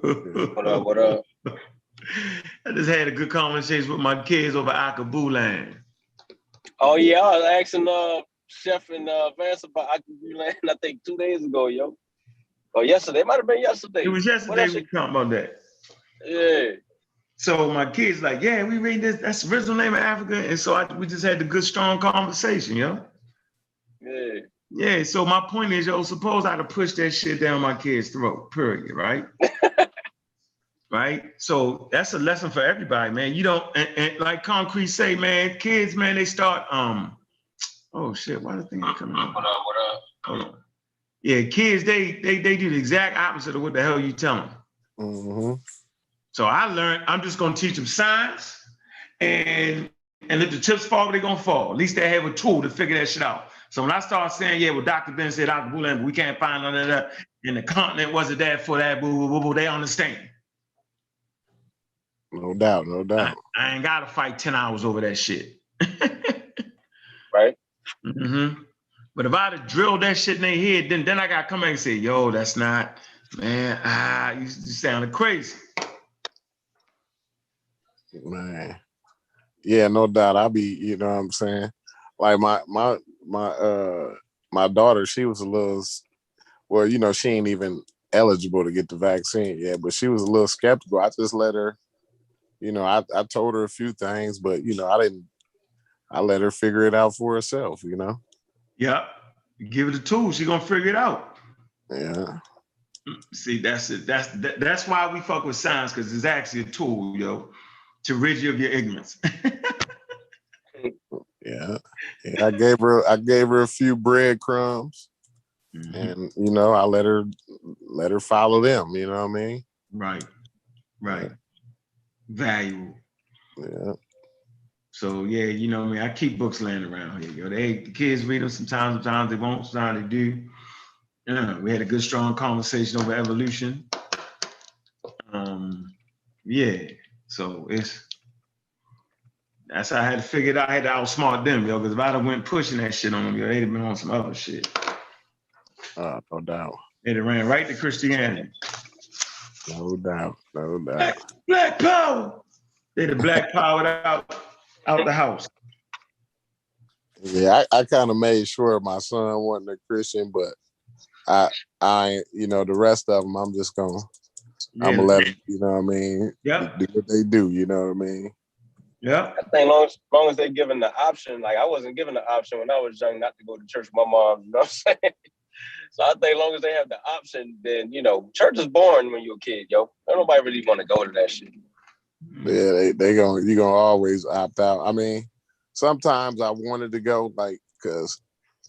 What up? What up? I just had a good conversation with my kids over Akabu land. Oh yeah, I was asking Chef and Vance about Akabu land. I think 2 days ago, yo. Or yesterday. It might have been yesterday. It was yesterday we talked about that. Yeah. So my kids like, yeah, we read this. That's the original name of Africa, and so we just had a good, strong conversation, yo. Yeah. Yeah. So my point is, yo, suppose I'd have pushed that shit down my kids' throat. Period. Right. Right. So that's a lesson for everybody, man. You don't, and like Concrete say, man, kids, man, they start. Oh shit! Why the thing ain't coming up? What up? What up? Hold on. Yeah, kids, they do the exact opposite of what the hell you tell them. Mm-hmm. So I learned I'm just gonna teach them science, and if the chips fall, they're gonna fall. At least they have a tool to figure that shit out. So when I start saying, yeah, well, Dr. Ben said Dr. Booland, but we can't find none of that, and the continent wasn't there for that, boo, they understand. No doubt, no doubt. I ain't gotta fight 10 hours over that shit. Right. Mm-hmm. But if I'd have drilled that shit in their head, then I gotta come back and say, yo, that's not, man, you sounded crazy. Man. Yeah, no doubt. I'll be, you know what I'm saying? Like my daughter, she was a little, well, you know, she ain't even eligible to get the vaccine yet, but she was a little skeptical. I just let her, you know, I told her a few things, but you know, I let her figure it out for herself, you know? Yep. Give her the tools, she's gonna figure it out. Yeah. See, that's it. That's why we fuck with science, because it's actually a tool, yo, to rid you of your ignorance. Yeah. I gave her a few breadcrumbs, mm-hmm. and you know, I let her follow them. You know what I mean? Right. Yeah. Valuable. Yeah. So yeah, you know what I mean. I keep books laying around here, yo. The kids read them sometimes they won't. Sometimes they do. Yeah, we had a good, strong conversation over evolution. Yeah. So that's how I had to figure it out. I had to outsmart them, yo, because if I'd have went pushing that shit on them, yo, they'd have been on some other shit. No doubt. They'd have ran right to Christianity. No doubt. Black power. They'd have black powered out the house. Yeah, I kind of made sure my son wasn't a Christian, but I you know, the rest of them, I'm gonna let them, you know what I mean? Yeah. Do what they do, you know what I mean? Yeah. I think long as they're given the option, like I wasn't given the option when I was young not to go to church with my mom, you know what I'm saying? So I think long as they have the option, then, you know, church is boring when you're a kid, yo. Don't nobody really want to go to that shit. Yeah, you're gonna always opt out. I mean, sometimes I wanted to go, like, because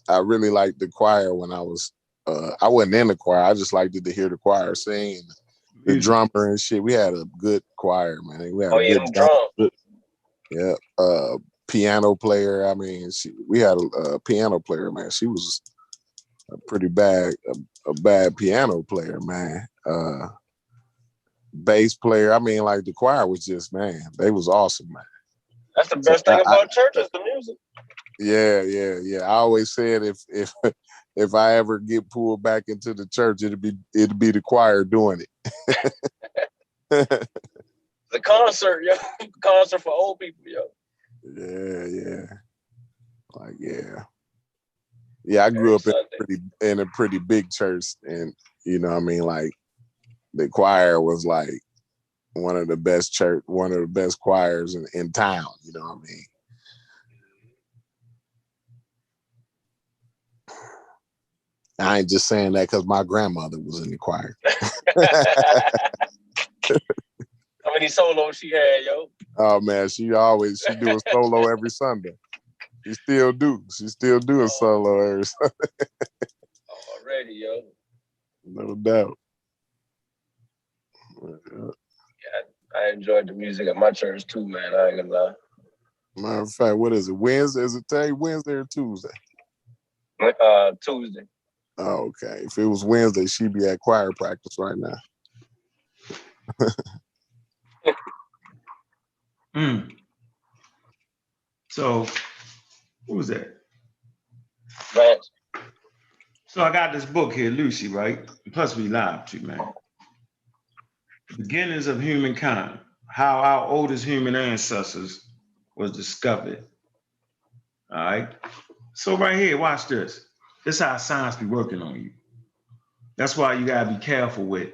I really liked the choir when I was I wasn't in the choir. I just liked to hear the choir sing, the drummer and shit. We had a good choir, man. We had a good drum. Yeah, piano player. I mean, we had a piano player, man. She was a pretty bad piano player, man. Bass player. I mean, like the choir was just, man, they was awesome, man. That's the best thing about church is the music. Yeah. I always said if I ever get pulled back into the church, it'd be the choir doing it. The concert, yo. Concert for old people, yo. Yeah. Like, yeah. I grew up in a pretty big church, and you know what I mean, like the choir was like one of the best choirs in town, you know what I mean? I ain't just saying that because my grandmother was in the choir. How many solos she had, yo? Oh man, she do a solo every Sunday. She still do a solo every Sunday. Already, yo. No doubt. Yeah, I enjoyed the music at my church too, man. I ain't gonna lie. Matter of fact, what is it? Wednesday? Is it today? Wednesday or Tuesday? Tuesday. Oh, okay. If it was Wednesday, she'd be at choir practice right now. So, what was that? Right. So I got this book here, Lucy, right? Plus we live too, man. beginnings of humankind, how our oldest human ancestors was discovered. All right. So right here, watch this. This is how science be working on you. That's why you gotta be careful with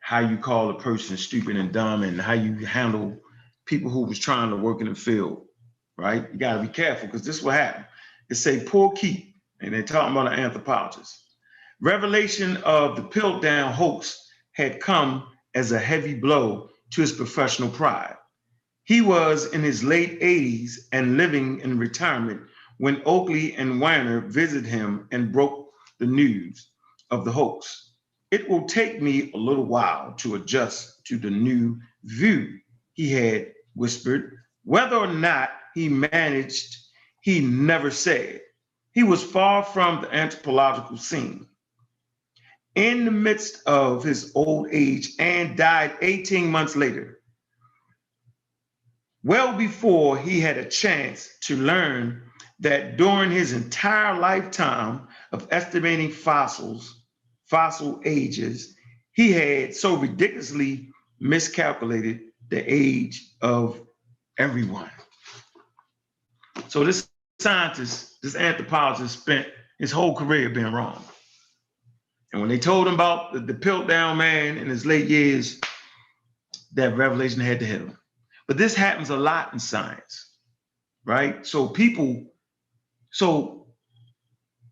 how you call a person stupid and dumb and how you handle people who was trying to work in the field, right? You gotta be careful because this is what happened. It say poor Keith, and they're talking about an anthropologist. Revelation of the Piltdown hoax had come as a heavy blow to his professional pride. He was in his late 80s and living in retirement when Oakley and Weiner visited him and broke the news of the hoax. It will take me a little while to adjust to the new view, he had whispered. Whether or not he managed, he never said. He was far from the anthropological scene. In the midst of his old age and died 18 months later, well before he had a chance to learn that during his entire lifetime of estimating fossil ages, he had so ridiculously miscalculated the age of everyone. So this scientist, this anthropologist spent his whole career being wrong. And when they told him about the Piltdown man in his late years, that revelation had to hit him. But this happens a lot in science, right? So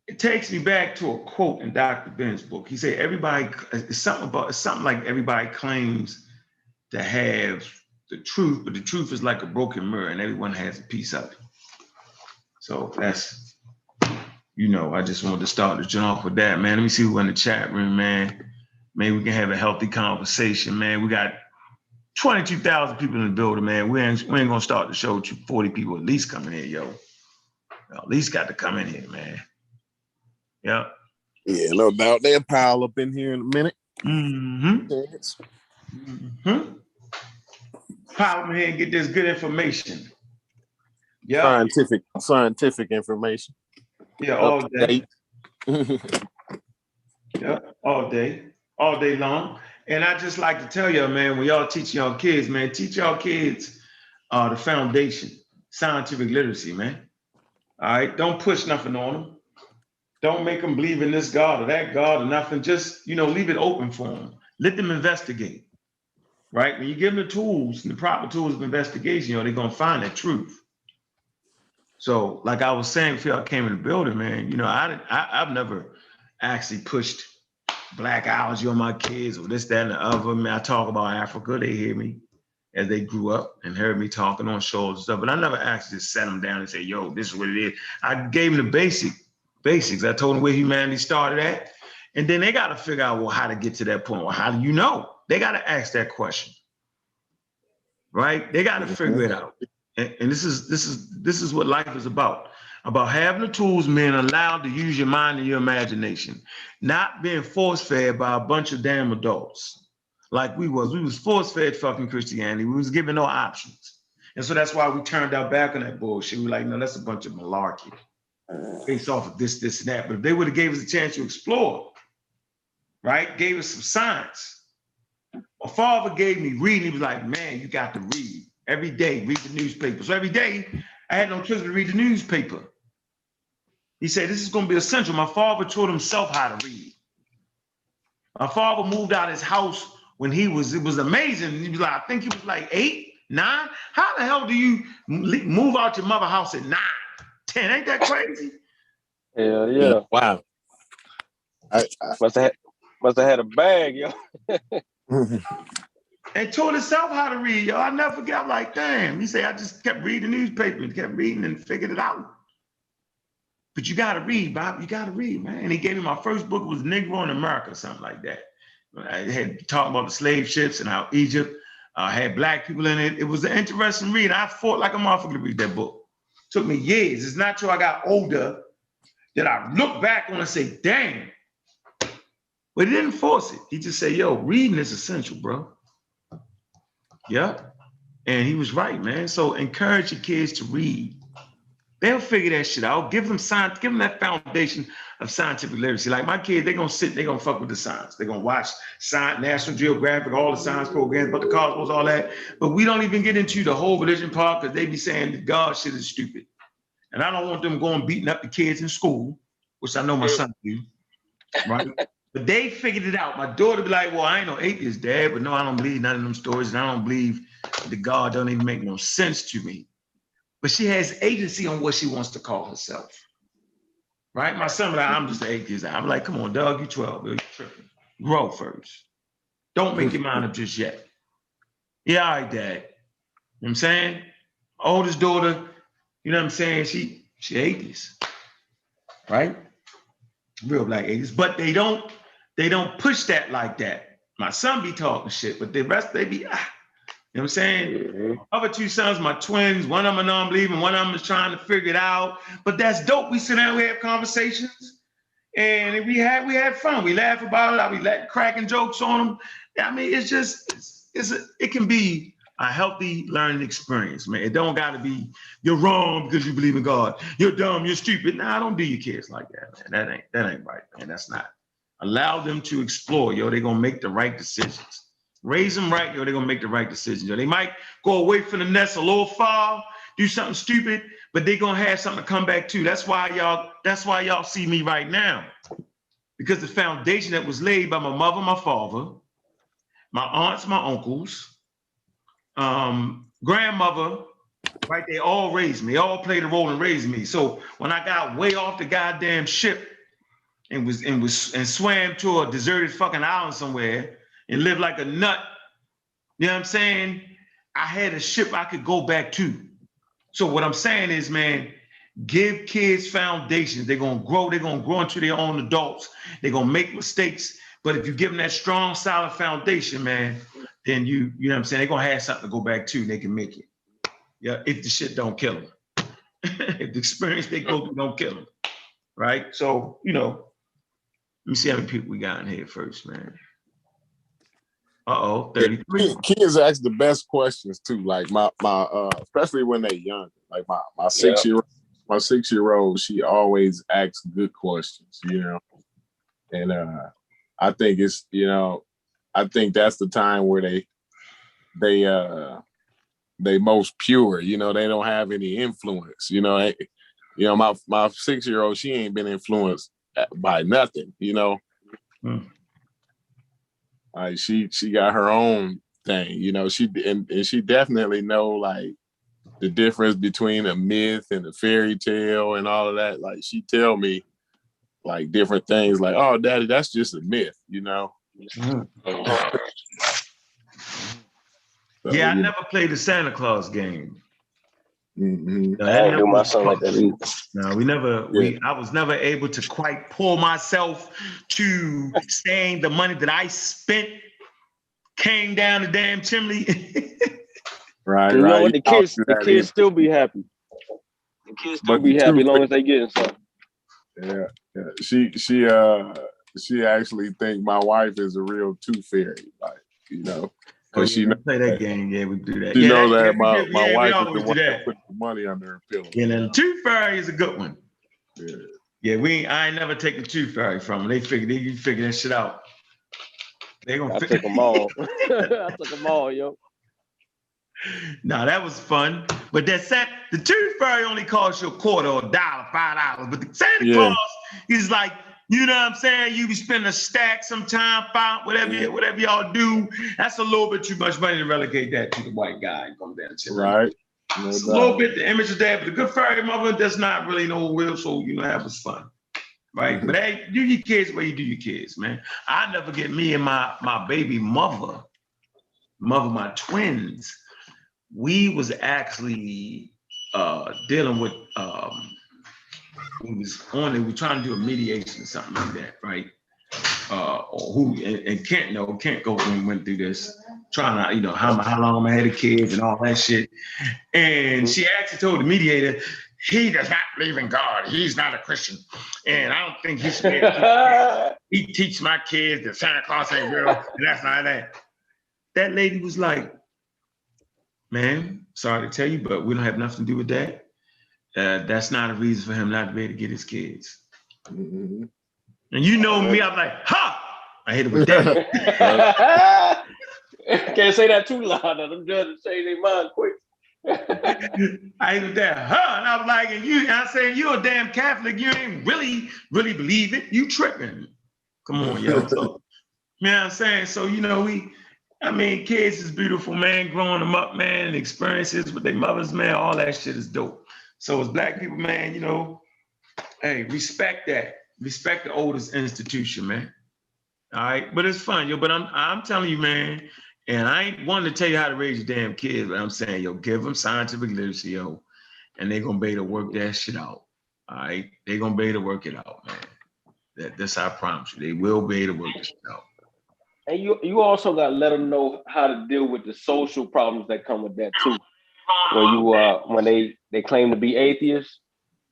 it takes me back to a quote in Dr. Ben's book. He said, it's something like everybody claims to have the truth, but the truth is like a broken mirror and everyone has a piece of it. So that's, I just wanted to start the joint off with that, man. Let me see who in the chat room, man. Maybe we can have a healthy conversation, man. We got 22,000 people in the building, man. We ain't gonna start the show with 40 people at least coming in, yo. At least got to come in here, man. Yeah. Yeah, no doubt. They'll pile up in here in a minute. Mm-hmm. Pile up in here and get this good information. Yeah. Scientific information. Yeah, all day. Yeah, all day long. And I just like to tell y'all, man, when y'all teach y'all kids, man, teach y'all kids the foundation, scientific literacy, man. All right, don't push nothing on them. Don't make them believe in this God or that God or nothing. Just, leave it open for them. Let them investigate, right? When you give them the tools, the proper tools of investigation, they're going to find that truth. So like I was saying before I came in the building, man, I've never actually pushed black allergy on my kids or this, that, and the other. Man, I talk about Africa. They hear me as they grew up and heard me talking on shows and stuff. But I never actually just sat them down and say, yo, this is what it is. I gave them the basics. I told them where humanity started at. And then they got to figure out, well, how to get to that point. Well, how do you know? They got to ask that question, right? They got to figure it out. And this is what life is about having the tools, being allowed to use your mind and your imagination, not being force-fed by a bunch of damn adults like we was force-fed fucking Christianity. We was given no options. And so that's why we turned our back on that bullshit. We were like, no, that's a bunch of malarkey based off of this, and that. But if they would have gave us a chance to explore, right? Gave us some science. My father gave me reading. He was like, man, you got to read. Every day, read the newspaper. So every day, I had no choice but to read the newspaper. He said, this is going to be essential. My father taught himself how to read. My father moved out of his house when it was amazing. He was like, I think he was like 8, 9. How the hell do you move out your mother's house at 9, 10? Ain't that crazy? Yeah. Wow. I must have had a bag, yo. And taught himself how to read, yo. I never forget. I'm like, damn. He said, I just kept reading the newspaper, kept reading and figured it out. But you got to read, Bob. You got to read, man. And he gave me my first book, was Negro in America, something like that. I had talked about the slave ships and how Egypt had black people in it. It was an interesting read. I fought like a motherfucker to read that book. Took me years. It's not till I got older that I look back on and say, damn. But he didn't force it. He just said, yo, reading is essential, bro. Yeah. And he was right, man. So encourage your kids to read. They'll figure that shit out. Give them science, give them that foundation of scientific literacy. Like my kids, they're gonna sit, they're gonna fuck with the science. They're gonna watch science, National Geographic, all the science programs, but the cosmos, all that. But we don't even get into the whole religion part because they be saying that God shit is stupid. And I don't want them going beating up the kids in school, which I know my son do, right? But they figured it out. My daughter be like, well, I ain't no atheist, Dad, but no, I don't believe none of them stories, and I don't believe that God don't even make no sense to me. But she has agency on what she wants to call herself, right? My son be like, I'm just an atheist. I'm like, come on, dog, you 12, you tripping. Grow first. Don't make your mind up just yet. Yeah, all right, Dad. You know what I'm saying? Oldest daughter, you know what I'm saying? She atheist, right? Real black atheists, but they don't push that like that. My son be talking shit, but the rest they be, you know what I'm saying? Mm-hmm. Other two sons, my twins, one of them a non-believer, one of them is trying to figure it out. But that's dope. We sit down, we have conversations, and we had fun. We laugh about it. I be cracking jokes on them. I mean, it's just it can be a healthy learning experience, man. It don't gotta be you're wrong because you believe in God. You're dumb, you're stupid. Nah, don't do your kids like that, man. That ain't right, man. That's not. Allow them to explore, yo. They're gonna make the right decisions. Raise them right, yo. They're gonna make the right decisions, yo. They might go away from the nest a little far, do something stupid, but they're gonna have something to come back to. That's why y'all see me right now. Because the foundation that was laid by my mother, my father, my aunts, my uncles, grandmother, right? They all raised me, all played a role in raising me. So when I got way off the goddamn ship and swam to a deserted fucking island somewhere and lived like a nut, you know what I'm saying? I had a ship I could go back to. So what I'm saying is, man, give kids foundations. They're gonna grow into their own adults. They're gonna make mistakes. But if you give them that strong, solid foundation, man, then you know what I'm saying, they're gonna have something to go back to and they can make it. Yeah, if the shit don't kill them. If the experience they go through don't kill them. Right? So, you know, let me see how many people we got in here first, man. 33. Kids ask the best questions too. Like my especially when they're young. Like my 6-year-old, she always asks good questions, you know. And I think it's, you know, I think that's the time where they most pure, you know, they don't have any influence, you know. My 6-year-old, she ain't been influenced by nothing, you know. Like she got her own thing, you know. She definitely know like the difference between a myth and a fairy tale and all of that. Like she tell me like different things, like, "Oh, Daddy, that's just a myth," you know. So, yeah, I never played the Santa Claus game. I didn't do my son like that either. No, I was never able to quite pull myself to saying the money that I spent came down the damn chimney. Right. You know what? The kids still be happy. The kids still be happy as long as they getting something. Yeah. She actually think my wife is a real tooth fairy, like, you know. Because she play that game, yeah, we do that. You know that my wife is the one that put the money under her pillow. Yeah, and the tooth fairy is a good one. Yeah, I ain't never take the tooth fairy from them. You figure that shit out. They gonna took them all. I took them all, yo. Nah, that was fun. But the tooth fairy only costs you $0.25 or $1, $5. But the Santa Claus is like, you know what I'm saying? You be spending a stack sometime, whatever y'all do. That's a little bit too much money to relegate that to the white guy and come down to right. It's a little bit the image of that, but the good fairy mother does not really know real, so you know that was fun. Right? But hey, do your kids where you do your kids, man. I never get me and my baby mother, my twins. We was actually dealing with we were trying to do a mediation or something like that, right? Kent went through this, trying to, you know, how long I had the kids and all that shit. And she actually told the mediator, he does not believe in God. He's not a Christian. And I don't think he should he teach my kids that Santa Claus ain't real, and that's not that. That lady was like, "Man, sorry to tell you, but we don't have nothing to do with that. that's not a reason for him not to be able to get his kids. Mhm. And you know me, I'm like, ha! I hit him with that. Can't say that too loud. Them judges change their mind quick. I hit him with that, huh? And I was like, I said, you a damn Catholic. You ain't really believe it. You tripping. Come on, yo. So, you know what I'm saying? So, kids is beautiful, man. Growing them up, man, and experiences with their mothers, man, all that shit is dope. So as Black people, man, hey, respect that. Respect the oldest institution, man. All right, but it's fun, yo. But I'm telling you, man, and I ain't wanting to tell you how to raise your damn kids, but I'm saying, yo, give them scientific literacy, yo, and they're gonna be able to work that shit out. All right, they're gonna be able to work it out, man. That's I promise you, they will be able to work this shit out. And you also got to let them know how to deal with the social problems that come with that too. When they claim to be atheists,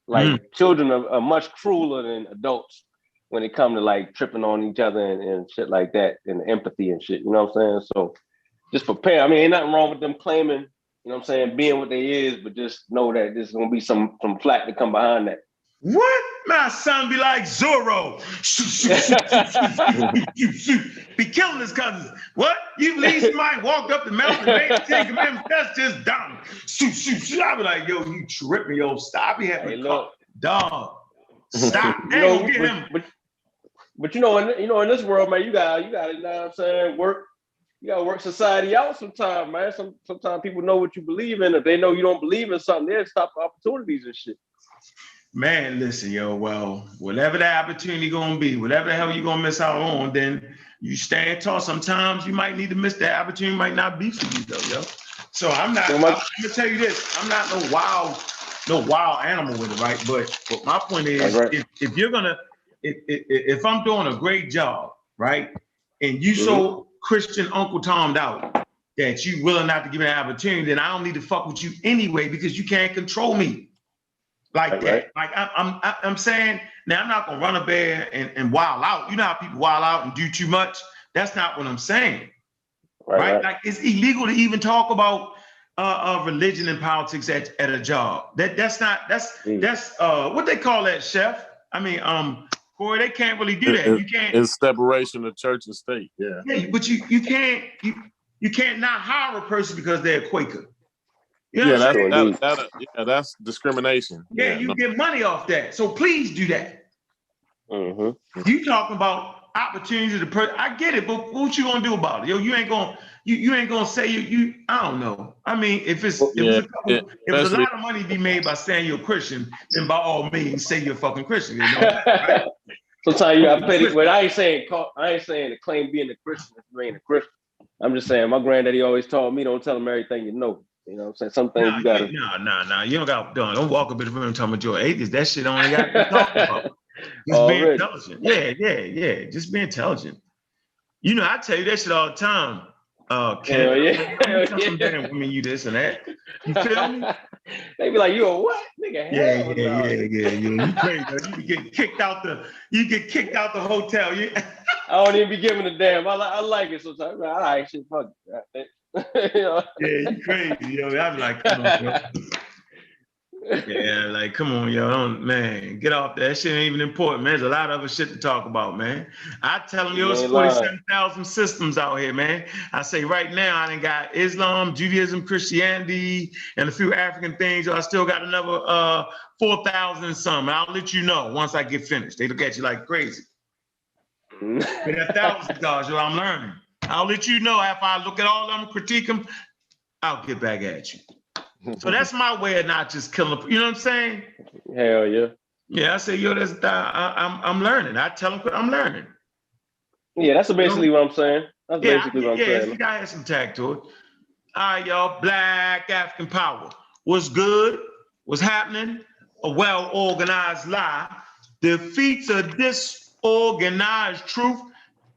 like children are much crueler than adults when it comes to like tripping on each other and shit like that, and empathy and shit. You know what I'm saying? So just prepare. I mean, ain't nothing wrong with them claiming, you know what I'm saying, being what they is, but just know that there's gonna be some flack to come behind that. What? My son be like Zorro. Be killing his cousins. What? You believe somebody walked up the mountain and made the 10 Commandments? That's just dumb. I be like, yo, you tripping, yo. Stop. He having a call. Dog. Stop. They gonna get him. But in this world, man, you got, you know what I'm saying, work. You gotta work society out sometimes, man. Sometimes people know what you believe in. If they know you don't believe in something, they'll stop opportunities and shit. Man, listen, yo, well, whatever that opportunity gonna be, whatever the hell you gonna miss out on, then you stand tall. Sometimes you might need to miss that opportunity, might not be for you though, yo. So I'm gonna tell you this, I'm not no wild animal with it, right? But my point is, right. if you're gonna, if I'm doing a great job, right, and you so Christian Uncle Tom'd out that you willing not to give me an opportunity, then I don't need to fuck with you anyway because you can't control me. Like that. Right. Like I'm saying, now I'm not gonna run a bear and wild out. You know how people wild out and do too much? That's not what I'm saying. Right? Like it's illegal to even talk about religion and politics at a job. That's what they call that, Chef. I mean, Corey, they can't really do that. You can't. It's separation of church and state. Yeah. Yeah, but you can't not hire a person because they're a Quaker. You know that's discrimination. Yeah, you get money off that. So please do that. You talking about opportunities to I get it, but what you gonna do about it? Yo, you ain't gonna say you I don't know. I mean, if it's a lot of money to be made by saying you're a Christian, then by all means say you're a fucking Christian. You know that, right? Sometimes I play it, but I ain't saying to claim being a Christian if you ain't a Christian. I'm just saying my granddaddy always told me, don't tell him everything you know. You know what I'm saying? Some things you gotta. No. You don't walk up in the room talking about your atheist. That shit only got to talk about. Just be intelligent. Yeah. Just be intelligent. You know, I tell you that shit all the time. Some damn women, you this and that. You feel me? They be like, you a what? Nigga, yeah. You crazy. You get kicked out the hotel. I don't even be giving a damn. I like it sometimes. I like shit, fuck it. You know? Yeah, you crazy, yo. I be like, come on, yo. Yeah, like, come on, yo. Man, get off that. Shit ain't even important, man. There's a lot of other shit to talk about, man. I tell them, yo, it's 47,000 systems out here, man. I say right now, I done got Islam, Judaism, Christianity, and a few African things. I still got another 4,000 and some. And I'll let you know once I get finished. They look at you like crazy. But $1,000, yo, I'm learning. I'll let you know after I look at all of them, critique them, I'll get back at you. So that's my way of not just killing. You know what I'm saying? Hell yeah. Yeah, I say, yo, I'm learning. I tell them I'm learning. Yeah, that's basically what I'm saying. That's basically what I'm saying. Yeah, you gotta have some tact to it. All right, y'all, Black African Power. What's good? What's happening? A well-organized lie defeats a disorganized truth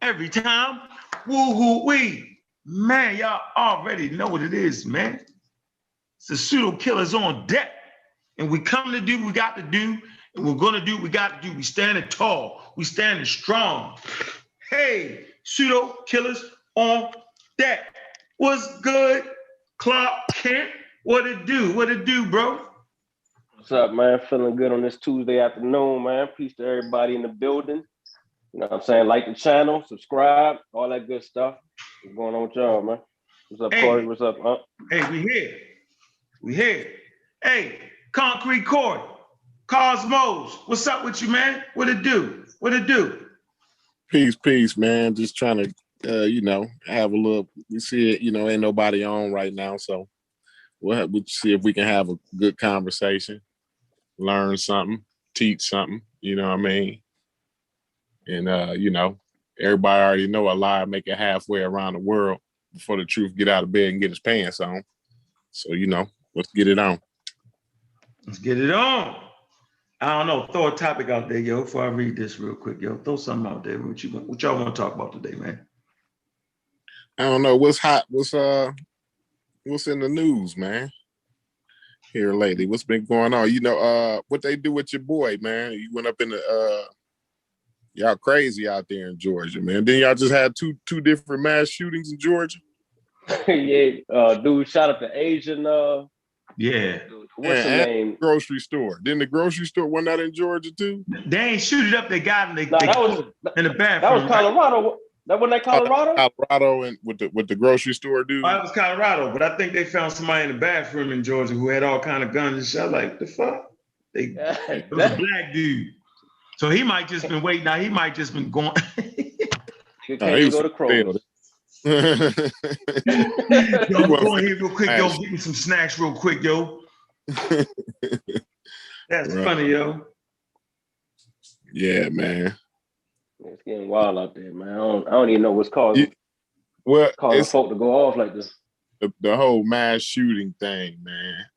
every time. Woo-hoo-wee. Man, y'all already know what it is, man. It's the pseudo killers on deck. And we come to do what we got to do. And we're going to do what we got to do. We standing tall. We standing strong. Hey, pseudo killers on deck. What's good, Clark Kent? What it do? What it do, bro? What's up, man? Feeling good on this Tuesday afternoon, man. Peace to everybody in the building. You know what I'm saying? Like the channel, subscribe, all that good stuff. What's going on with y'all, man? What's up, Corey? What's up, huh? Hey, we here. We here. Hey, Concrete Corey, Cosmos, what's up with you, man? What it do? What it do? Peace, man. Just trying to, have a little. We see it, ain't nobody on right now, so we'll see if we can have a good conversation, learn something, teach something. You know what I mean? And everybody already know a lie make it halfway around the world before the truth get out of bed and get his pants on. So let's get it on. Let's get it on. I don't know. Throw a topic out there, yo, before I read this real quick, yo. Throw something out there. What y'all want to talk about today, man? I don't know. What's hot? What's in the news, man? Here lately. What's been going on? What they do with your boy, man. You went up in the y'all crazy out there in Georgia, man. Then y'all just had two different mass shootings in Georgia. Yeah, dude, shout out to Asian Yeah. What's the name? Grocery store. Then the grocery store went out in Georgia too. They ain't shoot it up. They got him. That was in the bathroom. That was Colorado. Right? That wasn't Colorado. Colorado and with the grocery store dude. Oh, that was Colorado, but I think they found somebody in the bathroom in Georgia who had all kind of guns and shit. Like the fuck? It was a black dude. So he might just been waiting. Now he might just been going. He can't go to Kroger. Yo, I'm going here real quick, yo. Get me some snacks real quick, yo. That's funny, yo. Yeah, man. It's getting wild out there, man. I don't even know what's causing folk to go off like this. The whole mass shooting thing, man.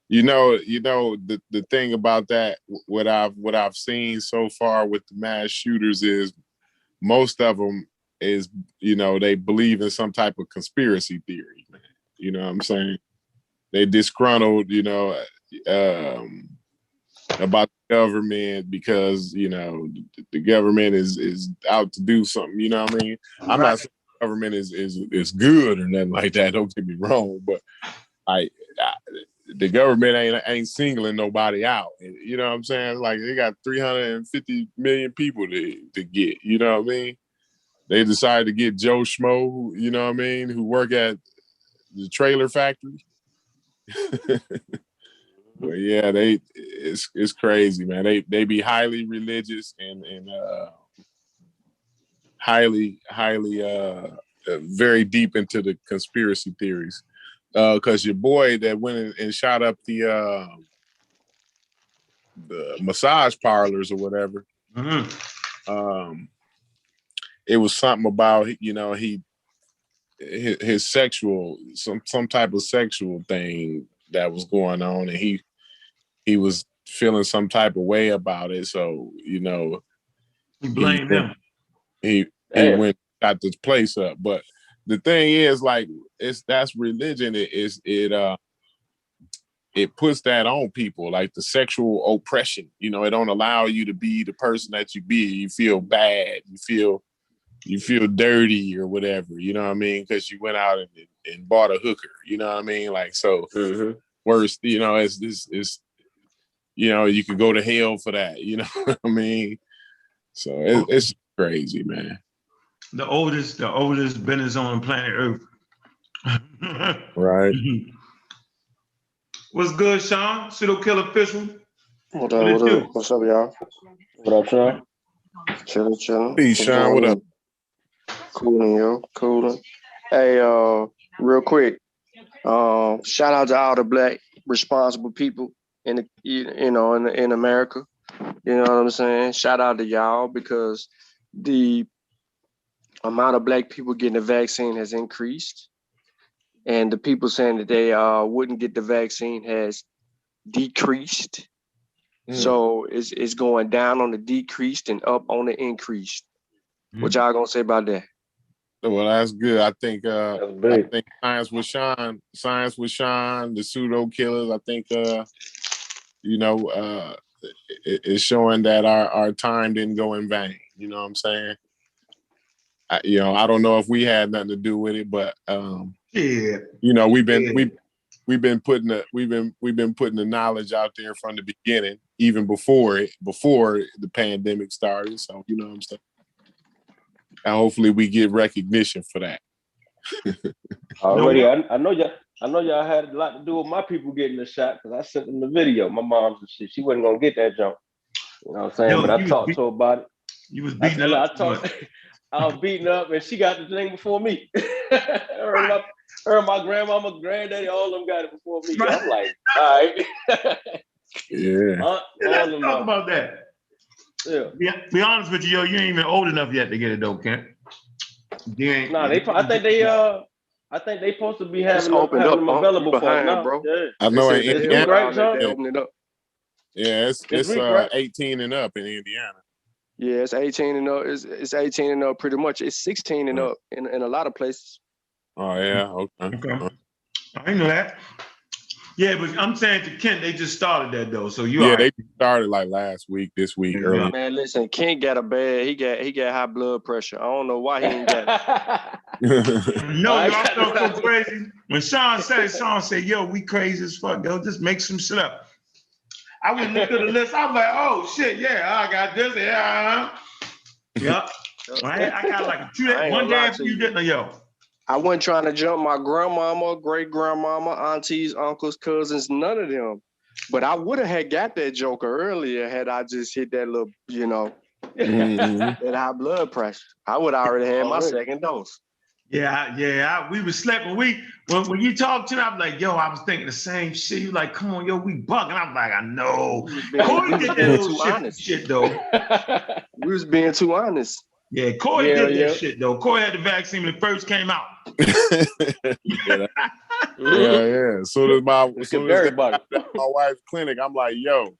The thing about that, what I've seen so far with the mass shooters is most of them is, they believe in some type of conspiracy theory, man. You know what I'm saying? They disgruntled, about the government because, the government is out to do something, you know what I mean? Right. I'm not saying the government is good or nothing like that, don't get me wrong, but the government ain't singling nobody out. You know what I'm saying? Like they got 350 million people to get, you know what I mean? They decided to get Joe Schmo, you know what I mean, who work at the trailer factory. But yeah, it's crazy, man. They be highly religious and highly very deep into the conspiracy theories. Because your boy that went and shot up the massage parlors or whatever, it was something about his sexual some type of sexual thing that was going on, and he was feeling some type of way about it. So he blamed him. He went got this place up, but the thing is, like, that's religion. It puts that on people, like the sexual oppression. It don't allow you to be the person that you be. You feel bad. You feel dirty or whatever. You know what I mean? Because you went out and bought a hooker. You know what I mean? Like, so worse. It's you could go to hell for that. You know what I mean? So it's crazy, man. The oldest business on planet Earth. Right. What's good, Sean? Pseudo Killer Official. What up? What's up, y'all? What up, Sean? Chilling. Hey, Sean, what up? Cooling, yo. Cooling. Hey, real quick. Shout out to all the black responsible people in America. You know what I'm saying? Shout out to y'all, because the amount of black people getting the vaccine has increased, and the people saying that they wouldn't get the vaccine has decreased. So it's going down on the decreased and up on the increased. What y'all gonna say about that? Well, that's good. I think Science with Sean, the pseudo killers. I think it's showing that our time didn't go in vain. You know what I'm saying? I don't know if we had nothing to do with it, but we've we've been putting the knowledge out there from the beginning, even before the pandemic started. So you know what I'm saying. And hopefully we get recognition for that. Already, I know y'all had a lot to do with my people getting the shot because I sent them the video. My mom and shit, she wasn't gonna get that jump. You know what I'm saying? Yo, but I talked to her about it. You was beating her up. I was beating up, and she got the thing before me. her, my grandmama, granddaddy, all of them got it before me. I'm like, all right. Yeah. Let's talk about that. Yeah. Be honest with you, yo, you ain't even old enough yet to get it though, Kent. I think they supposed to be having them available for behind, now. Bro. Yeah. I know in It's Indiana, right, John? They open it up. Yeah, it's right? 18 and up in Indiana. Yeah, it's 18 and up. It's 18 and up pretty much. It's 16 and up in a lot of places. Oh yeah, okay. I didn't know that. Yeah, but I'm saying to Kent, they just started that though. So you they started like last week, this week, early. Man, listen, Kent got a bad. He got high blood pressure. I don't know why he ain't got it. No, y'all felt so crazy. When Sean said, yo, we crazy as fuck, yo, just make some shit up. I went look at the list. I was like, oh shit, yeah, I got this. Yeah. I got like one day after you didn't know, yo. I wasn't trying to jump my grandmama, great grandmama, aunties, uncles, cousins, none of them. But I would have had got that joker earlier had I just hit that little, that high blood pressure. I would already had my second dose. Yeah, we was sleeping. When you talked to me, I'm like, yo, I was thinking the same shit. You like, come on, yo, we bugging. I'm like, I know. Corey did that little shit though. We was being too honest. Yeah, Corey did that shit though. Corey had the vaccine when it first came out. Yeah. So as my wife's clinic, I'm like, yo,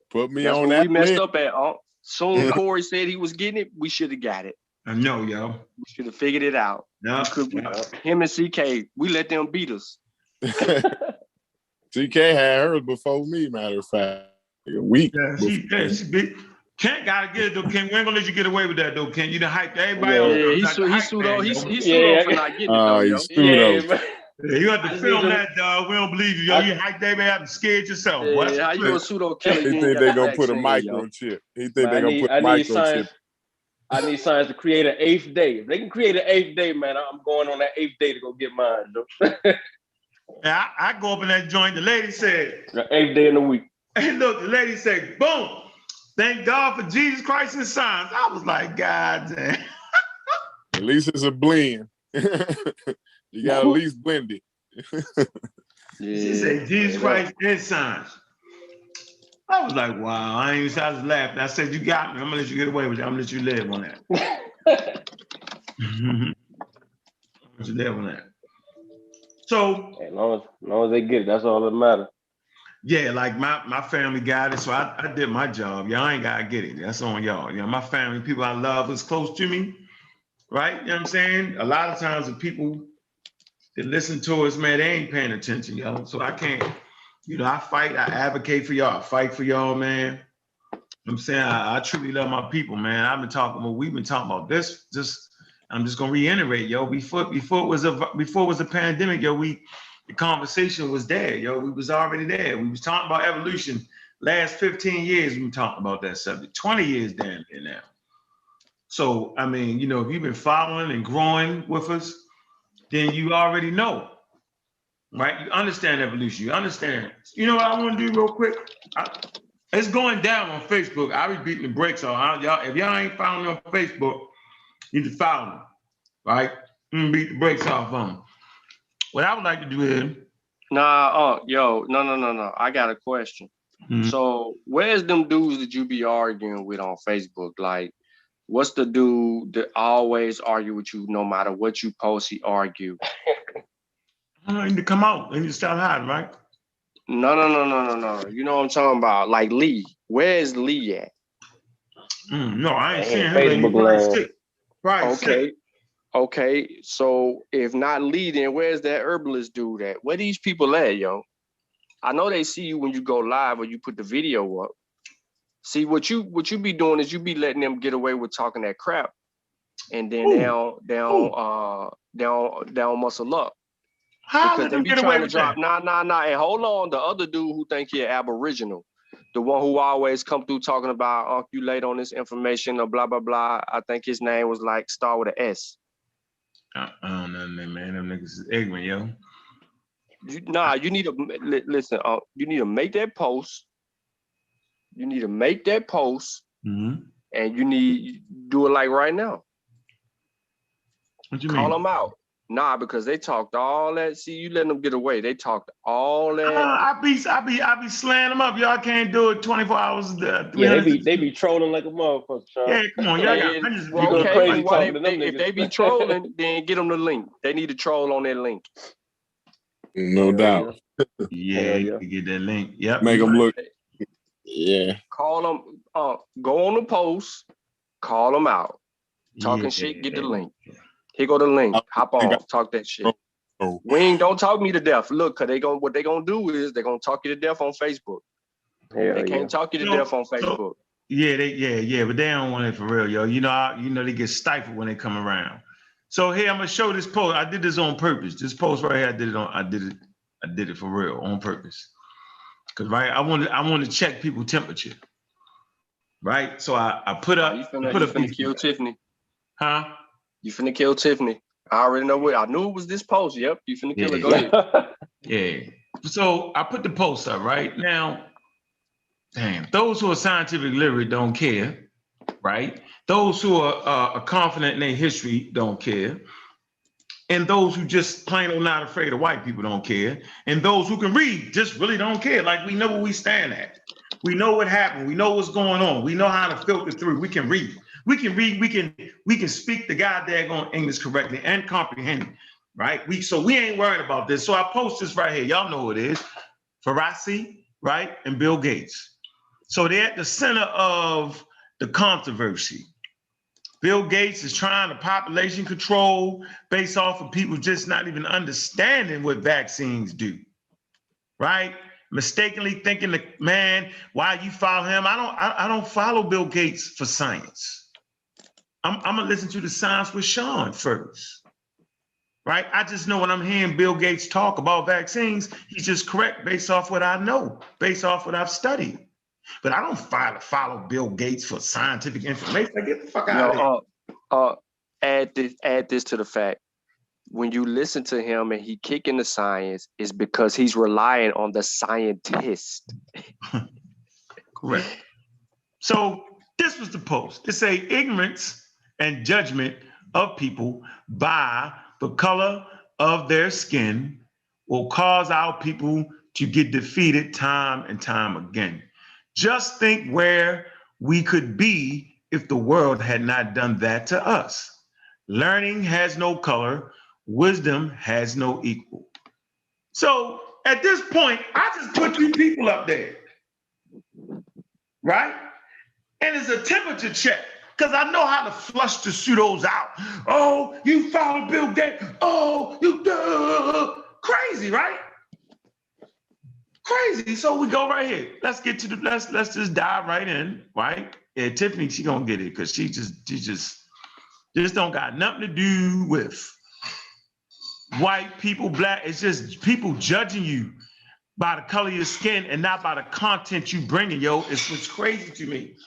put me on that. We messed up at. Soon Corey said he was getting it, we should have got it. I know, yo. We should have figured it out. No. Him and CK, we let them beat us. CK had hers before me, matter of fact. A week. Yeah, she big. Kent gotta get it though, Kent. We ain't gonna let you get away with that though, Kent. You done hyped everybody else. Yeah, he sued off for not getting it though, yo. Yeah, you have to film that, dog. We don't believe you, yo. You hyped everybody out and scared yourself. Yeah, how you gonna pseudo killer? He think they gonna put a microchip. He think they gonna put a microchip. I need science to create an 8th day. If they can create an 8th day, man, I'm going on that 8th day to go get mine. Yeah, I go up in that joint. The lady said, the 8th day in the week. Hey, look, the lady said, boom. Thank God for Jesus Christ and science. I was like, God damn. At least it's a blend. You got at least blend it. She said Jesus Christ and science. I was like, wow. I just laughed. I said, you got me. I'm gonna let you get away with it. I'm gonna let you live on that. I'm gonna let you live on that. So as long as they get it, that's all that matters. Yeah, like my family got it, so I did my job. Y'all ain't gotta get it. That's on y'all. You know, my family, people I love is close to me, right? You know what I'm saying? A lot of times the people that listen to us, man, they ain't paying attention, yo. So I can't, I fight, I advocate for y'all, I fight for y'all, man. I'm saying I truly love my people, man. We've been talking about this. I'm just gonna reiterate, yo. Before it was a pandemic, yo, the conversation was there, yo. We was already there. We was talking about evolution. Last 15 years, we've been talking about that subject. 20 years damn near now. So, I mean, if you've been following and growing with us, then you already know, right? You understand evolution. You understand. You know what I want to do real quick? It's going down on Facebook. I be beating the brakes on y'all. If y'all ain't following me on Facebook, you need to follow me, right? Beat the brakes off on them. What I would like to do is... No. I got a question. Mm-hmm. So where's them dudes that you be arguing with on Facebook? Like, what's the dude that always argue with you no matter what you post, he argue? I need to come out. I need to stop hiding, right? No. You know what I'm talking about? Like Lee. Where's Lee at? No, I ain't seeing him. Facebook. Okay, so if not Lee, then where's that herbalist dude at? Where these people at, yo? I know they see you when you go live or you put the video up. See, what you be doing is you be letting them get away with talking that crap, and then they don't muscle up. How Because let they them be get away trying to with drop, that? nah. And hold on, the other dude who think he Aboriginal, the one who always come through talking about, oh, you late on this information or blah, blah, blah. I think his name was like start with an S. I don't know, man. Them niggas is ignorant, yo. You need to, listen, you need to make that post. You need to make that post Mm-hmm. and you need do it like right now. What you Call mean? them out. Nah, because they talked all that. See, you letting them get away. They talked all that. I be slaying them up. Y'all can't do it 24 hours a day. Yeah, they be trolling like a motherfucker, Sean. Yeah, come on, y'all got And, hundreds of well, people. go okay, crazy well, why talking to them if niggas. they be trolling, then get them the link. They need to troll on that link. No Hell doubt. Yeah, Hell you yeah. can get that link. Yep. Make you them right. look. Yeah. Call them. Go on the post. Call them out. Talking Yeah. shit. Get the link. Here go the link. Hop on. Talk that shit. Oh. Wing, don't talk me to death. Look, cause what they gonna do is they're gonna talk you to death on Facebook. Hell They can't talk you to death on Facebook. Yeah, but they don't want it for real, yo. You know, they get stifled when they come around. So here, I'm gonna show this post. I did this on purpose. This post right here, I did it for real on purpose. Cause right, I want to check people's temperature. Right, so I put up. You finna kill Tiffany. Huh? You finna kill Tiffany. I already know what. I knew it was this post. Yep, you finna kill her. Go ahead. Yeah. So I put the post up right now. Damn, those who are scientifically literate don't care, right? Those who are confident in their history don't care. And those who just plain old not afraid of white people don't care. And those who can read just really don't care. Like, we know where we stand at. We know what happened. We know what's going on. We know how to filter through. We can read. We can speak the goddamn English correctly and comprehend it, right? So we ain't worried about this. So I post this right here. Y'all know who it is. Farasi, right? And Bill Gates. So they're at the center of the controversy. Bill Gates is trying to population control based off of people just not even understanding what vaccines do, right? Mistakenly thinking that, man, why you follow him? I don't follow Bill Gates for science. I'm gonna listen to the science with Sean first, right? I just know when I'm hearing Bill Gates talk about vaccines, he's just correct based off what I know, based off what I've studied. But I don't follow Bill Gates for scientific information. Like, get the fuck out of here. Add this to the fact. When you listen to him and he kicking the science, is because he's relying on the scientist. Correct. So this was the post. It say ignorance and judgment of people by the color of their skin will cause our people to get defeated time and time again. Just think where we could be if the world had not done that to us. Learning has no color. Wisdom has no equal. So at this point, I just put you people up there, right? And it's a temperature check, because I know how to flush the pseudos out. Oh, you follow Bill Gates. Oh, you crazy, right? Crazy. So we go right here. Let's get to let's just dive right in, right? Yeah, Tiffany, she gonna get it because she just don't got nothing to do with white people, black. It's just people judging you by the color of your skin and not by the content you bringing, yo. It's what's crazy to me.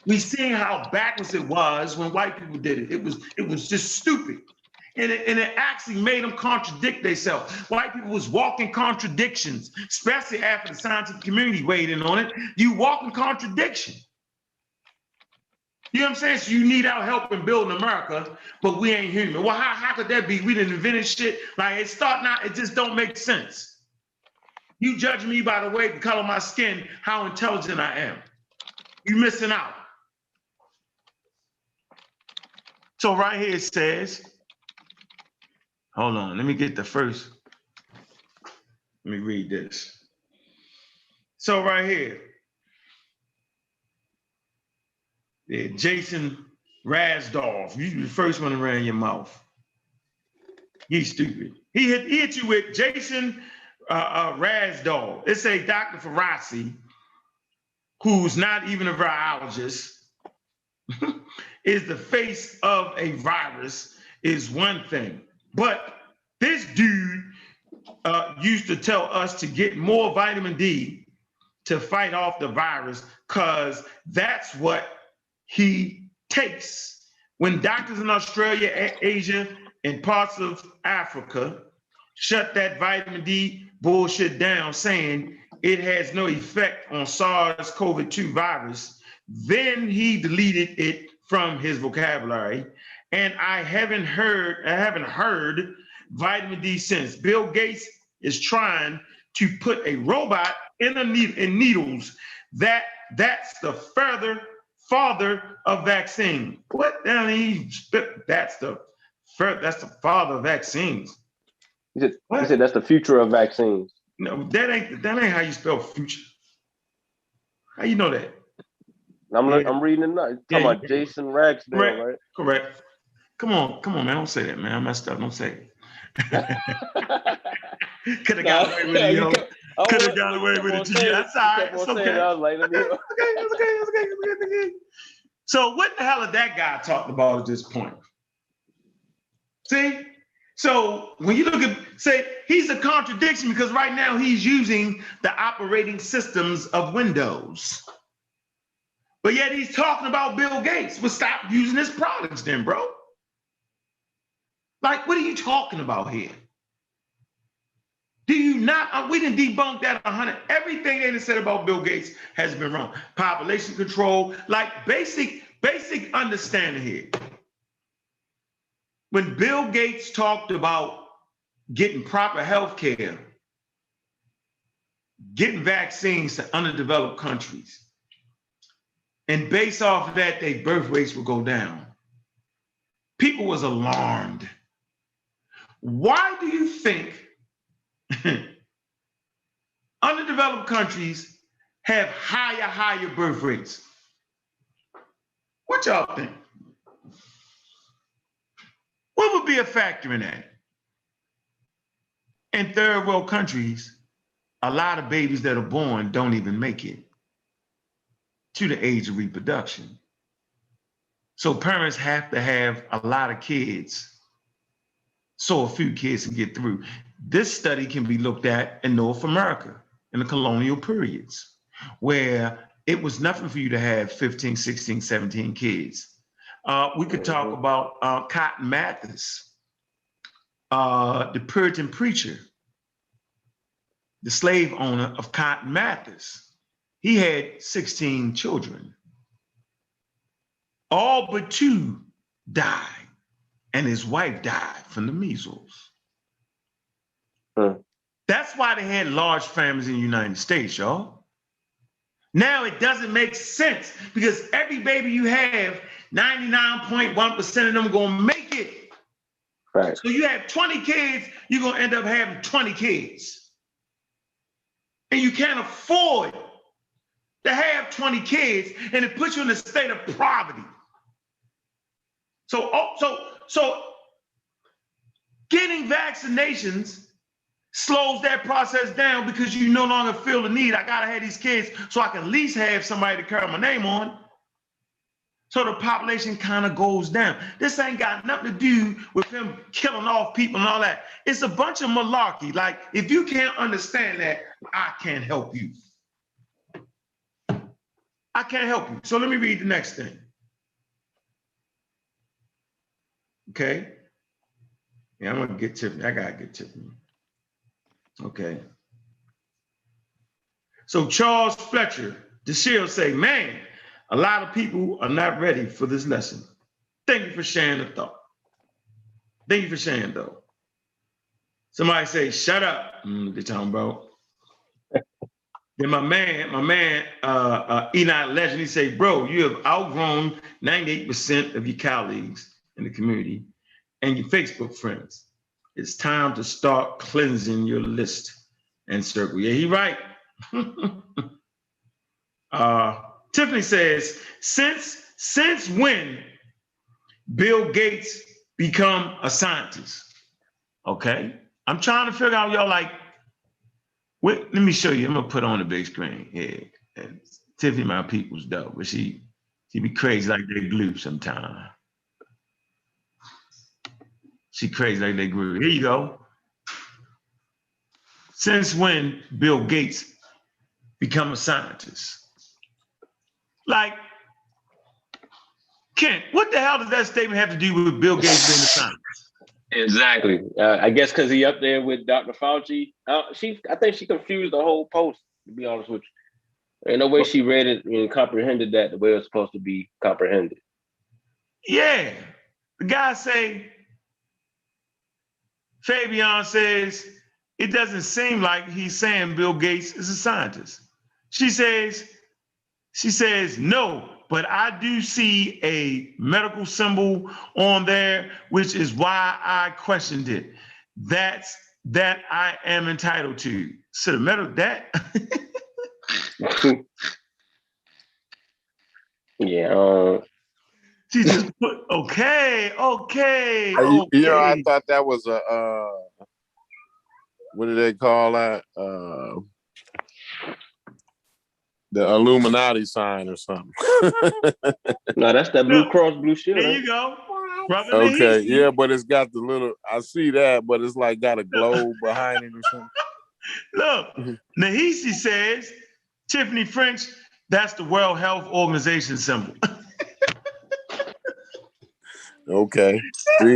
We seen how backwards it was when white people did it. It was just stupid. And it actually made them contradict themselves. White people was walking contradictions, especially after the scientific community weighed in on it. You walk in contradiction. You know what I'm saying? So you need our help in building America, but we ain't human. Well, how could that be? We didn't invent shit. Like, it just don't make sense. You judge me by the way, the color of my skin, how intelligent I am. You missing out. So right here it says, hold on, let me get the first. Let me read this. So right here, yeah, Jason Rasdorf, you the first one around your mouth. He's stupid. He hit you with Jason Rasdorf. It's a Dr. Farasi, who's not even a virologist, is the face of a virus is one thing. But this dude used to tell us to get more vitamin D to fight off the virus because that's what he takes. When doctors in Australia, Asia, and parts of Africa shut that vitamin D bullshit down, saying it has no effect on SARS-CoV-2 virus, then he deleted it from his vocabulary. And I haven't heard vitamin D since. Bill Gates is trying to put a robot in needles. That's the father of vaccine. What down that's the father of vaccines. He said that's the future of vaccines. No, that ain't how you spell future. How you know that? I'm reading it now. It's talking about Jason Ragsdale, right? Correct. Come on, man. Don't say that, man. I messed up. Don't say it. Could have got away with it, yo. Could have got away with it. That's all right. It's okay. I was like, It's okay. So what the hell is that guy talking about at this point? See? So when you look at, say, he's a contradiction because right now he's using the operating systems of Windows. But yet he's talking about Bill Gates. Well, stop using his products then, bro. Like, what are you talking about here? Do you not, we didn't debunk that 100. Everything they said about Bill Gates has been wrong. Population control, like basic understanding here. When Bill Gates talked about getting proper health care, getting vaccines to underdeveloped countries, and based off of that, their birth rates will go down. People was alarmed. Why do you think underdeveloped countries have higher birth rates? What y'all think? What would be a factor in that? In third world countries, a lot of babies that are born don't even make it to the age of reproduction. So parents have to have a lot of kids so a few kids can get through. This study can be looked at in North America in the colonial periods, where it was nothing for you to have 15, 16, 17 kids. We could talk about Cotton Mather, the Puritan preacher, the slave owner of Cotton Mather. He had 16 children. All but 2 died, and his wife died from the measles. That's why they had large families in the United States, y'all. Now it doesn't make sense because every baby you have, 99.1% of them gonna make it. Right. So you have 20 kids, you're gonna end up having 20 kids. And you can't afford to have 20 kids, and it puts you in a state of poverty. So getting vaccinations slows that process down because you no longer feel the need. I gotta have these kids so I can at least have somebody to carry my name on. So the population kind of goes down. This ain't got nothing to do with him killing off people and all that. It's a bunch of malarkey. Like, if you can't understand that, I can't help you. I can't help you. So let me read the next thing. Okay. Yeah, I'm gonna get Tiffany. I gotta get Tiffany. Okay. So Charles Fletcher, the Shield say, man, a lot of people are not ready for this lesson. Thank you for sharing the thought. Thank you for sharing though. Somebody say, shut up. They're talking about. Then my man, Enoch Legend, he say, bro, you have outgrown 98% of your colleagues in the community and your Facebook friends. It's time to start cleansing your list and circle. Yeah, he right. Tiffany says, since when Bill Gates become a scientist? Okay, I'm trying to figure out, y'all, like, wait, let me show you. I'm gonna put on the big screen. Yeah, Tiffany, my people's dope, but she be crazy like they glue sometimes. She crazy like they glue. Here you go. Since when Bill Gates become a scientist? Like, Kent, what the hell does that statement have to do with Bill Gates being a scientist? Exactly. I guess because he up there with Dr. Fauci. I think she confused the whole post, to be honest with you. Ain't no way she read it and comprehended that the way it was supposed to be comprehended. Yeah. The guy say, Fabian says, it doesn't seem like he's saying Bill Gates is a scientist. She says, no, but I do see a medical symbol on there, which is why I questioned it. That I am entitled to. So the medical that. Yeah. She just put okay. You know, I thought that was a what do they call that? The Illuminati sign or something. No, that's that Blue Cross Blue Shield. There you go. Brother Okay, Nahisi. yeah, but it's got the little, I see that, but it's like got a globe behind it or something. Look, Nahisi says, Tiffany French, that's the World Health Organization symbol. Okay. See,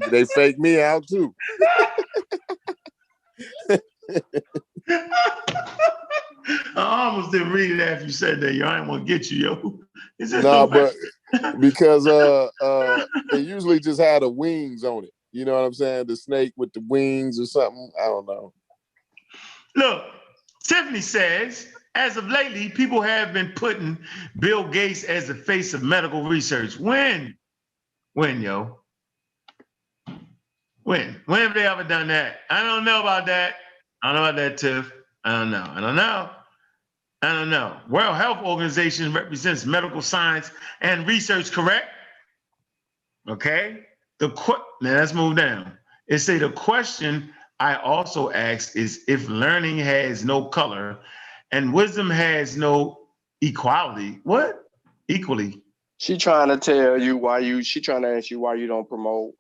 they faked me out too. I almost didn't read it after you said that, yo. I didn't want to get you, yo. No, but because they usually just had the wings on it. You know what I'm saying? The snake with the wings or something. I don't know. Look, Tiffany says, as of lately, people have been putting Bill Gates as the face of medical research. When, yo? When have they ever done that? I don't know about that. I don't know about that, Tiff. I don't know. World Health Organization represents medical science and research, correct? Okay. Now let's move down. It say the question I also ask is if learning has no color and wisdom has no equality. What? Equally. She trying to tell you she trying to ask you why you don't promote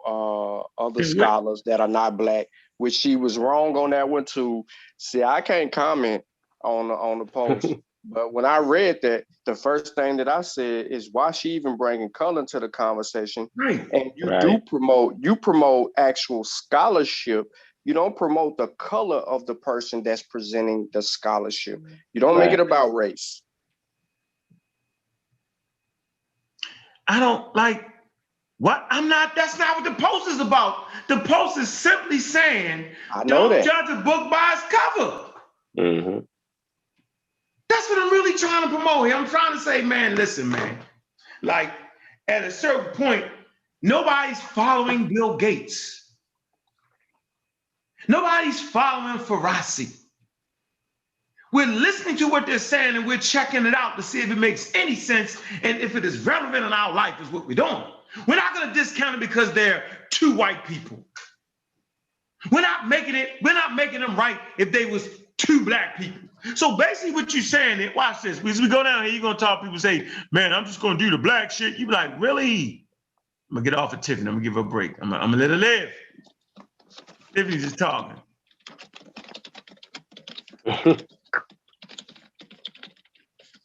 other scholars that are not Black, which she was wrong on that one too. See, I can't comment on the post, but when I read that, the first thing that I said is why she even bringing color to the conversation. Right. And you promote actual scholarship. You don't promote the color of the person that's presenting the scholarship. You don't make it about race. I don't like what that's not what the post is about. The post is simply saying, don't judge a book by its cover. Mm-hmm. That's what I'm really trying to promote here. I'm trying to say, man, listen, man. Like, at a certain point, nobody's following Bill Gates. Nobody's following Farasi. We're listening to what they're saying and we're checking it out to see if it makes any sense and if it is relevant in our life is what we're doing. We're not going to discount it because they're two white people. We're not making them right if they was two Black people. So basically what you're saying, watch this. As we go down here, you're going to talk, people say, man, I'm just going to do the Black shit. You be like, really? I'm going to get off of Tiffany. I'm going to give her a break. I'm going to let her live. Tiffany's just talking.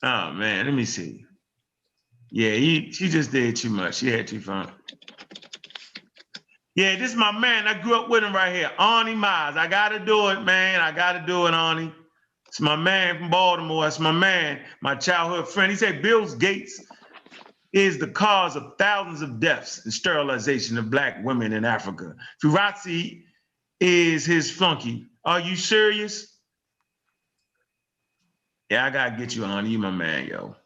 Oh, man, let me see. Yeah, she just did too much. She had too fun. Yeah, this is my man. I grew up with him right here, Arnie Miles. I got to do it, man. I got to do it, Arnie. It's my man from Baltimore. That's my man, my childhood friend. He said Bill Gates is the cause of thousands of deaths and sterilization of Black women in Africa. Farasi is his flunky. Are you serious? Yeah, I gotta get you on. You my man, yo.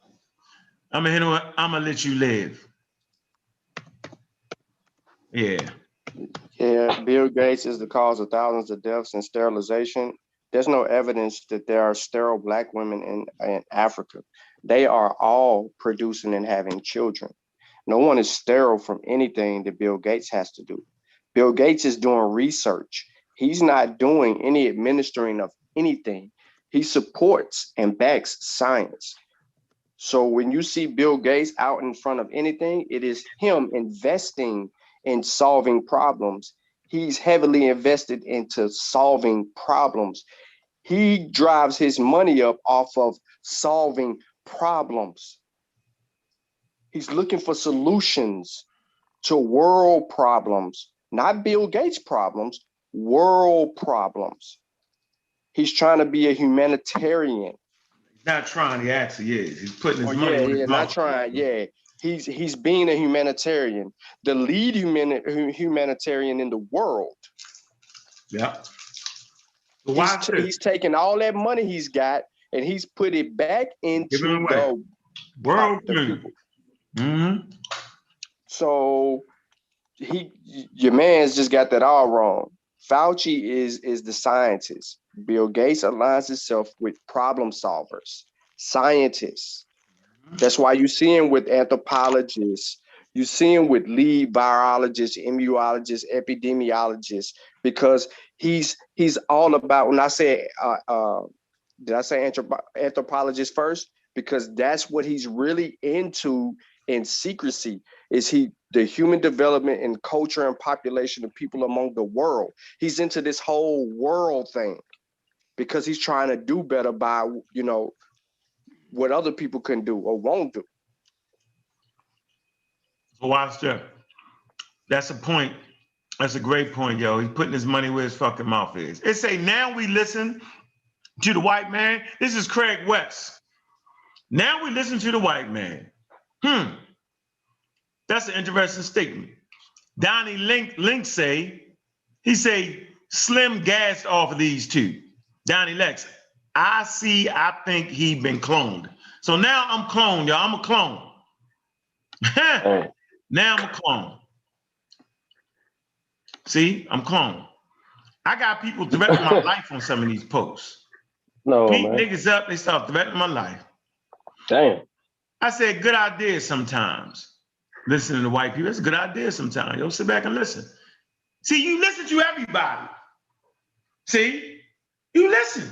I'm gonna let you live. Yeah. Yeah, Bill Gates is the cause of thousands of deaths and sterilization. There's no evidence that there are sterile Black women in Africa. They are all producing and having children. No one is sterile from anything that Bill Gates has to do. Bill Gates is doing research. He's not doing any administering of anything. He supports and backs science. So when you see Bill Gates out in front of anything, it is him investing in solving problems. he's heavily invested into solving problems. He drives his money up off of solving problems. He's looking for solutions to world problems, not Bill Gates problems, world problems. He's trying to be a humanitarian. He's not trying, he actually is. He's putting his money where his mouth. Not trying. Yeah, he's being a humanitarian, the lead humanitarian in the world. Yeah. He's taking all that money he's got and he's put it back into the world community. Mm-hmm. So your man's just got that all wrong. Fauci is the scientist. Bill Gates aligns himself with problem solvers, scientists. That's why you see him with anthropologists. You see him with lead virologists, immunologists, epidemiologists, because he's all about, when I say, did I say anthropologist first? Because that's what he's really into in secrecy, is the human development and culture and population of people among the world. He's into this whole world thing because he's trying to do better by, what other people can do or won't do. So watch that. That's a point. That's a great point, yo. He's putting his money where his fucking mouth is. It say, now we listen to the white man. This is Craig West. Now we listen to the white man. That's an interesting statement. Donnie Link say, he say, Slim gassed off of these two. Donnie Lex, I think he been cloned. So now I'm cloned, y'all. I'm a clone. Now I'm a clone. See, I'm cloned. I got people threatening my life on some of these posts. Beat niggas up, they start threatening my life. Damn. I said, good idea sometimes. Listening to white people, it's a good idea sometimes. Yo, sit back and listen. See, you listen to everybody. See, you listen.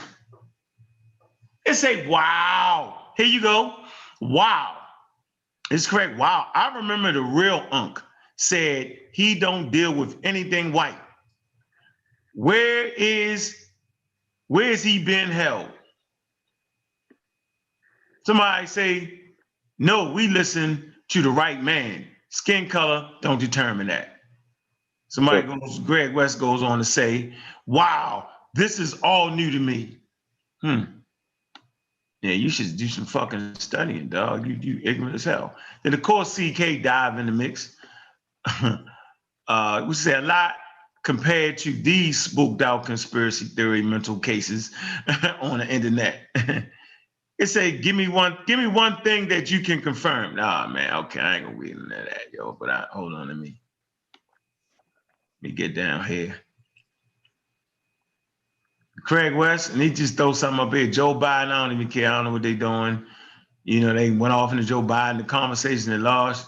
It say, wow. Here you go. Wow. It's correct. Wow. I remember the real Unc said he don't deal with anything white. Where is he being held? Somebody say, no, we listen to the right man. Skin color don't determine that. Greg West goes on to say, wow, this is all new to me. Yeah, you should do some fucking studying, dog. You ignorant as hell. Then of course CK dive in the mix. We say a lot compared to these spooked out conspiracy theory mental cases on the internet. It say, give me one thing that you can confirm. Nah, man, okay, I ain't gonna read into that, yo. But hold on, let me get down here. Craig West, and he just throw something up here. Joe Biden, I don't even care. I don't know what they doing. They went off into Joe Biden, the conversation at large.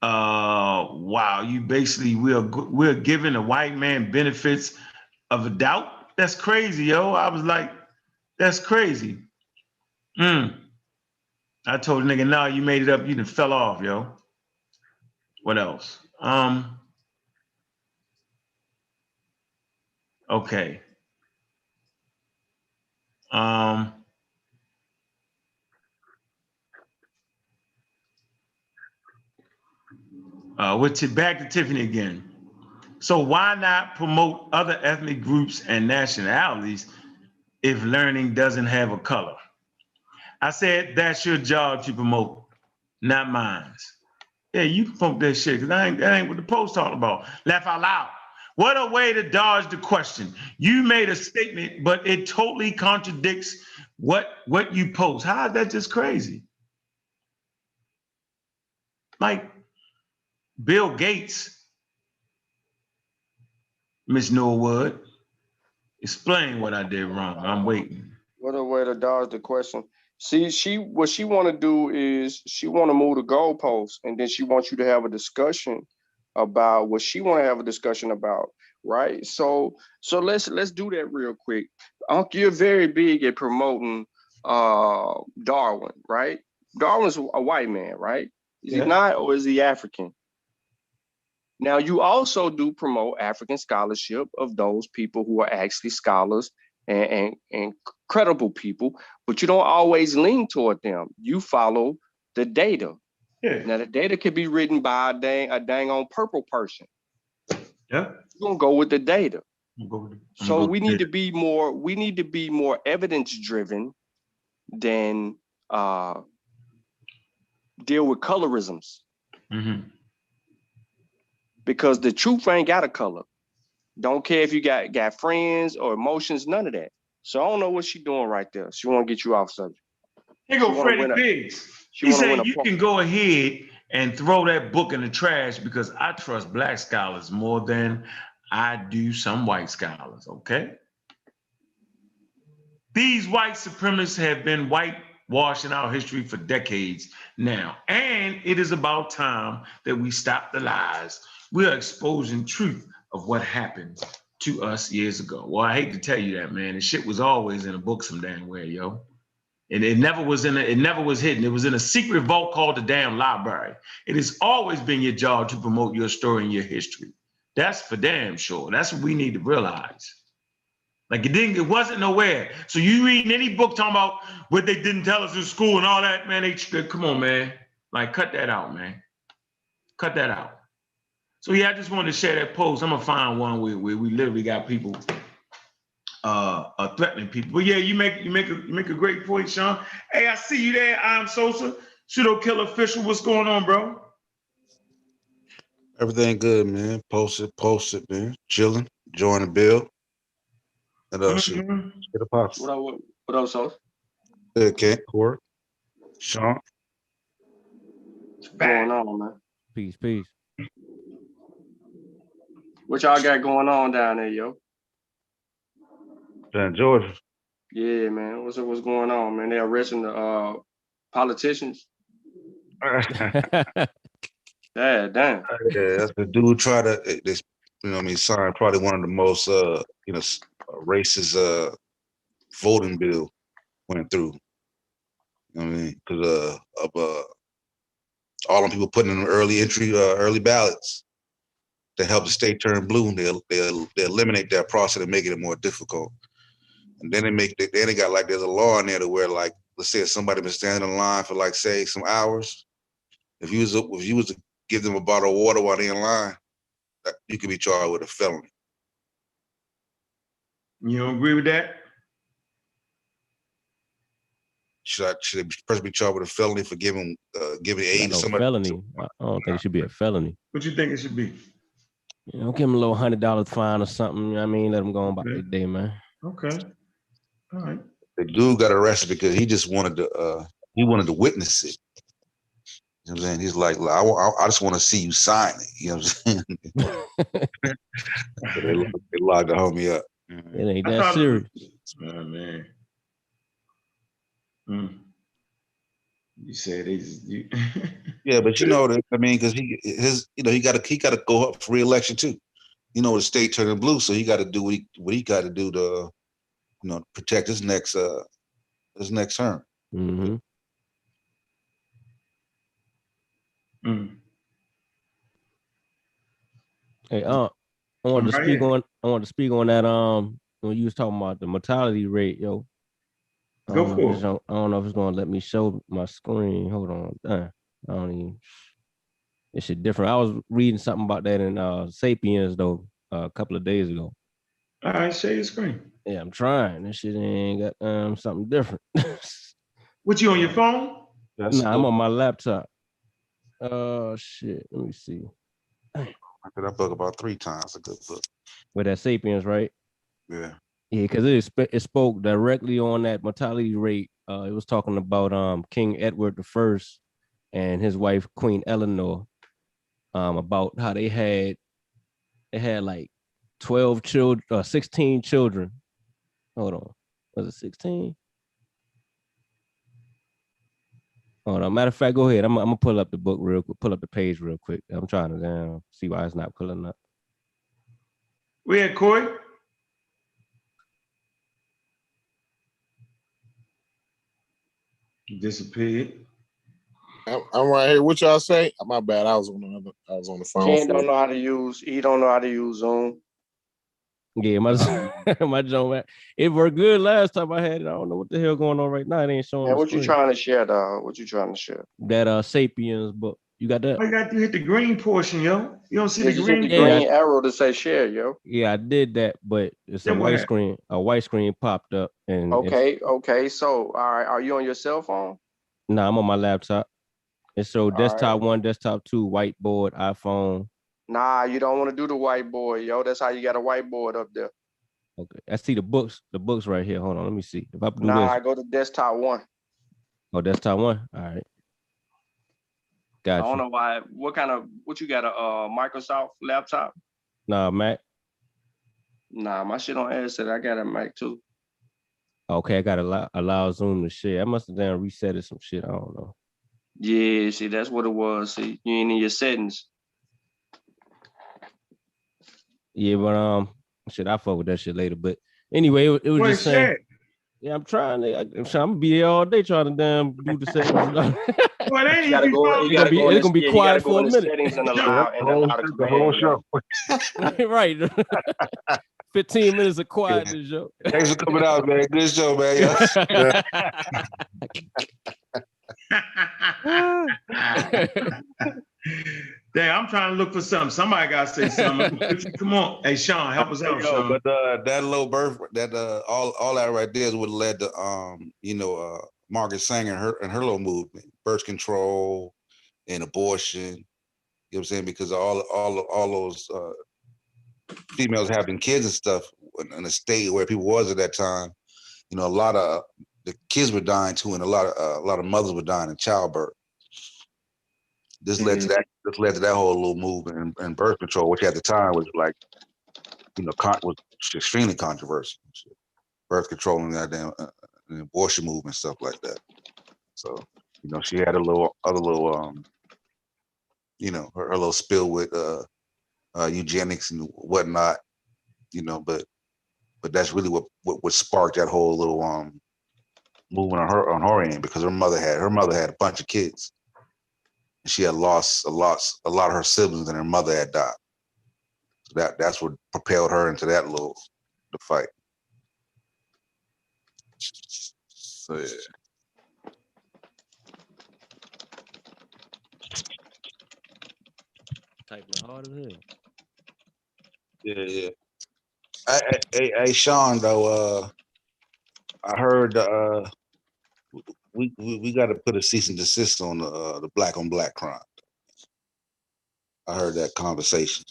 Wow, you basically, we're giving a white man benefits of a doubt. That's crazy, yo. I was like, that's crazy. I told the nigga, no, you made it up. You done fell off, yo. What else? Okay. Back to Tiffany again. So why not promote other ethnic groups and nationalities if learning doesn't have a color? I said, that's your job to promote, not mine. Yeah, you can promote that shit, because that ain't what the post talking about. Laugh out loud. What a way to dodge the question. You made a statement, but it totally contradicts what you post. How is that just crazy? Like Bill Gates, Miss Norwood, explain what I did wrong. I'm waiting. What a way to dodge the question. See, what she want to do is she want to move the goalposts, and then she wants you to have a discussion about what she want to have a discussion about, right? So let's do that real quick. Uncle, you're very big at promoting Darwin, right? Darwin's a white man, right? Is he not, or is he African? Now, you also do promote African scholarship of those people who are actually scholars and credible people, but you don't always lean toward them. You follow the data. Yeah. Now, the data can be written by a dang on purple person. Yeah. You're gonna go with the data. So go we need to be more evidence driven than deal with colorisms. Mm-hmm. Because the truth ain't got a color. Don't care if you got friends or emotions, none of that. So I don't know what she's doing right there. She want to get you off subject. Here go Freddie Biggs. He said you can go ahead and throw that book in the trash because I trust black scholars more than I do some white scholars, okay? These white supremacists have been whitewashing our history for decades now, and it is about time that we stop the lies. We are exposing truth of what happened to us years ago. Well, I hate to tell you that, man. The shit was always in a book some damn way, yo. And it never was hidden. It was in a secret vault called the damn library. It has always been your job to promote your story and your history. That's for damn sure. That's what we need to realize. Like it wasn't nowhere. So you reading any book talking about what they didn't tell us in school and all that, man, come on, man. Like cut that out, man. Cut that out. So yeah, I just wanted to share that post. I'm gonna find one where we literally got people threatening people. But yeah, you make a great point, Sean. Hey, I see you there. I'm Sosa, pseudo killer official. What's going on, bro? Everything good, man. Post it, man. Chilling, enjoying the bill. And shit. Get a pop. What up, Sosa? Okay, Corey, Sean. What's going on, man? Peace. What y'all got going on down there, yo? Down Georgia. Yeah, man. What's going on, man? They arresting the politicians. Yeah, damn. Yeah, that's the dude try to this, sign probably one of the most racist voting bill went through. You know what I mean? Because of all them people putting in early ballots to help the state turn blue, and they eliminate that process and make it more difficult. And then they got like there's a law in there to where, like, let's say if somebody been standing in line for like say some hours, if you was to give them a bottle of water while they in line, you could be charged with a felony. You don't agree with that? Should a person be charged with a felony for giving aid to somebody? Felony. I don't think it should be a felony. What you think it should be? You know, give them a little $100 fine or something. You know what I mean, let them go on about their day, man. Okay. All right. The dude got arrested because he just wanted to witness it. You know what I'm saying? He's like, I just want to see you sign it. You know what I'm saying? So they locked the homie up. It ain't that serious. Oh, man. You said you. Yeah, but because he got to go up for re-election too. You know, the state turning blue, so he got to do what he got to do to, protect his next term. Mm-hmm. Hey, I wanted to speak on that. When you was talking about the mortality rate, yo. Go for it. I don't know if it's gonna let me show my screen. Hold on. I don't even. It's shit different. I was reading something about that in Sapiens though a couple of days ago. All right, share your screen. Yeah, I'm trying. This shit ain't got something different. What, you on your phone? Nah, I'm on my laptop. Shit. Let me see. I read that book about 3 times. A good book. With that Sapiens, right? Yeah. Yeah, because it spoke directly on that mortality rate. It was talking about King Edward I and his wife Queen Eleanor, about how they had like 12 children, 16 children. Hold on, was it 16? Hold on. Matter of fact, go ahead. I'm gonna pull up the book real quick. Pull up the page real quick. I'm trying to see why it's not pulling up. We had Corey. Disappeared. I'm right here. What y'all say? My bad. I was on the phone. Ken don't know how to use. He don't know how to use Zoom. Yeah, my my joint, it worked good last time I had it. I don't know what the hell going on right now. It ain't showing. Man, the what you screen. trying to share, dog? What you trying to share? That Sapiens book. You got that? All you got to hit the green portion, yo. You don't see Yeah, the just hit the green? Yeah, green arrow to say share, yo. Yeah, I did that, but it's a Then what white happened? screen. A white screen popped up, and Okay. So, all right, are you on your cell phone? I'm on my laptop. It showed All right. desktop 1, desktop 2, whiteboard, iPhone. Nah, you don't want to do the whiteboard, yo. That's how you got a whiteboard up there. Okay, I see the books. The books right here. Hold on, let me see. If I do Nah, this, go to desktop 1. oh, desktop 1. All right, I got don't you. know why. What you got, a Microsoft laptop? Nah, Mac. Nah, my shit on headset. I got a Mac too. Okay, I got allow Zoom to share. I must have done reset some shit. I don't know. Yeah, see, that's what it was. See, you ain't in your settings. Yeah, but shit, I fuck with that shit later. But anyway, it was What just saying. shit? Yeah, I'm trying to. I'm gonna be here all day trying to damn do the settings. Well, ain't You gotta easy, go. bro. You gotta go in It's this. gonna be Yeah, you quiet gotta go for in a the minute. settings and Yep, allow the whole command. Yo. show. Right. 15 minutes of quietness, yo. Thanks for coming out, man. Good show, man. Yo. Damn, I'm trying to look for something. Somebody got to say something. Come on. Hey, Sean, help us out, Sean. But that low birth, that all that right there would have led to Margaret Sanger and her little movement, birth control and abortion. You know what I'm saying? Because all those females having kids and stuff in a state where people was at that time, you know, a lot of the kids were dying too, and a lot of mothers were dying in childbirth. This led to that. This led to that whole little movement and birth control, which at the time was like, you know, was extremely controversial. Birth control and goddamn the abortion movement, stuff like that. So, you know, she had her little spill with eugenics and whatnot, you know, but that's really what sparked that whole little movement on her end, because her mother had a bunch of kids. And she had lost a lot of her siblings, and her mother had died. So that's what propelled her into the fight. So yeah. Typing hard as hell. Yeah. Hey, Sean, though, I heard we got to put a cease and desist on the black on black crime. I heard that conversation.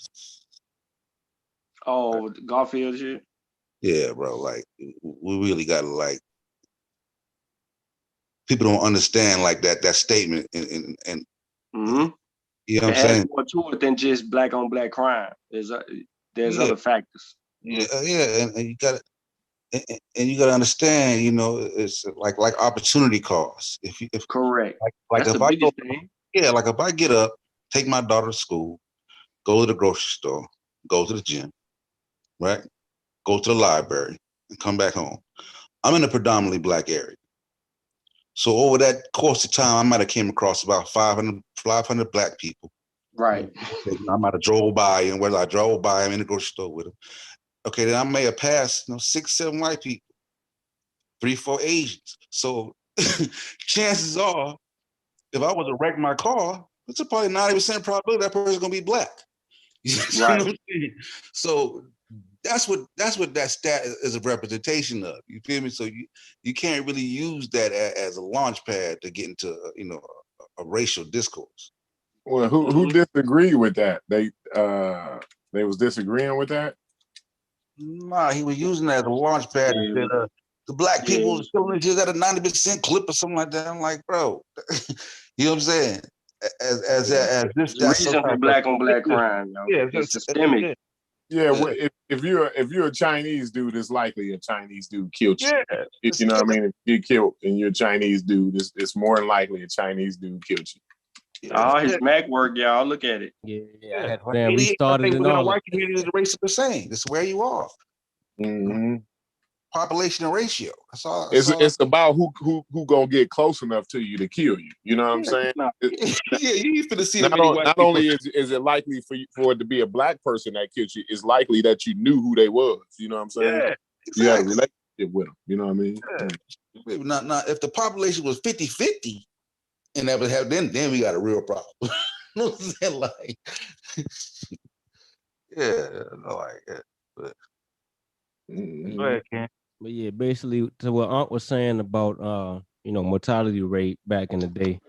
Oh, Garfield shit. Yeah, bro. Like, we really got to, like, people don't understand like that statement and you know what I'm saying? More to it than just black on black crime. There's other factors. Yeah, and you got to understand, you know, it's like opportunity costs. If correct, like that's if the I biggest go, thing. yeah, like if I get up, take my daughter to school, go to the grocery store, go to the gym, right? Go to the library and come back home. I'm in a predominantly black area. So over that course of time, I might have came across about 500 black people. Right. I might have drove by, and whether I drove by, I'm in the grocery store with them. Okay, then I may have passed, 6, 7 white people, 3, 4 Asians. So chances are, if I was to wreck my car, it's a probably 90% probability that person's gonna be black. You know what I'm saying? So that's what that stat is a representation of. You feel me? So you can't really use that as a launch pad to get into a racial discourse. Well, who disagreed with that? They was disagreeing with that. Nah, he was using that as a launch pad. The black people killing each other at a 90% clip or something like that. I'm like, bro, you know what I'm saying? As this that's reason for black on black crime. Yeah, it's systemic. Yeah, well, if you're a Chinese dude, it's likely a Chinese dude killed you. Yeah, you know what I mean? If you get killed and you're a Chinese dude, it's more than likely a Chinese dude killed you. Oh, his Mac work, y'all. Look at it. Yeah. Damn, restarted and all. White community, the race is the same. This is where you are. Mm-hmm. population ratio. That's all. It's about who gonna get close enough to you to kill you. You know what I'm saying? Yeah, you ain't finna see Not, not only is it likely for it to be a black person that kills you, it's likely that you knew who they was. You know what I'm saying? Yeah, You had a exactly. relationship with them. You know what I mean? Yeah. Not if the population was 50-50 and that would have then we got a real problem. You know what I'm saying? Like, yeah, like that. But Mhm. go ahead, Ken. But yeah, basically to what Aunt was saying about mortality rate back in the day.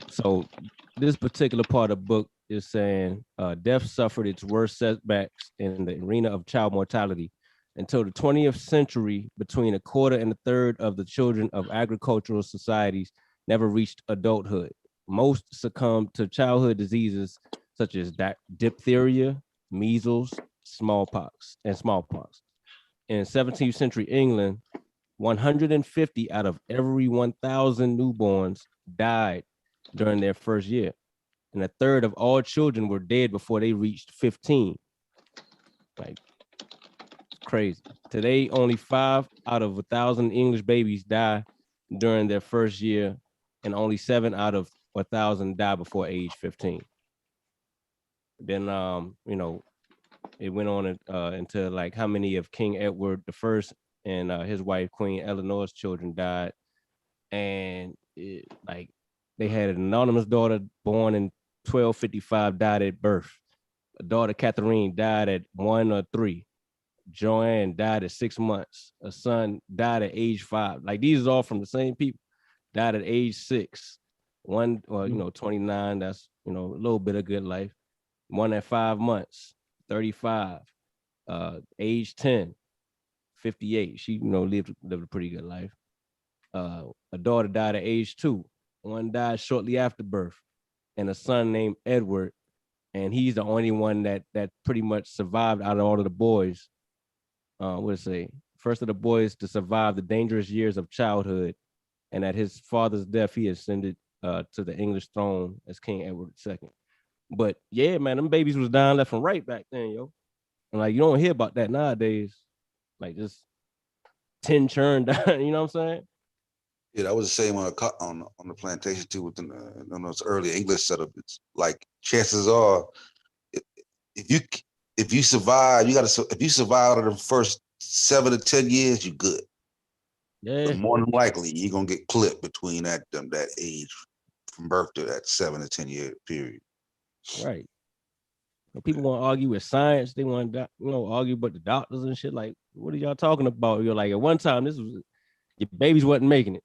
So this particular part of the book is saying death suffered its worst setbacks in the arena of child mortality. Until the 20th century, between a quarter and a third of the children of agricultural societies never reached adulthood. Most succumbed to childhood diseases such as diphtheria, measles, smallpox. In 17th century England, 150 out of every 1,000 newborns died during their first year, and a third of all children were dead before they reached 15. Like, crazy. Today, only 5 out of 1,000 English babies die during their first year, and only 7 out of 1,000 die before age 15. Then, it went on into like how many of King Edward I and his wife Queen Eleanor's children died, and like they had an anonymous daughter born in 1255, died at birth. A daughter Catherine died at 1 or 3. Joanne died at 6 months. A son died at age 5. Like these are all from the same people. Died at age 6. One, 29. That's a little bit of good life. One at 5 months. 35, age 10, 58. She, lived a pretty good life. A daughter died at age 2. One died shortly after birth, and a son named Edward, and he's the only one that pretty much survived out of all of the boys. First of the boys to survive the dangerous years of childhood, and at his father's death, he ascended to the English throne as King Edward II. But yeah, man, them babies was dying left and right back then, yo. And like you don't hear about that nowadays. Like just 10 churn down, you know what I'm saying? Yeah, that was the same on the plantation too with those early English settlements. Like chances are, if you survive, if you survive out of the first 7 to 10 years, you're good. Yeah. But more than likely, you're gonna get clipped between that age from birth to that 7 to 10 year period. Right. People want to argue with science. They want to, argue about the doctors and shit. Like, what are y'all talking about? You're like, at one time, your babies wasn't making it.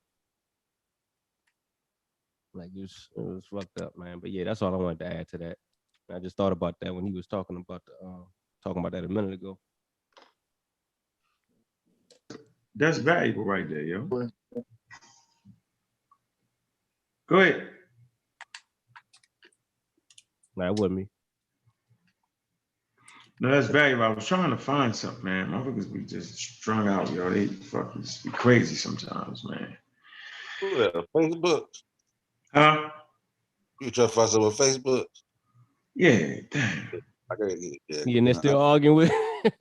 Like, it was fucked up, man. But yeah, that's all I wanted to add to that. I just thought about that when he was talking about that a minute ago. That's valuable right there, yo. Go ahead. Nah, it wasn't me. No, that's valuable. I was trying to find something, man. Motherfuckers be just strung out, yo. They fucking be crazy sometimes, man. Yeah, Facebook. Huh? You try to find something on Facebook? Yeah, damn. Yeah, and they're still arguing with.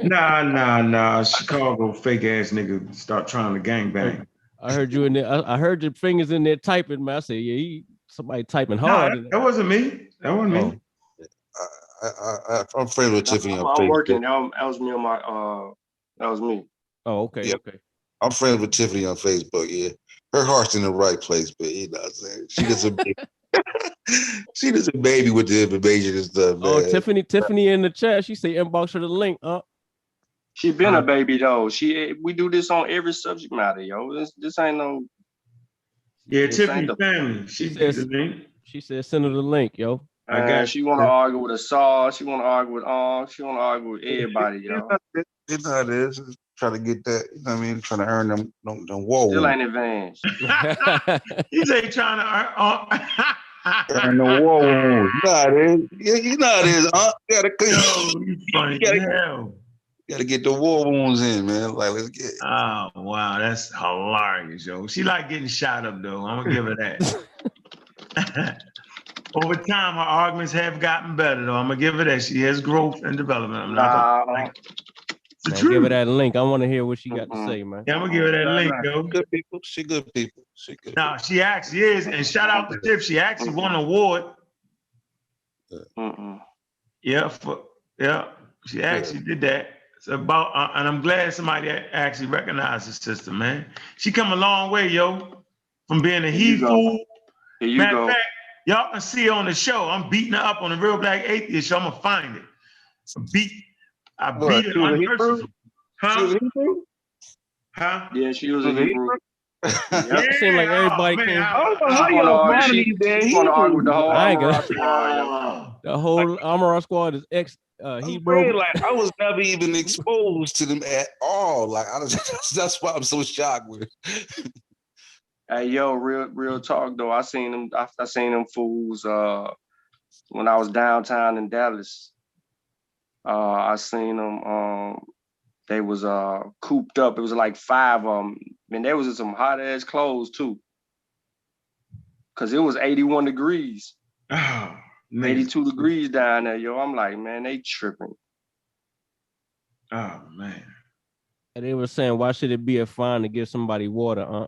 Nah. Chicago fake ass nigga start trying to gangbang. I heard you in there. I heard your fingers in there typing, man. I said, yeah, somebody typing hard. No, that wasn't me. That wasn't me. I'm friends with Tiffany on I'm Facebook. working. That was me on my. That was me. Oh, okay, Yeah. okay. I'm friends with Tiffany on Facebook. Yeah, her heart's in the right place, but you know what I'm saying, she does a baby. She does a baby with the information and stuff. Oh, man. Tiffany in the chat. She say inbox her the link. She been a baby though. We do this on every subject matter, yo. This ain't no. Yeah, Tiffany family. She said the link. She said send her the link, yo. I got. She want to argue with Assault. She want to argue with She want to argue with everybody, yo. You know how it is. Trying to get that. You know what I mean? Trying to earn them war Still wounds. ain't advanced. He's ain't trying to earn the war wounds. You know how it is. You know how it is. You funny hell. You gotta get the war wounds in, man. Like, let's get. Oh wow, that's hilarious, yo. She like getting shot up though. I'm gonna give her that. Over time, her arguments have gotten better though. I'm gonna give her that. She has growth and development. I'm not gonna It's the Man, give her truth. that link. I want to hear what she got to say, man. Yeah, I'm gonna give her that link, yo. Good people. She good people. She good. Nah, she actually is, and shout out to Tiff. She actually won an award. Yeah, she actually did that. It's about, and I'm glad somebody actually recognized the sister, man. She come a long way, yo, from being a he fool. Here you Matter go. of fact, y'all can see her on the show. I'm beating her up on the Real Black Atheist show. I'm gonna find it. I beat it unmercifully. Huh? Huh? Yeah, she was a Hebrew. Yeah, It seemed like everybody man, came. She want to argue with the whole I ain't gonna- Amara squad, yo. The whole Amara squad is Hebrew. Like I was never even exposed to them at all. Like that's why I'm so shocked with. Hey, yo, real talk though. I seen them fools when I was downtown in Dallas. I seen them. They was cooped up. It was like 5 of them. And they was in some hot ass clothes too. Cause it was 81 degrees. Oh, 82 degrees down there, yo. I'm like, man, they tripping. Oh man. And they were saying, why should it be a fine to give somebody water, huh?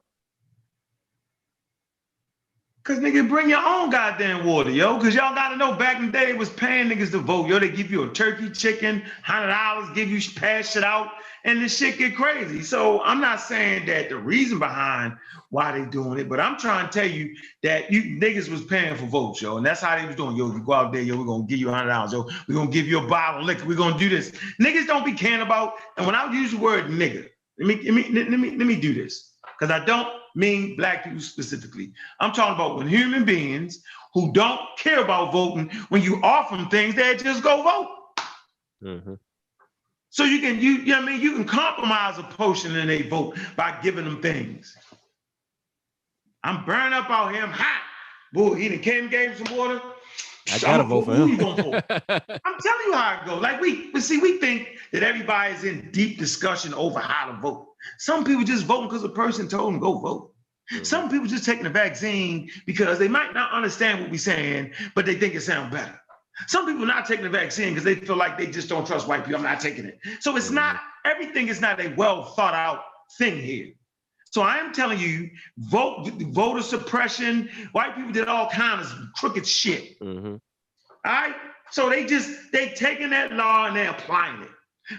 Cause nigga, bring your own goddamn water, yo. Cause y'all gotta know back in the day, it was paying niggas to vote, yo. They give you a turkey, chicken, $100, give you pass it out, and this shit get crazy. So I'm not saying that the reason behind why they doing it, but I'm trying to tell you that you niggas was paying for votes, yo, and that's how they was doing. Yo, you go out there, yo, we're gonna give you $100, yo. We're gonna give you a bottle of liquor. We're gonna do this. Niggas don't be caring about. And when I use the word nigga, let me do this, because I don't mean black people specifically. I'm talking about when human beings who don't care about voting, when you offer them things, they just go vote. Mm-hmm. So you know what I mean? You can compromise a potion and they vote by giving them things. I'm burning up out here. I'm hot. Boy, he done came and gave him some water. I gotta vote for him. Who you gonna vote? I'm telling you how it goes. Like we think that everybody's in deep discussion over how to vote. Some people just voting because a person told them go vote. Mm-hmm. Some people just taking the vaccine because they might not understand what we're saying, but they think it sounds better. Some people not taking the vaccine because they feel like they just don't trust white people. I'm not taking it. So it's not, everything is not a well thought out thing here. So I am telling you, voter suppression, white people did all kinds of crooked shit. Mm-hmm. All right? So they taking that law and they're applying it.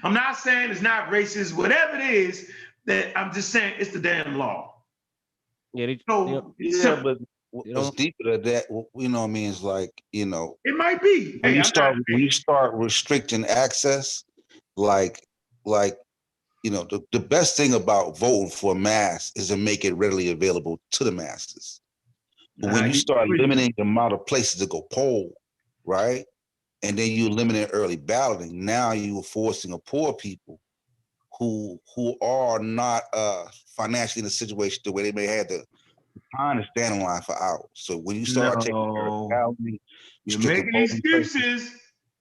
I'm not saying it's not racist, whatever it is, that I'm just saying it's the damn law. Yeah, but what's deeper than that, you know what I mean, is like, you know, it might be. When you start restricting access, like, you know, the best thing about voting for a mass is to make it readily available to the masses. But when you start limiting the amount of places to go poll, right? And then you eliminate early balloting, now you're forcing a poor people who are not financially in a situation the way they may have the time to stand in line for hours. So when you start taking early balloting, you're making excuses.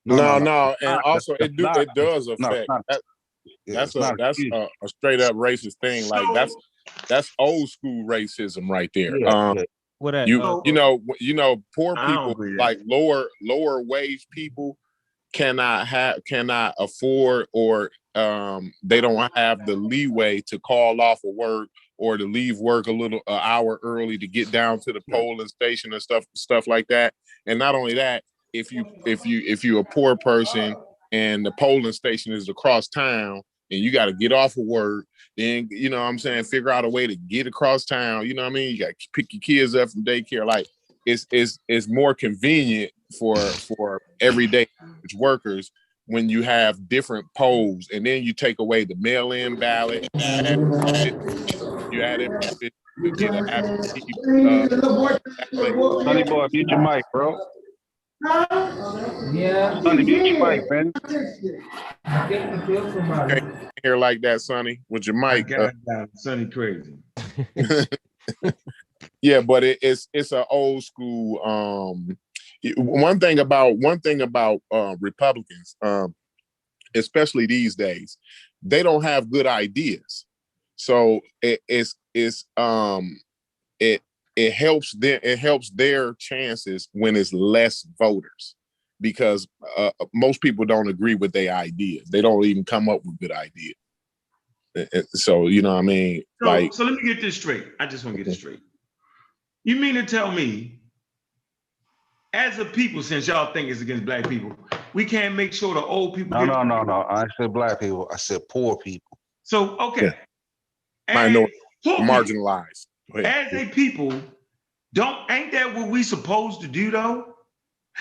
No, and also it does affect. That's a straight up racist thing. Like that's old school racism right there. You know, poor people, like lower wage people cannot afford, or they don't have the leeway to call off of work or to leave work an hour early to get down to the polling station and stuff like that. And not only that, if you're a poor person and the polling station is across town and you got to get off of work, then, you know what I'm saying, figure out a way to get across town. You know what I mean? You got to pick your kids up from daycare. Like it's more convenient for everyday workers when you have different polls, and then you take away the mail-in ballot. You add it to get an absentee. Sonny boy, mute your mic, bro. Yeah. Sonny, mute your mic, man. Okay, here like that, Sonny, with your mic. Sonny crazy. Yeah, but it's an old school. One thing about Republicans, especially these days, they don't have good ideas. So it helps their chances when it's less voters. because most people don't agree with their ideas. They don't even come up with good ideas. So you know what I mean? So let me get this straight. I just want to get this straight. You mean to tell me, as a people, since y'all think it's against black people, we can't make sure the old people No. I said black people. I said poor people. So, okay. Minority, marginalized. As a people, ain't that what we supposed to do though?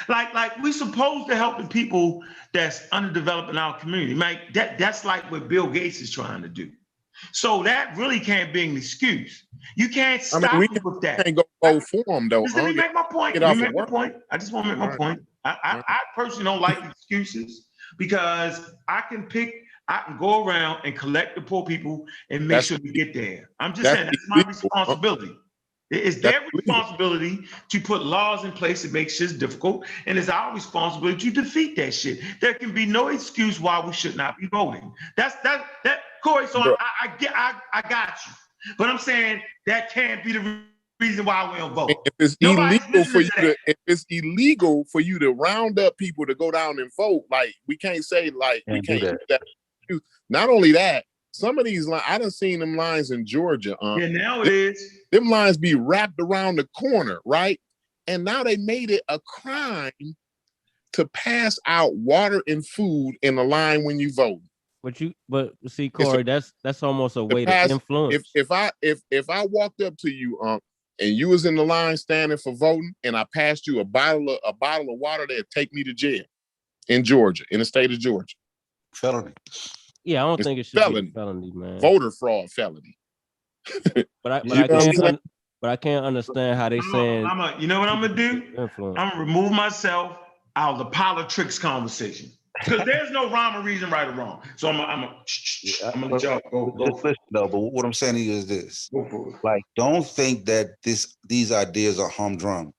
Like we supposed to help the people that's underdeveloped in our community. Like that's like what Bill Gates is trying to do. So that really can't be an excuse. You can't stop me with that. Can't go vote for them though. Let me make my point. I just want to make my point. I personally don't like excuses because I can go around and collect the poor people and make sure we get there. I'm just saying that's my responsibility. It's their responsibility to put laws in place that make shit difficult, and it's our responsibility to defeat that shit. There can be no excuse why we should not be voting. That's Corey. So I got you, but I'm saying that can't be the reason why we don't vote. If it's illegal for you to round up people to go down and vote, like we can't say like we can't do that. Not only that, some of these lines, I done seen them lines in Georgia. Yeah, now it is. Them lines be wrapped around the corner, right? And now they made it a crime to pass out water and food in the line when you vote. But see, Corey, that's almost a way to influence. If I walked up to you, and you was in the line standing for voting, and I passed you a bottle of water, that'd take me to jail in Georgia, in the state of Georgia. Felony. Yeah, I don't think it should be a felony, man. Voter fraud felony. But I can't understand how they saying. You know what I'm gonna do? I'm gonna remove myself out of the politics conversation because there's no rhyme or reason, right or wrong. So I'm gonna let y'all go. Listen, though, but what I'm saying is this: like, don't think that these ideas are humdrum.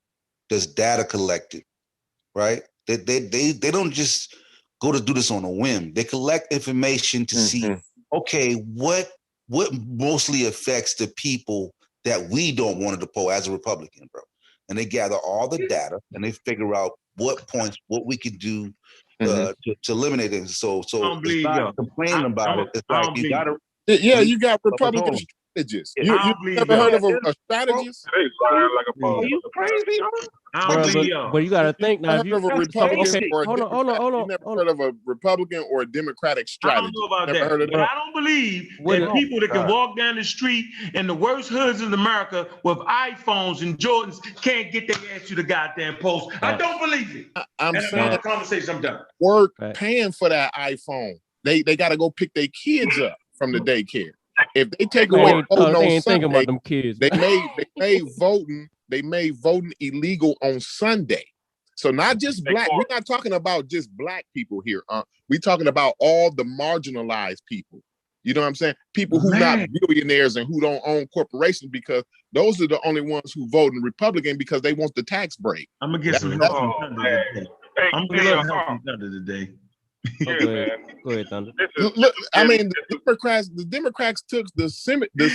There's data collected, right? They don't just go to do this on a whim. They collect information to see, okay, what mostly affects the people that we don't want to depose as a Republican, bro. And they gather all the data and they figure out what we can do to eliminate it. So it's not complaining about it. It's like you gotta. Yeah, you got Republican strategists. You never heard of a strategist? Are you crazy? But you got to think now. Hold on. You never heard of a Republican or a Democratic strategist? I don't know about that. But I don't believe that people that can walk down the street in the worst hoods in America with iPhones and Jordans can't get their ass to the goddamn post. I don't believe it. I'm saying, conversation. I'm done. Work paying for that iPhone. They got to go pick their kids up from the daycare. If they take away voting on Sunday, about them kids. They made voting illegal on Sunday. So not just black. We're not talking about just black people here. We're talking about all the marginalized people. You know what I'm saying? People who not billionaires and who don't own corporations, because those are the only ones who vote in Republican because they want the tax break. I'm gonna get some help from Thunder today. I'm gonna get help from Thunder today. Go ahead, Thunder. Look, I mean, the Democrats took the Senate, the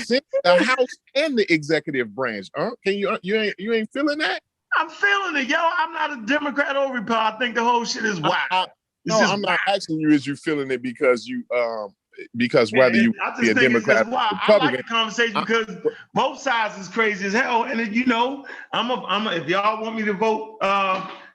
House, and the executive branch. Can you ain't feeling that? I'm feeling it, yo. I'm not a Democrat or Republican. I think the whole shit is wild. No, I'm not asking you is you feeling it because you because whether you be a Democrat or Republican. I like the conversation because both sides is crazy as hell, and if if y'all want me to vote.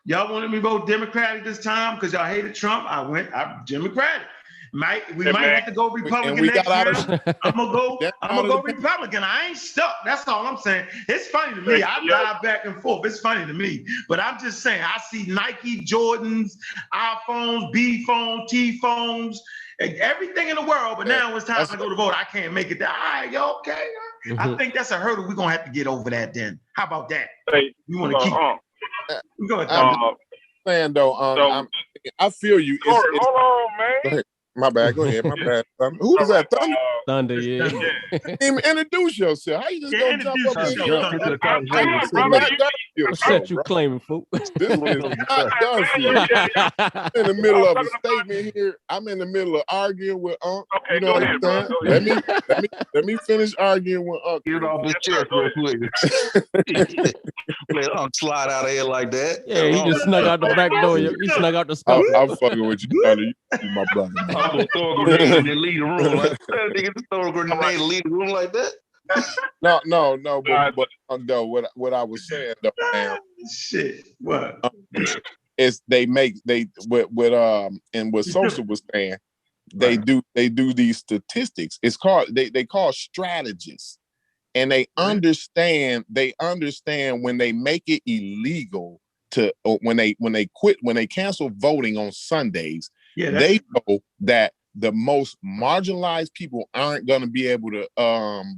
Y'all wanted me to vote Democratic this time because y'all hated Trump. I'm Democratic. We might have to go Republican next year. I'm gonna go Republican. I ain't stuck. That's all I'm saying. It's funny to me. I dive back and forth. It's funny to me. But I'm just saying, I see Nike, Jordans, iPhones, B phones, T phones, everything in the world. But now it's time to go to vote. I can't make it there. All right, yo, okay. I think that's a hurdle we're gonna have to get over that then. How about that? You want to keep Go ahead, saying though, I feel you. Hold on, man. Go ahead. My bad. Go ahead. My bad. Who is that? Thunder? Thunder, yeah. Introduce yourself. How you just gonna jump up and jump into the conversation? your What show, set you bro. claiming, fool? This is not done for you. I'm in the middle of a statement here. I'm in the middle of arguing with Unc. Okay, You know go what ahead, I'm bro. saying? Go ahead. Let me finish arguing with Unc. Get it off his Yes, sir, chest go real quick. Let Unc slide out of here like that. Yeah, he just snuck out the back door. He snuck out the scuffle. I'm fucking with you, Thunder. You my brother, man. I'm gonna throw a grenade and then leave the room. Like that nigga just throw a grenade and leave the room like that. No, but though, what I was saying though, man, Shit. What? is and what Sosa was saying, they do these statistics. It's called they call strategists, and they understand when they make it illegal to when they cancel voting on Sundays. Yeah, They know that the most marginalized people aren't going to be able to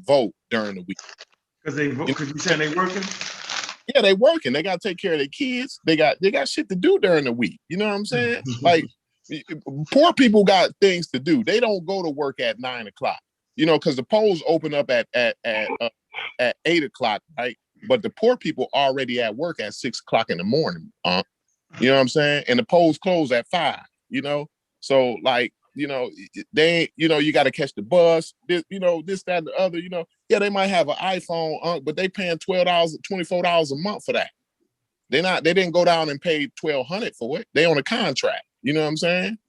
vote during the week because they vote. Because you saying they working. Yeah, they working. They got to take care of their kids. They got shit to do during the week. You know what I'm saying? Like, poor people got things to do. They don't go to work at 9 o'clock. You know, because the polls open up at 8 o'clock, right? But the poor people already at work at 6 o'clock in the morning. You know what I'm saying? And the polls close at 5. You know, so like, you know, you got to catch the bus. This, that, and the other. You know, yeah, they might have an iPhone, but they paying $12, $24 a month for that. They didn't go down and pay $1,200 for it. They on a contract. You know what I'm saying?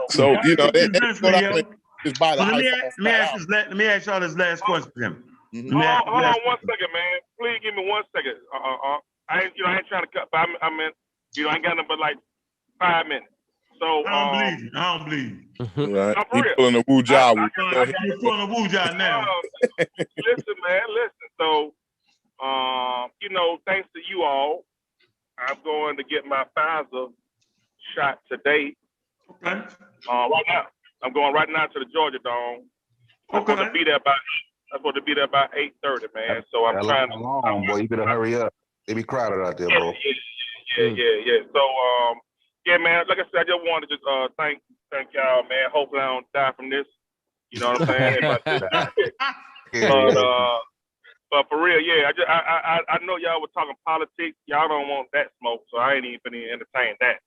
So you know, they go down and just buy the iPhone. Let me ask y'all this last question, Tim. Hold on 1 second, man. Please give me 1 second. I ain't trying to cut. But I meant, I ain't got nothing but like 5 minutes. So I don't believe you. Right. He pulling a woo job. You're pulling a woo job now. Listen, man. So, thanks to you all, I'm going to get my Pfizer shot today. Okay. Right now, I'm going right now to the Georgia Dome. I'm supposed to be there by 8:30, man. So I'm trying to. Long, boy, you better hurry up. They be crowded out there, bro. Yeah. So, yeah, man. Like I said, I just wanted to just thank y'all, man. Hopefully, I don't die from this. You know what I'm saying? But for real, yeah. I know y'all were talking politics. Y'all don't want that smoke, so I ain't even finna entertain that.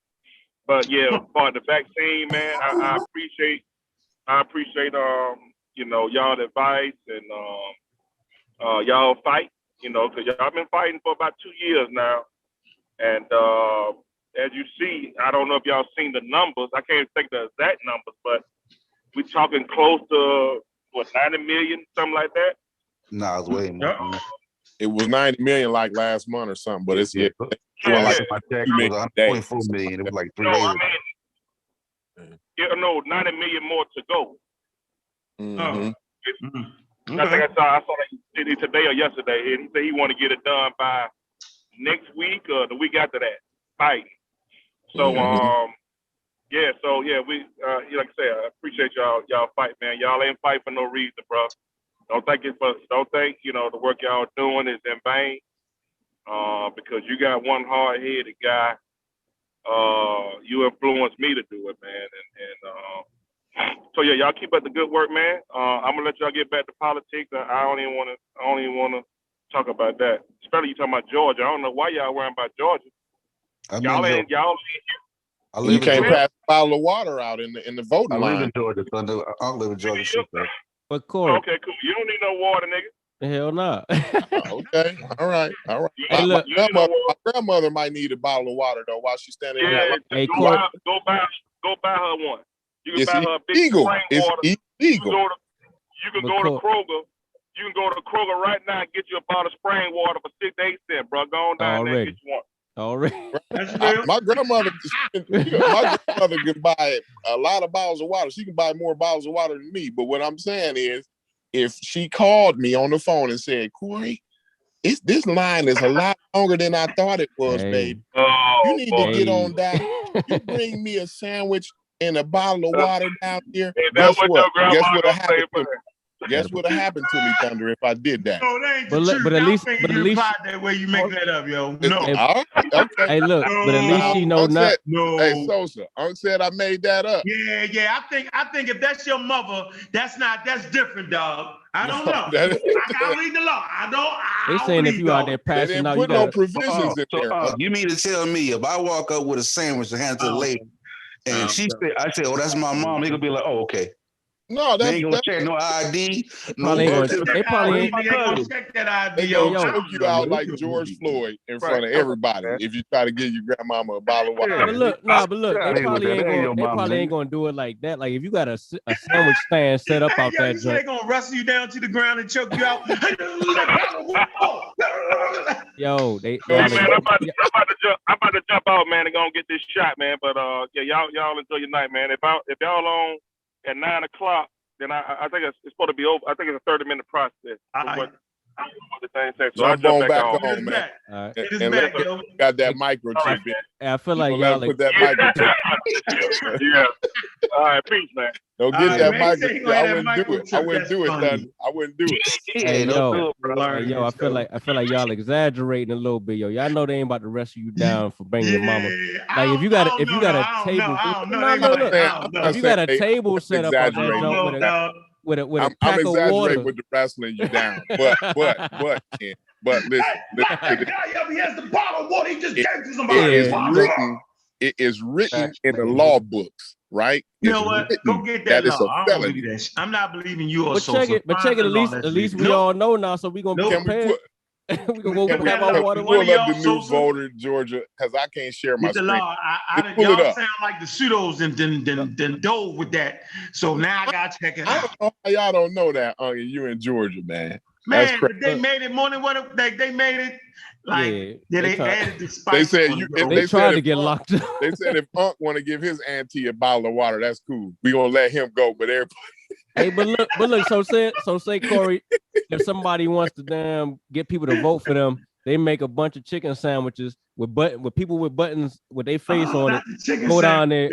But yeah, for the vaccine, man, I appreciate y'all advice and y'all fight. Because y'all been fighting for about 2 years now, and as you see, I don't know if y'all seen the numbers. I can't think the exact numbers, but we talking close to 90 million, something like that. Nah, it's way more. It was 90 million like last month or something, but it's like my check was 1.4 million. It was like 3 days. No, 90 million more to go. Mm-hmm. I think I saw that today or yesterday, and he said he want to get it done by next week or the week after that. Fight. So we like I said, I appreciate y'all fight, man. Y'all ain't fight for no reason, bro. Don't think the work y'all doing is in vain. Because you got one hard-headed guy. You influenced me to do it, man, so yeah, y'all keep up the good work, man. I'm gonna let y'all get back to politics. I don't even want to talk about that. Especially you talking about Georgia. I don't know why y'all worrying about Georgia. Y'all ain't. You can't pass a bottle of water out in the voting line. I live in Georgia, so I live in Georgia. But Corey, okay, cool. You don't need no water, nigga. Hell no. Okay, all right. Hey, look, my grandmother might need a bottle of water though while she's standing there. Hey, Corey, go buy her one. You can buy her a big spring water. It's illegal. You can go to Kroger. You can go to Kroger right now and get you a bottle of spring water for 6 to 8 cents, bro. Go on down there and get you one. Already. My grandmother can buy a lot of bottles of water. She can buy more bottles of water than me. But what I'm saying is, if she called me on the phone and said, Corey, this line is a lot longer than I thought it was, baby. You need to get on that. You bring me a sandwich and a bottle of water down here. Guess what? Guess what happened to me, Thunder, if I did that? No, that ain't the truth. But at least that way you make that up, yo. No. Okay. Hey, look, but at least she know not. No. Hey, Sosa, Unc said I made that up. Yeah. I think if that's your mother, that's different, dog. I don't know. I gotta read the law. They saying if you out there They passing didn't out, you put no got provisions in there. You mean to tell me if I walk up with a sandwich and hand it to the lady, and I say, oh, that's my mom, they gonna be like, oh, okay. No, They that's ain't gonna check no ID, no probably ain't birth gonna, certificate. they probably ain't. They gonna check that ID. they gonna yo, choke you out like George Floyd in front of everybody if you try to give your grandmama a bottle of water. But look, they probably ain't gonna do it like that. Like if you got a sandwich stand set up out that They joint, gonna wrestle you down to the ground and choke you out. yo, they. Hey, man, I'm about to jump out, man, and go get this shot, man. But yeah, y'all enjoy your night, man. If y'all on at 9 o'clock, then I think it's supposed to be over. I think it's a 30-minute process. What the thing says. So I'll jump back on. Man. All right. And got that microchip in. I feel like y'all put that microchip. Yeah. All right, peace, man. Don't get that microchip. I microchip. wouldn't do it, Thunder. I wouldn't do it. Hey, yo, Hey, yo, I feel like y'all exaggerating a little bit, yo. Y'all know they ain't about to wrestle you down for bringing your mama. Like if you got a table, if you got a table set up on that joint with a pack of water. With the wrestling you down, but Ken, but listen. He has the bottle of water. He just gave to somebody. It is written in the law books, right? You know what? Go get that law. I don't believe that. I'm not believing you. But check it. At least we all know now, so we gonna be prepared. We gonna have our water. Pull up the new voter, Georgia, because I can't share my screen. Y'all sound like the pseudos and dove with that. So now I gotta check it out. I don't know how y'all don't know that, you in Georgia, man. Man, they made it more than what they made it. Like they added the spice. They said they tried to get locked up. They said if Unc want to give his auntie a bottle of water, that's cool. We gonna let him go, but everybody. Hey, but look. So say Corey, if somebody wants to get people to vote for them, they make a bunch of chicken sandwiches with people with buttons with their face on it. Go down there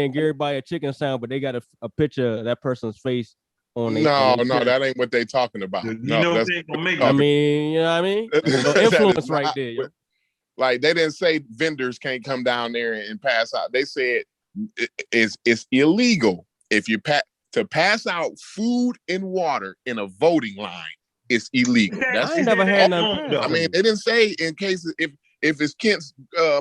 and give everybody a chicken sandwich, but they got a picture of that person's face on it. No, that ain't what they talking about. No, they gonna make I mean, you know what I mean? No influence right there. Yo. Like they didn't say vendors can't come down there and pass out. They said it's illegal if you to pass out food and water in a voting line. It's illegal. I ain't never had none. I mean, they didn't say in case if it's Kent's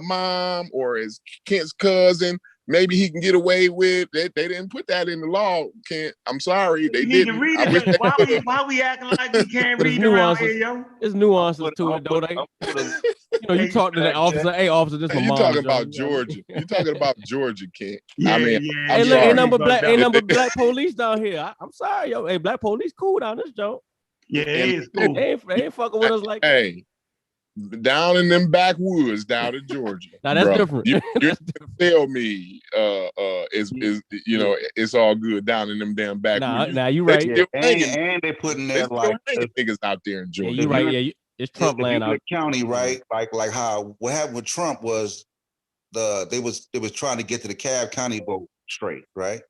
mom or it's Kent's cousin, maybe he can get away with. They didn't put that in the law. Kent, I'm sorry, they didn't. Read it. Why we acting like we can't read around here, yo? There's nuances to it, though. You talk to the officer. Hey, officer, this is my mom. You talking about Georgia? You talking about Georgia, Kent? Yeah, I mean, hey, look, ain't number black police down here. I'm sorry, yo. Hey, black police cool down this joint. Yeah, it is cool. They ain't fucking with us like hey, down in them backwoods down in Georgia. Now that's different. You tell me, it's all good down in them damn backwoods. Now you right. And they putting there like niggas out there in Georgia. Yeah, you right. Yeah, it's Trump land out county, right? Like how what happened with Trump was they was trying to get to the Cobb County vote straight, right?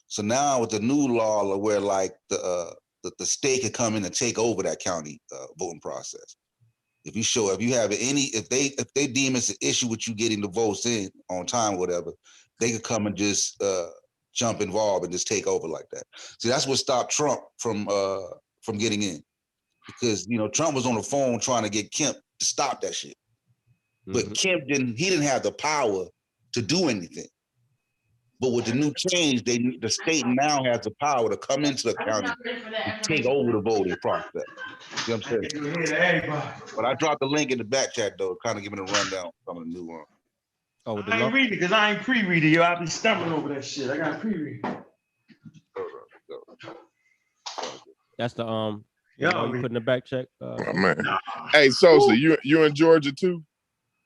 So now with the new law where like the state could come in and take over that county voting process. If they deem it's an issue with you getting the votes in on time, or whatever, they could come and just jump involved and just take over like that. See, that's what stopped Trump from getting in, because Trump was on the phone trying to get Kemp to stop that shit, but Kemp didn't have the power to do anything. But with the new change, the state now has the power to come into the county and take over the voting process. You know what I'm saying? But I dropped the link in the back chat, though, kind of giving a rundown of some of the new ones. Oh, I ain't reading it because I ain't pre-reading, yo. I be stumbling over that shit. I got to pre-read. That's the you put in the back check. Man. Hey, Sosa, you in Georgia too?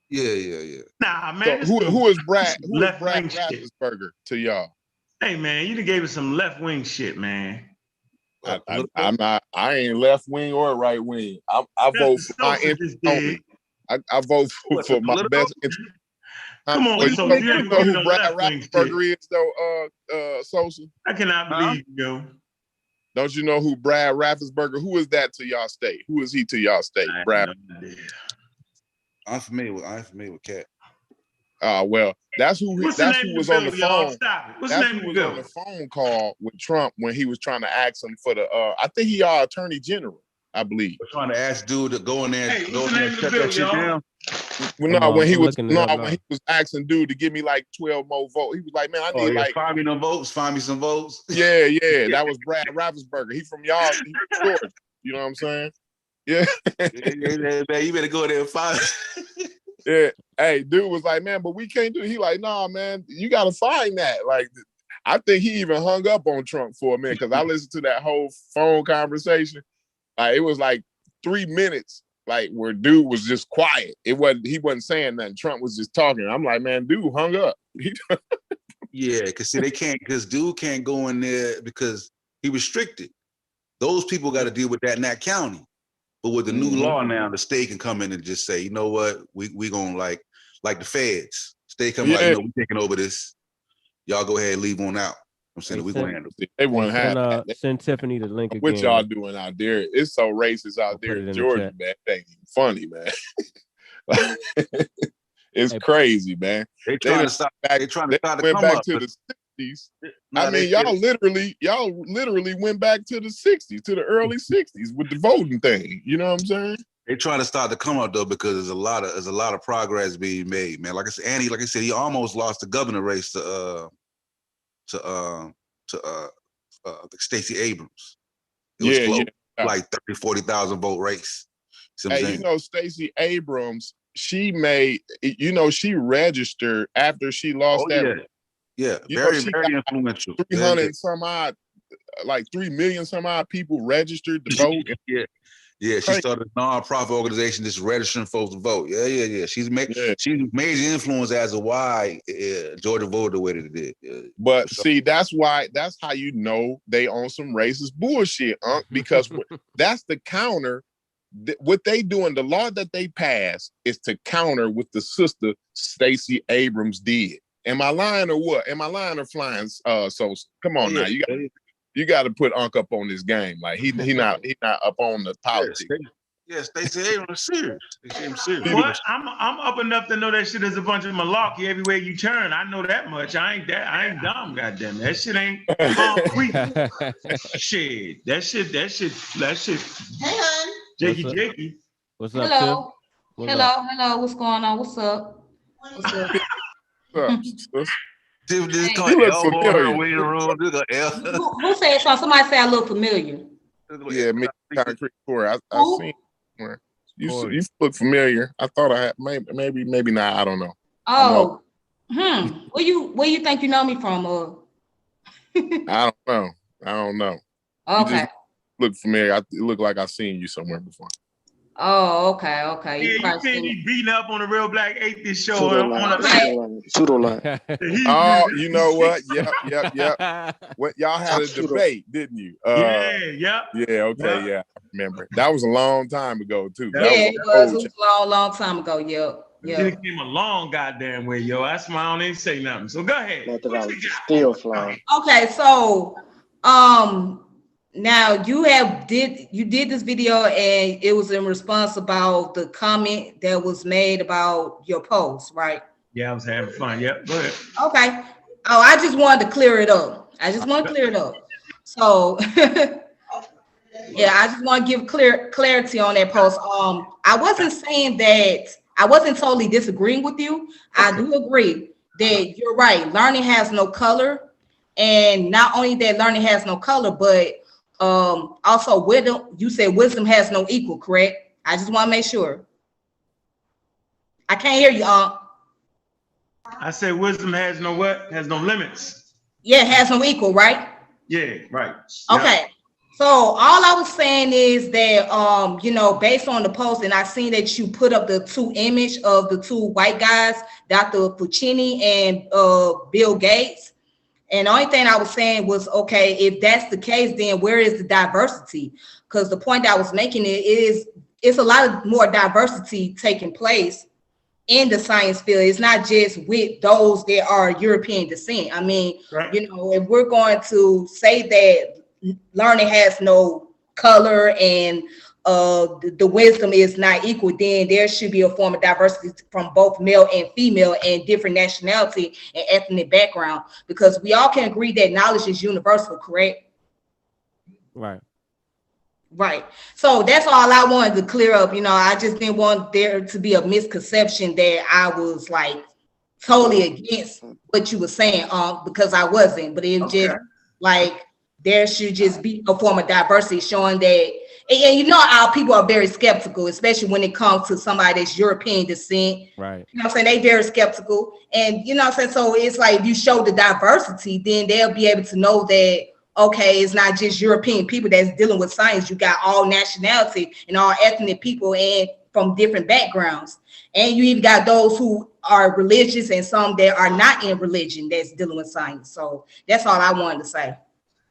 Yeah. Nah, man. So who is Brad Raffensperger to y'all? Hey, man, you done gave us some left wing shit, man. I'm not. I ain't left wing or right wing. I vote for my interest only. I vote for my best interest. Come on, so you know who Brad Raffensperger is, though, Sosa? I cannot believe you, yo. Don't you know who Brad Raffensperger? Who is that to y'all state? Who is he to y'all state? Brad. I'm familiar with Cat. Well, that's who What's the that's name who of was the on the bill, y'all? phone. Stop it. What's That's the name who of the was on bill? the phone call with Trump when he was trying to ask him for the. I think he attorney general, I believe. We're trying to ask dude to go in there, Hey, go what's in the there name and of the shut that bill, shit y'all? down. Well, when he was looking it up now. when he was asking dude to give me like 12 more votes, he was like, "Man, I Oh need yeah, like." find me no votes. Find me some votes. Yeah, that was Brad Raffensperger. He from y'all, he from Georgia. You know what I'm saying? Yeah. Man, you better go there and find. Yeah. Hey, dude was like, man, but we can't do it. He like, nah, man, you gotta find that. Like, I think he even hung up on Trump for a minute because I listened to that whole phone conversation. It was like 3 minutes, like where dude was just quiet. He wasn't saying nothing. Trump was just talking. I'm like, man, dude hung up. Yeah, because see, because dude can't go in there because he restricted. Those people got to deal with that in that county. But with the new law now, the state can come in and just say, you know what, we gonna like the feds. State come like, you know, we taking over this. Y'all go ahead and leave on out. I'm saying we gonna handle it. They wouldn't have that. Send Tiffany the link again. What y'all doing out there? It's so racist out there put it in in the Georgia, chat. man. It ain't even funny, man. It's crazy, man. They trying to stop. They trying to start to went come back up. to the 60s. No, I mean, y'all literally went back to the 60s, to the early 60s with the voting thing. You know what I'm saying? They trying to start to come up though because there's a lot of progress being made, man. Like I said, Andy, like I said, he almost lost the governor race to Stacey Abrams. It was close, like 30,000, 40,000 vote race. Hey, you know, Stacey Abrams, she registered after she lost that. Yeah, very influential. 300 some odd, like 3 million some odd people registered to vote. Yeah, she started a non-profit organization just registering folks to vote. Yeah. She's major influence as to why Georgia voted the way that it did. Yeah. But see, that's how you know they on some racist bullshit, because that's the counter. What they doing, the law that they passed is to counter what the sister Stacey Abrams did. Am I lying or what? Am I lying or flying? So come on now, you got to put Unc up on this game. Like he not up on the politics. Yeah, Stacey Abrams is serious. What? I'm up enough to know that shit is a bunch of malarkey everywhere you turn. I know that much. I ain't dumb, goddamn. That shit ain't concrete. Shit. That shit. Hey, hon. Jakey. What's up, Hello. Tim? Hello. What's going on? What's up? Tim just Hey. called elbow her way in the room. Who said something? Somebody said I look familiar. Yeah, me, Concrete Corey. I seen where you look familiar. I thought I had maybe not. I don't know. Oh, Where you think you know me from? I don't know. Okay. You just look familiar. It looked like I've seen you somewhere before. Oh, okay. Yeah, you can't be beating up on the Real Black Atheist show. Pseudo-line. Oh, you know what? Yep. What y'all had a debate, didn't you? Yeah. Okay, yeah. I remember. That was a long time ago too. It was a long time ago. Yeah. It came a long goddamn way, yo. That's why I don't even say nothing. So go ahead. Not that I was still flying. Okay, so now you did this video and it was in response about the comment that was made about your post, right? Yeah, I was having fun. Yep, go ahead. Okay. Oh, I just wanted to clear it up. So yeah, I just want to give clarity on that post. I wasn't saying that I wasn't totally disagreeing with you. I do agree that you're right. Learning has no color. And not only that learning has no color, but also you said wisdom has no equal, correct? I just want to make sure. I can't hear you, I said wisdom has no what? Has no limits. Yeah, it has no equal, right? Yeah, right. Okay. Yep. So all I was saying is that based on the post, and I seen that you put up the two image of the two white guys, Dr. Fauci and Bill Gates. And the only thing I was saying was, okay, if that's the case, then where is the diversity? Because the point I was making it's a lot of more diversity taking place in the science field. It's not just with those that are European descent. I mean, right. If we're going to say that learning has no color and the wisdom is not equal, then there should be a form of diversity from both male and female and different nationality and ethnic background, because we all can agree that knowledge is universal, correct? Right. Right. So that's all I wanted to clear up. I just didn't want there to be a misconception that I was like totally against what you were saying, because I wasn't, but it was just like there should just be a form of diversity showing that. And our people are very skeptical, especially when it comes to somebody that's European descent. Right. You know what I'm saying? They very skeptical. And you know what I'm saying? So it's like if you show the diversity, then they'll be able to know that, okay, it's not just European people that's dealing with science. You got all nationality and all ethnic people and from different backgrounds. And you even got those who are religious and some that are not in religion that's dealing with science. So that's all I wanted to say.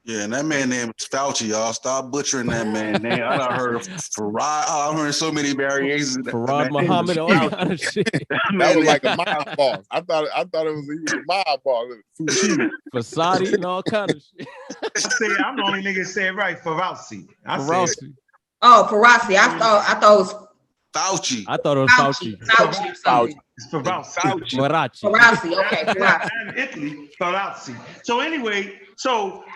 Yeah, and that man name is Fauci, y'all. Stop butchering that man name. I done heard of Farad. I heard so many variations. Farad Muhammad, all kind of shit. That was like a mob boss. I thought it was even a mob boss. Fasadi and all kind of shit. I'm the only nigga that said right. Farasi. Farasi. Oh, Farasi. I thought it was Fauci. I thought it was Fauci. Fauci. It's Farasi. Farasi. Okay. Farasi. In Italy, Farasi. So anyway,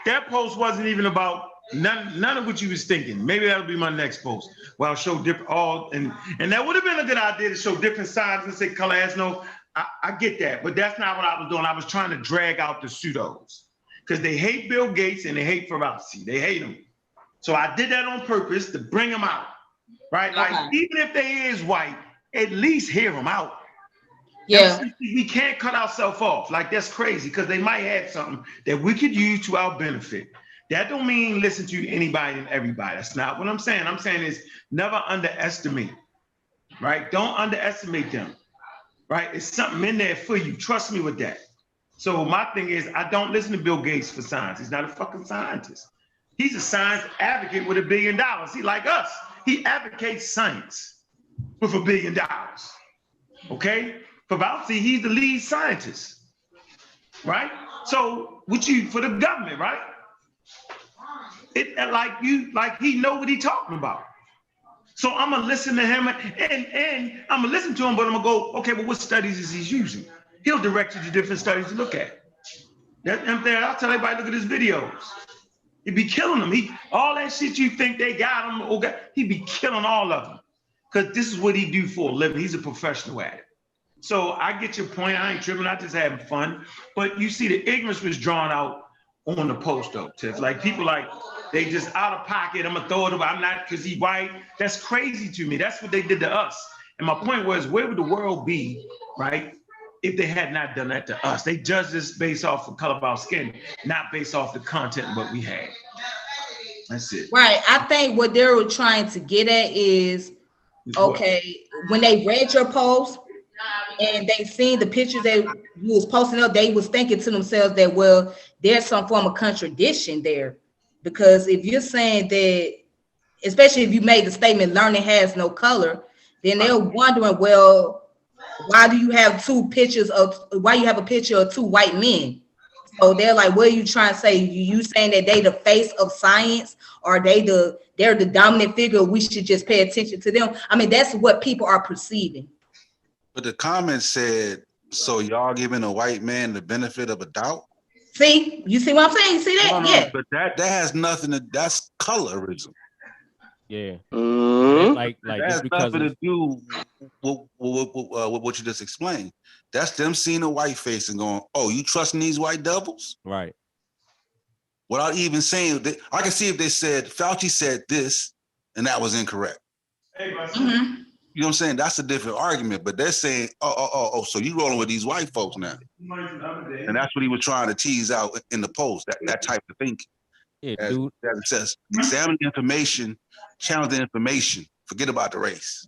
that post wasn't even about none of what you was thinking. Maybe that'll be my next post. Well, I'll show different and that would have been a good idea to show different sides and say color has no. I get that, but that's not what I was doing. I was trying to drag out the pseudos because they hate Bill Gates and they hate Farasi. They hate him. So I did that on purpose to bring them out, right? Okay. Like even if they is white, at least hear them out. Yeah. We can't cut ourselves off. Like that's crazy because they might have something that we could use to our benefit. That don't mean listen to anybody and everybody. That's not what I'm saying. I'm saying is never underestimate, right? Don't underestimate them, right? It's something in there for you. Trust me with that. So my thing is I don't listen to Bill Gates for science. He's not a fucking scientist. He's a science advocate with $1 billion. He like us. He advocates science with $1 billion. Okay? Farasi, he's the lead scientist, right? So, for the government, right? Like he know what he talking about. So I'm gonna listen to him and I'm gonna listen to him, but I'm gonna go, okay, but what studies is he using? He'll direct you to different studies to look at. I'll tell everybody, look at his videos. He'd be killing them. All that shit you think they got him, okay, he'd be killing all of them. Because this is what he do for a living. He's a professional at it. So I get your point. I ain't tripping. I'm just having fun. But you see the ignorance was drawn out on the post though, Tiff. Like people they just out of pocket. I'm gonna throw it away. I'm not because he white. That's crazy to me. That's what they did to us. And my point was, where would the world be, right, if they had not done that to us? They judged us based off the color of our skin, not based off the content of what we had. That's it. Right. I think what they were trying to get at is, okay, when they read your post and they seen the pictures that you was posting up, they was thinking to themselves that, well, there's some form of contradiction there. Because if you're saying that, especially if you made the statement, learning has no color, then they're wondering, well, why do you have why you have a picture of two white men? So they're like, what are you trying to say? You saying that they the face of science, or they're the dominant figure? We should just pay attention to them. I mean, that's what people are perceiving. But the comment said, so y'all giving a white man the benefit of a doubt? See, you see what I'm saying? You see that? No, yeah. But that has nothing to, that's colorism. Yeah. Mm-hmm. Like that has nothing to do with what you just explained. That's them seeing a white face and going, oh, you trusting these white devils? Right. Without even saying, I can see if they said, Fauci said this, and that was incorrect. Mm-hmm. You know what I'm saying? That's a different argument, but they're saying, oh, so you rolling with these white folks now. And that's what he was trying to tease out in the post, that type of thinking. Yeah, As dude. it says, examine the information, challenge the information, forget about the race.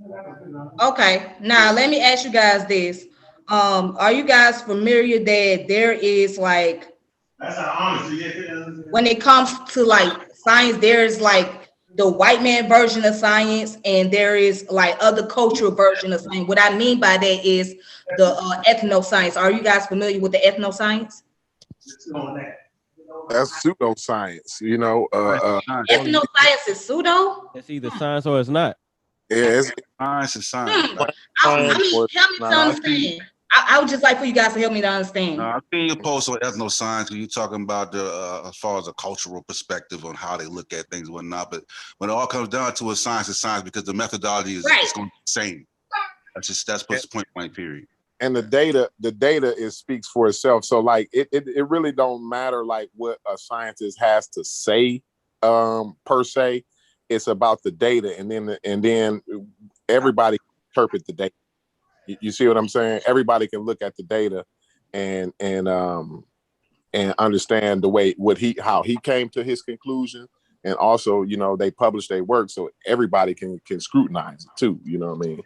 Okay, now let me ask you guys this. Are you guys familiar that there is like, when it comes to like science, there's like the white man version of science, and there is like other cultural version of science. What I mean by that is the ethnoscience. Are you guys familiar with the ethnoscience? That's pseudoscience, you know. There's no science is pseudo. It's either science or it's not. Yeah, it's Science is science. I mean, or help me to not. understand. I would just like for you guys to help me to understand. I've seen your post on ethnocide. You're talking about the as far as a cultural perspective on how they look at things and whatnot. But when it all comes down to it, science is science because the methodology is Right. it's going to be the same. That's point blank period. And the data speaks for itself. So like it really don't matter like what a scientist has to say per se. It's about the data, and then everybody can interpret the data. You see what I'm saying? Everybody can look at the data and understand the way how he came to his conclusion, and also, you know, they publish their work so everybody can scrutinize it too. You know what I mean?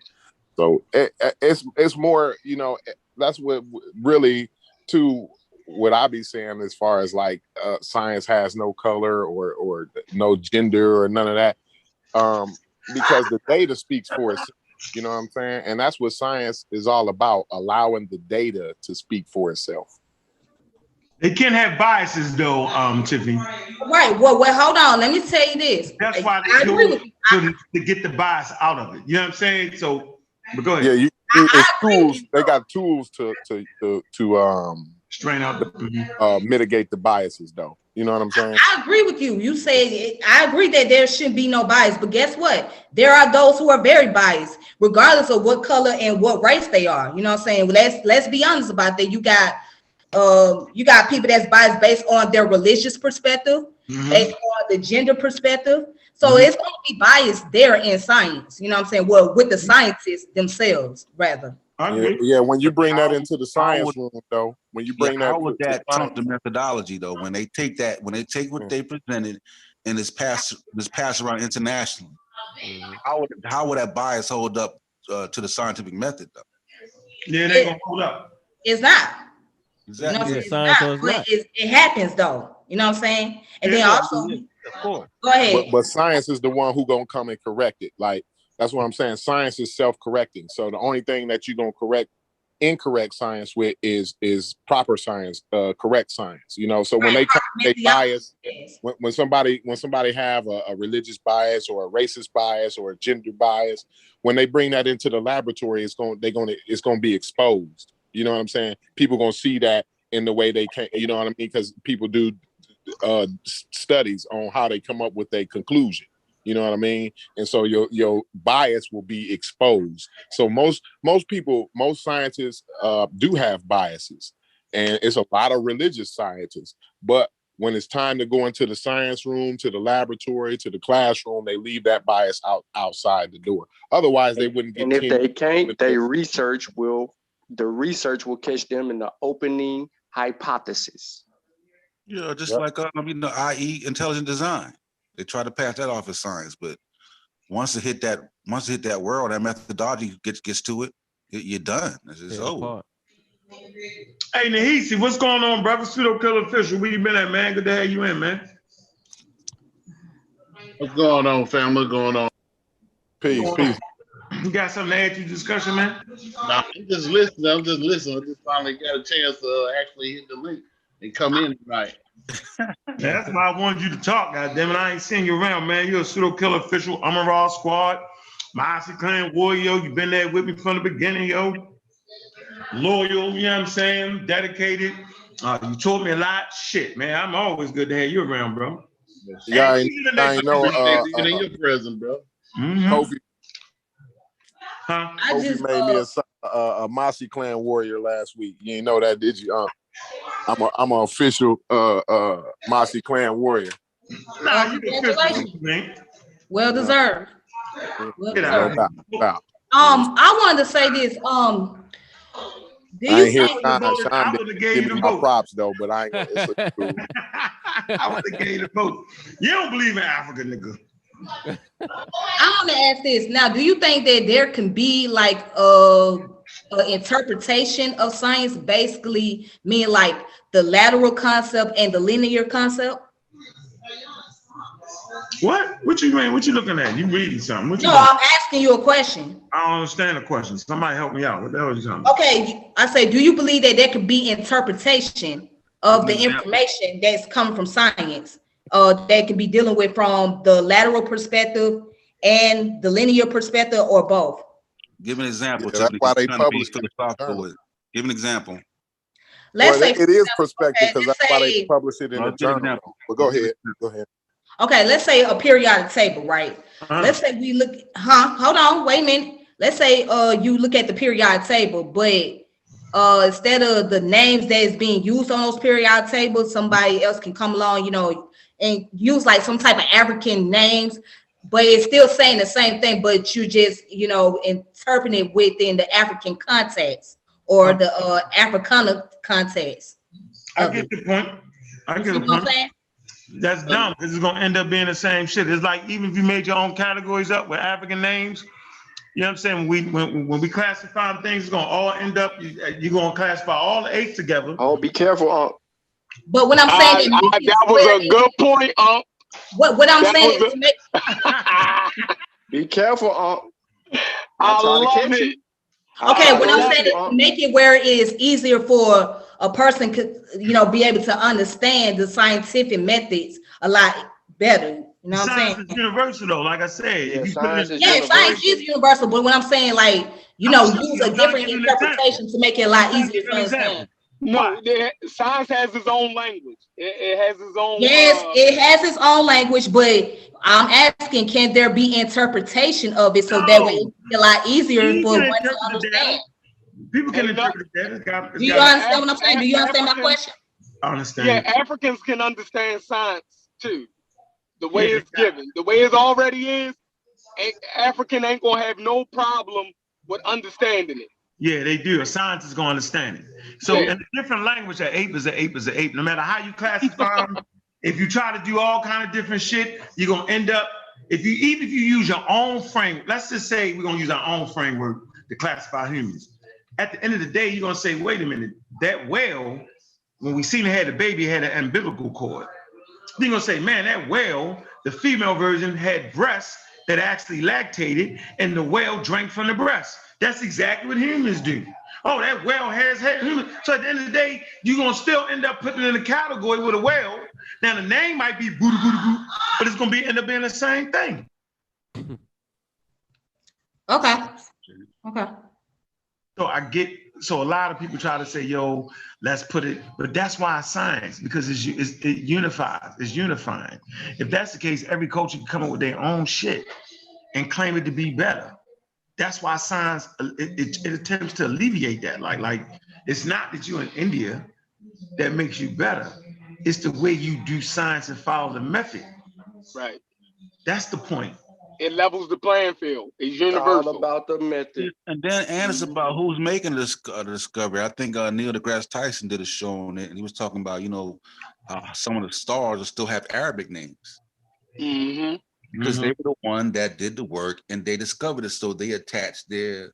So it's more, you know, that's what really to what I be saying as far as like science has no color or no gender or none of that, because the data speaks for itself. You know what I'm saying? And that's what science is all about, allowing the data to speak for itself. They can have biases though, Tiffany. Right. Well, hold on. Let me tell you this. That's why I they agree do with it you. to get the bias out of it. You know what I'm saying? So, but go ahead. Yeah, it's tools. They got tools to Strain out mitigate the biases though. You know what I'm saying? I agree with you. You said it. I agree that there shouldn't be no bias, but guess what? There are those who are very biased, regardless of what color and what race they are. You know what I'm saying? Let's be honest about that. You got people that's biased based on their religious perspective, based on the gender perspective. So it's going to be biased there in science. You know what I'm saying? Well, with the scientists themselves, rather. Yeah, when you bring that into the science room, though, when you bring that, how would that trump the methodology though? When they take what they presented and it's passed around internationally, how would that bias hold up to the scientific method though? Yeah, they gonna hold up. It's not. Exactly. You know what I'm saying? It happens though. You know what I'm saying? And then also, go ahead. But science is the one who gonna come and correct it. Like that's what I'm saying. Science is self-correcting. So the only thing that you're gonna correct incorrect science with is proper science, correct science. You know, so when they come, they bias. When somebody have a religious bias or a racist bias or a gender bias, when they bring that into the laboratory, it's gonna be exposed. You know what I'm saying? People gonna see that in the way they can. You know what I mean? Because people do studies on how they come up with their conclusion. You know what I mean? And so your bias will be exposed. So most scientists do have biases, and it's a lot of religious scientists. But when it's time to go into the science room, to the laboratory, to the classroom, they leave that bias outside the door. Otherwise, they wouldn't get. And if they can't, the research will catch them in the opening hypothesis. Yeah, just like IE intelligent design. They try to pass that off as science, but once it hit that world, that methodology gets to it, you're done. It's over. Hey, Nahisi, what's going on, brother? Pseudo Killer Official, where you been at, man? Good to have you in, man. What's going on, family? What's going on? Peace. You got something to add to the discussion, man? Nah, I'm just listening. I just finally got a chance to actually hit the link and come in tonight. That's why I wanted you to talk, goddammit. I ain't seeing you around, man. You're a Pseudo Killer Official. I'm a Raw Squad. Mossy Clan Warrior. You've been there with me from the beginning, yo. Loyal, you know what I'm saying? Dedicated. You told me a lot. Shit, man. I'm always good to have you around, bro. Yeah, I know. Even in your presence, bro. Kofi. Huh? Kofi made me a Mossy Clan Warrior last week. You ain't know that, did you? I'm an official Mossy Clan Warrior. Nah, you official, man. Well deserved. Well deserved. I wanted to say this. Do you I ain't hear I would have gave you the vote. Props though, but I ain't gonna. It's cool. I would have gave you the vote. You don't believe in Africa, nigga. I want to ask this. Now, do you think that there can be like an interpretation of science, basically mean like the lateral concept and the linear concept? What you mean? What you looking at? You reading something? I'm asking you a question. I don't understand the question. Somebody help me out. What the hell are you talking about? Okay, I say, do you believe that there could be interpretation of the information that's coming from science. That can be dealing with from the lateral perspective and the linear perspective, or both. Give an example. Yeah, that's why they publish it. Give an example. Let's say it is perspective, because that's why they say, publish it in the journal. But go ahead. Okay, let's say a periodic table, right? Let's say we look, hold on, wait a minute. Let's say you look at the periodic table, but instead of the names that is being used on those periodic tables, somebody else can come along, and use like some type of African names, but it's still saying the same thing, but you just, interpreting it within the African context or the Africana context. I get the point. I get the point. That's dumb, because it's going to end up being the same shit. It's like, even if you made your own categories up with African names, you know what I'm saying? When we classify things, it's going to all end up, you're going to classify all the 8 together. Oh, be careful, But what I'm saying that was a good point, What I'm saying is be careful, I love it. Okay, what I'm saying is make it where it is easier for a person could, be able to understand the scientific methods a lot better. You know what I'm saying? Science is universal, though. Like I said, science is universal. But what I'm saying, like, use a different interpretation to make it a lot easier to understand. No, science has its own language. It has its own. Yes, it has its own language, but I'm asking, can there be interpretation of it so that way it's a lot easier for one to understand? People can interpret that. Do you understand what I'm saying? Do you understand my question? I understand. Yeah, Africans can understand science too. The way it's given, the way it already is, African ain't gonna have no problem with understanding it. Yeah, they do. A scientist is gonna understand it. So in a different language, an ape is an ape is an ape. No matter how you classify them, if you try to do all kind of different shit, you're gonna end up, even if you use your own frame, let's just say we're gonna use our own framework to classify humans. At the end of the day, you're gonna say, wait a minute, that whale, when we seen it had a baby, it had an umbilical cord. You're gonna say, man, that whale, the female version, had breasts that actually lactated, and the whale drank from the breast. That's exactly what humans do. Oh, that whale has human. So at the end of the day, you're gonna still end up putting it in a category with a whale. Now the name might be boo boo boo, but it's gonna end up being the same thing. Okay. So a lot of people try to say, yo, let's put it, but that's why it's science, because it unifies, it's unifying. If that's the case, every culture can come up with their own shit and claim it to be better. That's why science, it attempts to alleviate that. Like it's not that you're in India that makes you better. It's the way you do science and follow the method. Right. That's the point. It levels the playing field. It's universal. All about the method. And it's about who's making the discovery. I think Neil deGrasse Tyson did a show on it, and he was talking about, some of the stars will still have Arabic names. Mm-hmm. Because they were the one that did the work, and they discovered it, so they attached their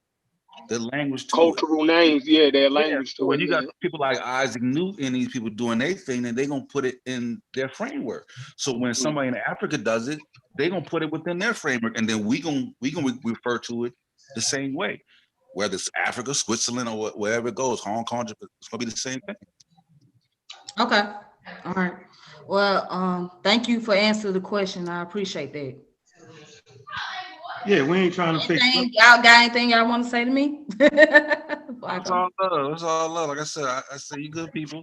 language to cultural names, their language to it. When you got people like Isaac Newton, these people doing their thing, and they're gonna put it in their framework. So when somebody in Africa does it, they're gonna put it within their framework, and then we gonna refer to it the same way. Whether it's Africa, Switzerland, or wherever it goes, Hong Kong, it's gonna be the same thing. Okay. All right. Well, thank you for answering the question. I appreciate that. Yeah, we ain't trying to fix it. Y'all got anything y'all want to say to me? It's all love. It's all love. Like I said, I say you good people.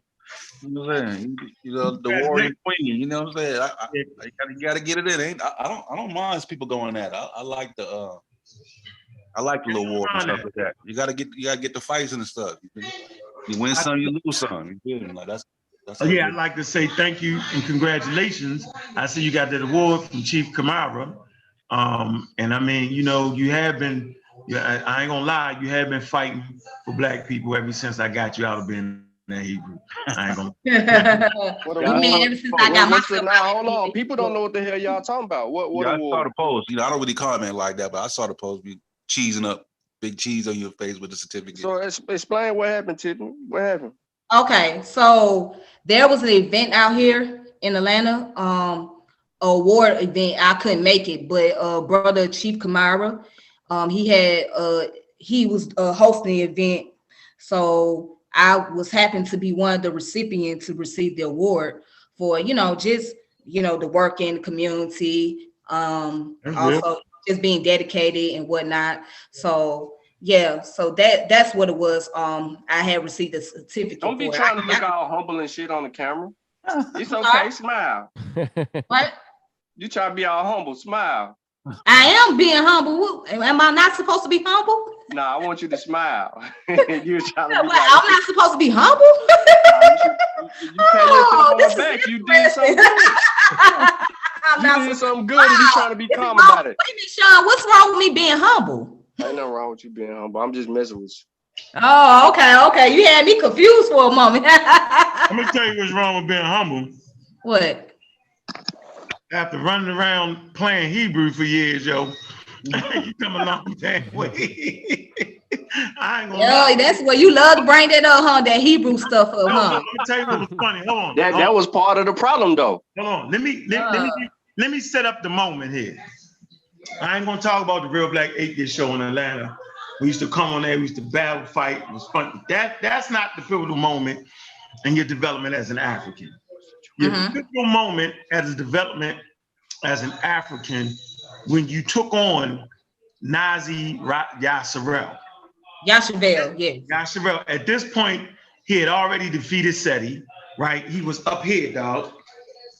You know what I'm saying? The warrior queen. You know what I'm saying? You gotta get it in. I don't mind people going at it. I like the little war and stuff like that. You gotta get the fights and stuff. You win some, you lose some. You feel me? Like that's I'd like to say thank you and congratulations. I see you got that award from Chief Kamara. And I mean, you have been, I ain't gonna lie, you have been fighting for Black people ever since I got you out of being that Hebrew. I ain't gonna. Ever since I got myself out. Hold on, people don't know what the hell y'all talking about. What I saw the post. I don't really comment like that, but I saw the post. Be cheesing up, big cheese on your face with the certificate. So explain what happened, Tiffany. What happened? Okay, so there was an event out here in Atlanta, award event. I couldn't make it, but brother Chief Kamara, he was hosting the event. So I was happened to be one of the recipients to receive the award for, just, the work in the community, also just being dedicated and whatnot. So yeah, so that's what it was. I had received a certificate. Don't be for trying it. to look all humble and shit on the camera. It's okay, smile. What? You try to be all humble, smile. I am being humble. Am I not supposed to be humble? No, I want you to smile. You're trying to be like, I'm not supposed to be humble. you pat yourself on the back. You did something good. You did something good, and you trying to be calm about it. Wait a minute, Sean. What's wrong with me being humble? Ain't nothing wrong with you being humble. I'm just messing with you. Oh, okay. You had me confused for a moment. I'm gonna tell you what's wrong with being humble. What? After running around playing Hebrew for years, yo, you come a long damn way. I ain't gonna lie. That's where you love to bring that up, huh? That Hebrew stuff up, huh? Let me tell you what was funny. Hold on. That was part of the problem, though. Hold on. Let me set up the moment here. I ain't gonna talk about the Real Black 8 show in Atlanta. We used to come on there, we used to battle, fight. It was fun. That's not the pivotal moment in your development as an African. Your pivotal moment as a development as an African when you took on Nazi Yasserel. Yasserel, yeah. Yasserel. At this point, he had already defeated Seti, right? He was up here, dog.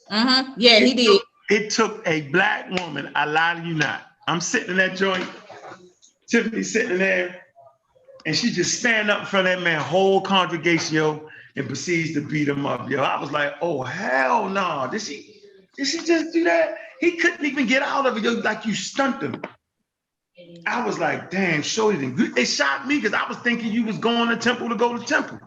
Yeah, he did. It took a black woman, I lie to you not. I'm sitting in that joint, Tiffany sitting there, and she just stand up in front of that man, whole congregation, yo, and proceeds to beat him up, yo. I was like, oh, hell no. Did she just do that? He couldn't even get out of it, yo, like you stunned him. I was like, damn, shorty, it shocked me because I was thinking you was going to temple to go to temple.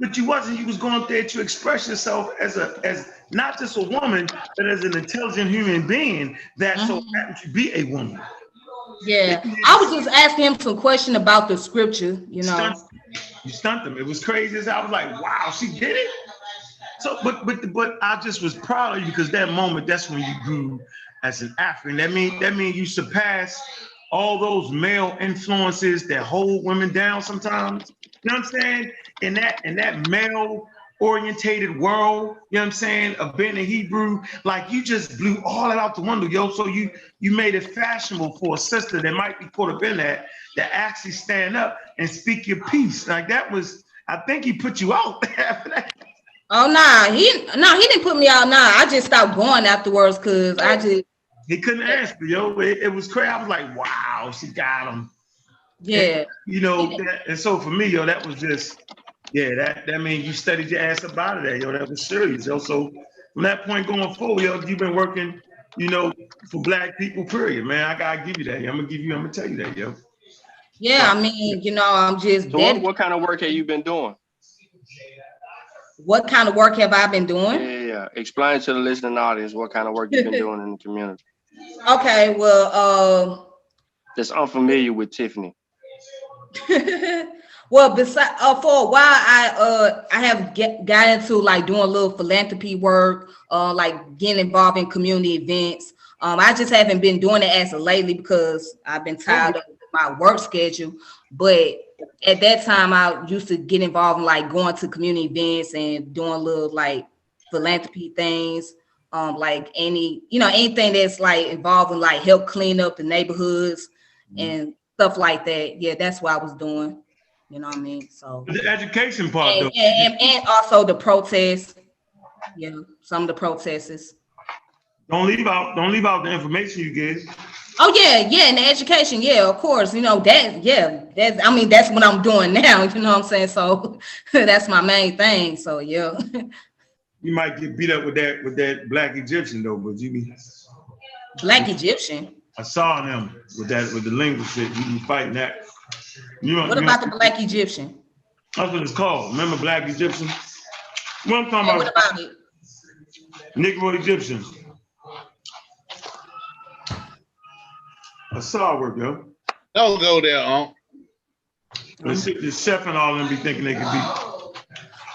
But you wasn't. You was going up there to express yourself as not just a woman, but as an intelligent human being that so happened to be a woman. Yeah, I was just asking him some question about the scripture. You stunned him. It was crazy. I was like, wow, she did it. So, but I just was proud of you because that moment, that's when you grew as an African. That mean you surpassed all those male influences that hold women down sometimes. You know what I'm saying? In that male orientated world, you know what I'm saying, of being a Hebrew, like you just blew all that out the window, yo. So you made it fashionable for a sister that might be caught up in that actually stand up and speak your piece. Like that was, I think he put you out after that. Oh he didn't put me out. I just stopped going afterwards because he couldn't answer, yo. It was crazy. I was like, wow, she got him. Yeah. And, and so for me, yo, that was just, that means you studied your ass up out of that, yo. That was serious, yo. So from that point going forward, yo, you've been working, for black people, period, man. I gotta give you that. I'm gonna tell you that, yo. Yeah, I mean, I'm just. So what kind of work have you been doing? What kind of work have I been doing? Yeah. Explain to the listening audience what kind of work you've been doing in the community. Okay, well, that's unfamiliar with Tiffany. Well, besides, for a while, I have got into like doing a little philanthropy work, like getting involved in community events. I just haven't been doing it as of lately because I've been tired of my work schedule. But at that time, I used to get involved in like going to community events and doing little like philanthropy things. Like anything that's like involving like help clean up the neighborhoods and stuff like that. Yeah, that's what I was doing. You know what I mean? So the education part, though. And also the protests. Yeah, some of the protests. Don't leave out the information you gave. Oh yeah, and the education, yeah, of course. That's what I'm doing now. You know what I'm saying? So that's my main thing. So yeah. You might get beat up with that black Egyptian though, but you be black Egyptian. I saw them with the linguist shit. You be fighting that. What about the black Egyptian? That's what it's called. Remember black Egyptian? What I'm talking about? What about it? Negro Egyptian. I saw it work, yo. Don't go there, Unc. The chef and all of them be thinking they could be.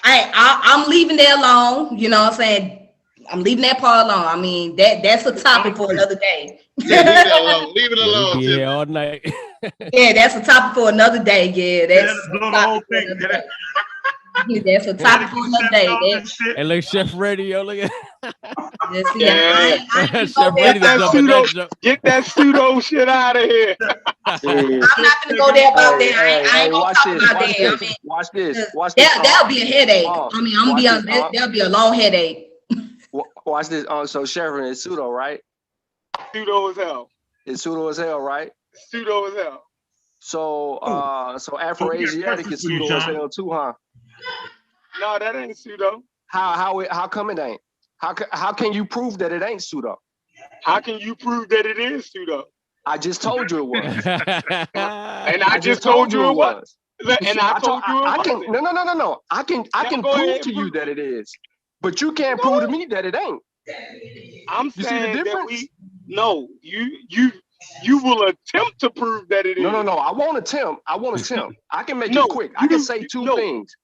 I'm leaving that alone. You know what I'm saying? I'm leaving that part alone. I mean, that's a topic for another day. Yeah, leave it alone. Yeah, all night. Yeah, that's a topic for another day. Yeah, that's blow the whole thing. That's a topic for another day. And look, Chef Radio, look at See, I ain't Chef go there. Radio jumping that joke. Get that pseudo shit out of here. I'm not gonna go there about that. I ain't gonna talk about that. I mean, Watch this. Watch this. that'll be a headache. I mean, I'm gonna be honest. That'll be a long headache. Watch this. So Chevron is pseudo, right? Pseudo as hell. It's pseudo as hell, right? Pseudo as hell. So Afro-Asiatic is pseudo as hell too, huh? No, that ain't pseudo. How come it ain't? How can you prove that it ain't pseudo? How can you prove that it is pseudo? I just told you it was. And I just told you it was. And I told you it wasn't. No. I can prove to you that it is, but you can't prove to me that it ain't. I'm saying that you will attempt to prove that it is. No. I won't attempt. I can make it quick. I can say two things.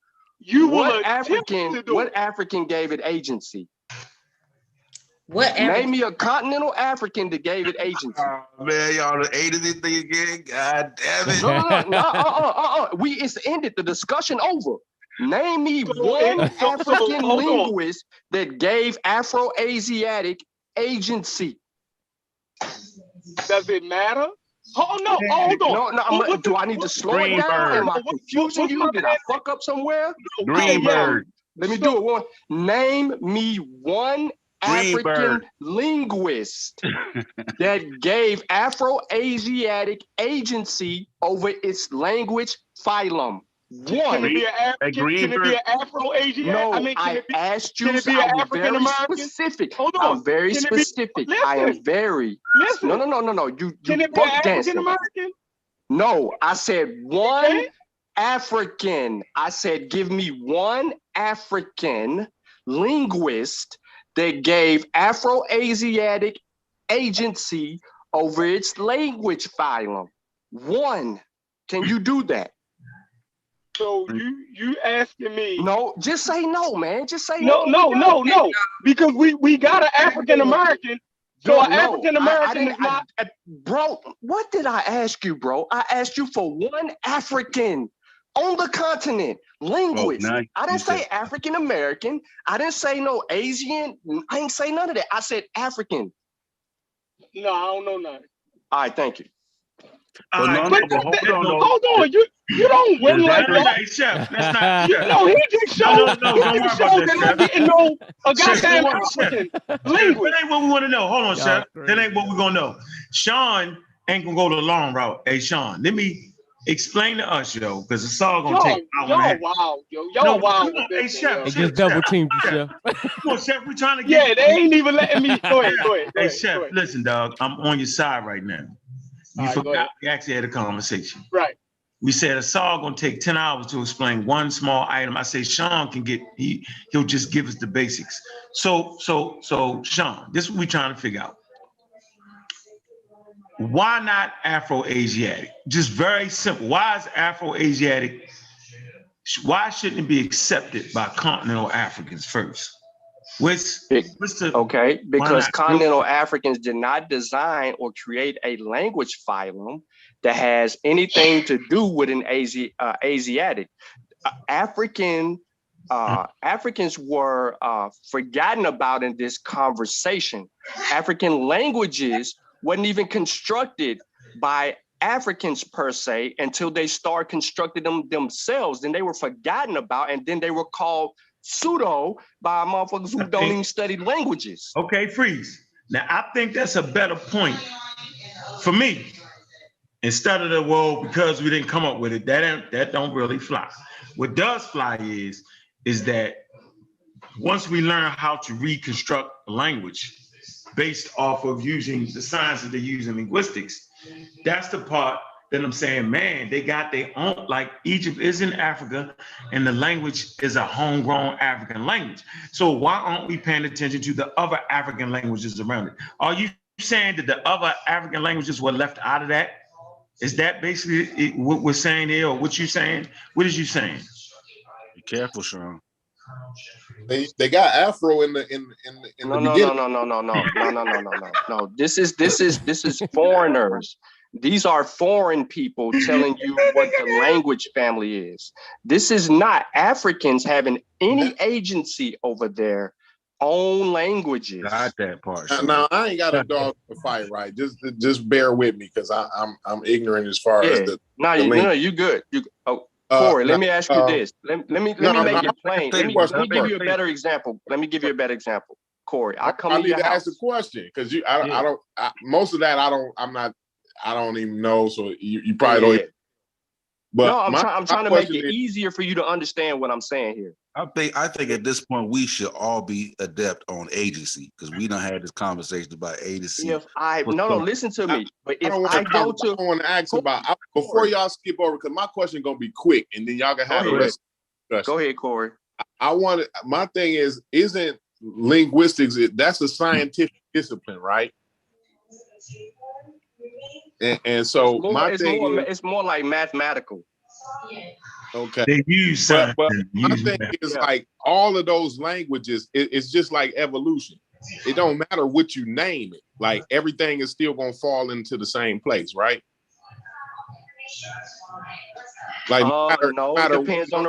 What African gave it agency? Name me a continental African that gave it agency. Man, y'all hated this thing again. God damn it. No. It's ended. The discussion over. Name me one African linguist that gave Afro-Asiatic agency. Does it matter? Hold on. No. Do I need to slow it down? Am I confusing you? Did I fuck up somewhere? Greenberg. Let me do it one. Name me one African linguist that gave Afro-Asiatic agency over its language phylum. One. Can it be an Afro-Asian? No, I asked you. I was very specific. Hold on. I'm very specific. I am very. Listen. No. You can it be an African American? No, I said one African. I said give me one African linguist that gave Afro-Asiatic agency over its language phylum. One. Can you do that? So you asking me? No, just say no, man. Just say no. Because we got an African American. So an African American is not. Bro, what did I ask you, bro? I asked you for one African on the continent linguist. I didn't say African American. I didn't say no Asian. I didn't say none of that. I said African. No, I don't know nothing. All right, thank you. Hold on. You don't win like that. Chef, that's not. He just showed. Don't worry about that, Chef. Didn't know a goddamn African language. That ain't what we want to know. Hold on, Chef. That ain't what we're gonna know. Sean ain't gonna go the long route. Hey, Sean, let me explain to us, because it's all gonna take an hour and a half. Y'all wow. Hey, Chef. Just double team you, Chef. Come on, Chef. We're trying to get. Yeah, they ain't even letting me. Go ahead. Hey, Chef, listen, dog. I'm on your side right now. You forgot we actually had a conversation. Right. We said it's all gonna take 10 hours to explain one small item. I say Sean can he'll just give us the basics. So Sean, this is what we're trying to figure out. Why not Afro-Asiatic? Just very simple. Why is Afro-Asiatic? Why shouldn't it be accepted by continental Africans first? Because continental Africans did not design or create a language phylum that has anything to do with an Asiatic. Africans were forgotten about in this conversation. African languages wasn't even constructed by Africans per se until they started constructing them themselves. Then they were forgotten about, and then they were called pseudo by motherfuckers who don't even study languages. Okay, freeze. Now I think that's a better point for me. Instead of because we didn't come up with it, that don't really fly. What does fly is that once we learn how to reconstruct a language based off of using the science that they use in linguistics, that's the part that I'm saying, man, they got their own, like Egypt is in Africa and the language is a homegrown African language. So why aren't we paying attention to the other African languages around it? Are you saying that the other African languages were left out of that? Is that basically what we're saying here, or what you saying? What is you saying? Be careful, Sean. They got Afro in the No. This is foreigners. These are foreign people telling you what the language family is. This is not Africans having any agency over their own languages. Got that part. Now I ain't got a dog to fight, right? Just bear with me because I'm ignorant as far as the. No, you good. Corey, let me ask you this. Let me make it plain. Let me give you a better example. Corey, I need to ask the question because most of that I don't even know. So you probably don't. Even, but no, I'm trying to make it easier for you to understand what I'm saying here. I think at this point we should all be adept on agency because we done had this conversation about agency. Listen to me. But if I want to ask about before y'all skip over because my question gonna be quick and then y'all can have the rest. Go ahead, Corey. My thing isn't linguistics? That's a scientific discipline, right? And so it's more like mathematical. Okay. They use science. But my thing is like all of those languages, it's just like evolution. It don't matter what you name it. Like everything is still gonna fall into the same place, right? Like it depends on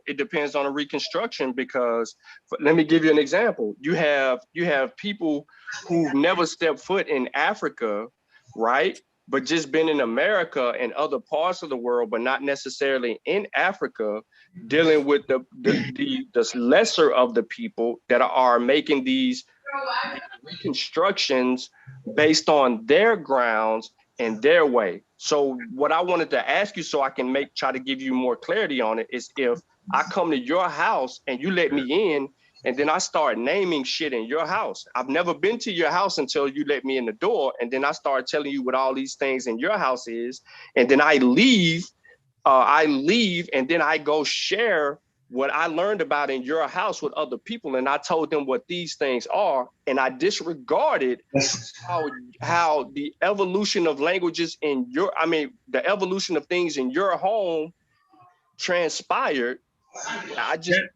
it depends on the reconstruction because let me give you an example. You have people who've never stepped foot in Africa, right? But just been in America and other parts of the world, but not necessarily in Africa, dealing with the lesser of the people that are making these reconstructions based on their grounds and their way. So what I wanted to ask you so I can try to give you more clarity on it is if I come to your house and you let me in and then I start naming shit in your house. I've never been to your house until you let me in the door. And then I start telling you what all these things in your house is. And then I leave and then I go share what I learned about in your house with other people. And I told them what these things are. And I disregarded how the evolution of languages the evolution of things in your home transpired.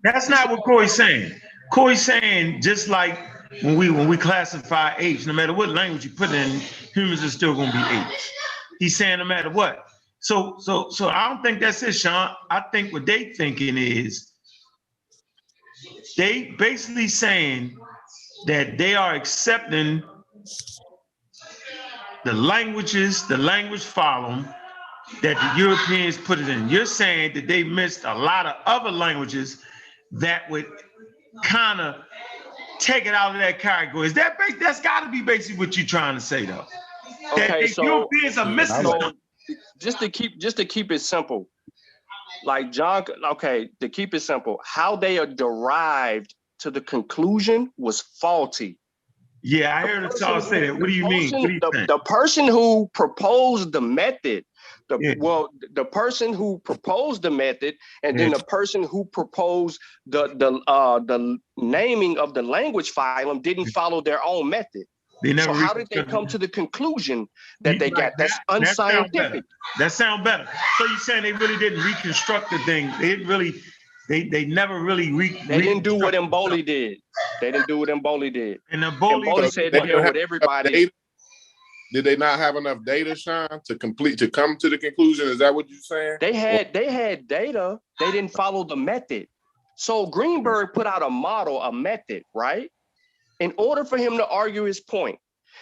That's not what Corey's saying. Corey's saying just like when we classify H, no matter what language you put in, humans are still going to be H. He's saying no matter what. So I don't think that's it, Sean. I think what they thinking is they basically saying that they are accepting the languages, the language column that the Europeans put it in. You're saying that they missed a lot of other languages that would kind of take it out of that category. That's got to be basically what you're trying to say, though. Okay, that the Europeans are missing something. Just to keep it simple, like John. Okay, to keep it simple, how they are derived to the conclusion was faulty. Yeah, I heard y'all say that. What do you mean? The person who proposed the method. The person who proposed the method and then the person who proposed the naming of the language phylum didn't follow their own method. So how did they come to the conclusion that they got? That's unscientific. That sounds better. So you're saying they really didn't reconstruct the thing. They didn't really, they never really They didn't do what Mboli did. And Mboli said to hell with everybody. Did they not have enough data, Sean, to come to the conclusion? Is that what you're saying? They had data. They didn't follow the method. So Greenberg put out a method, right? In order for him to argue his point,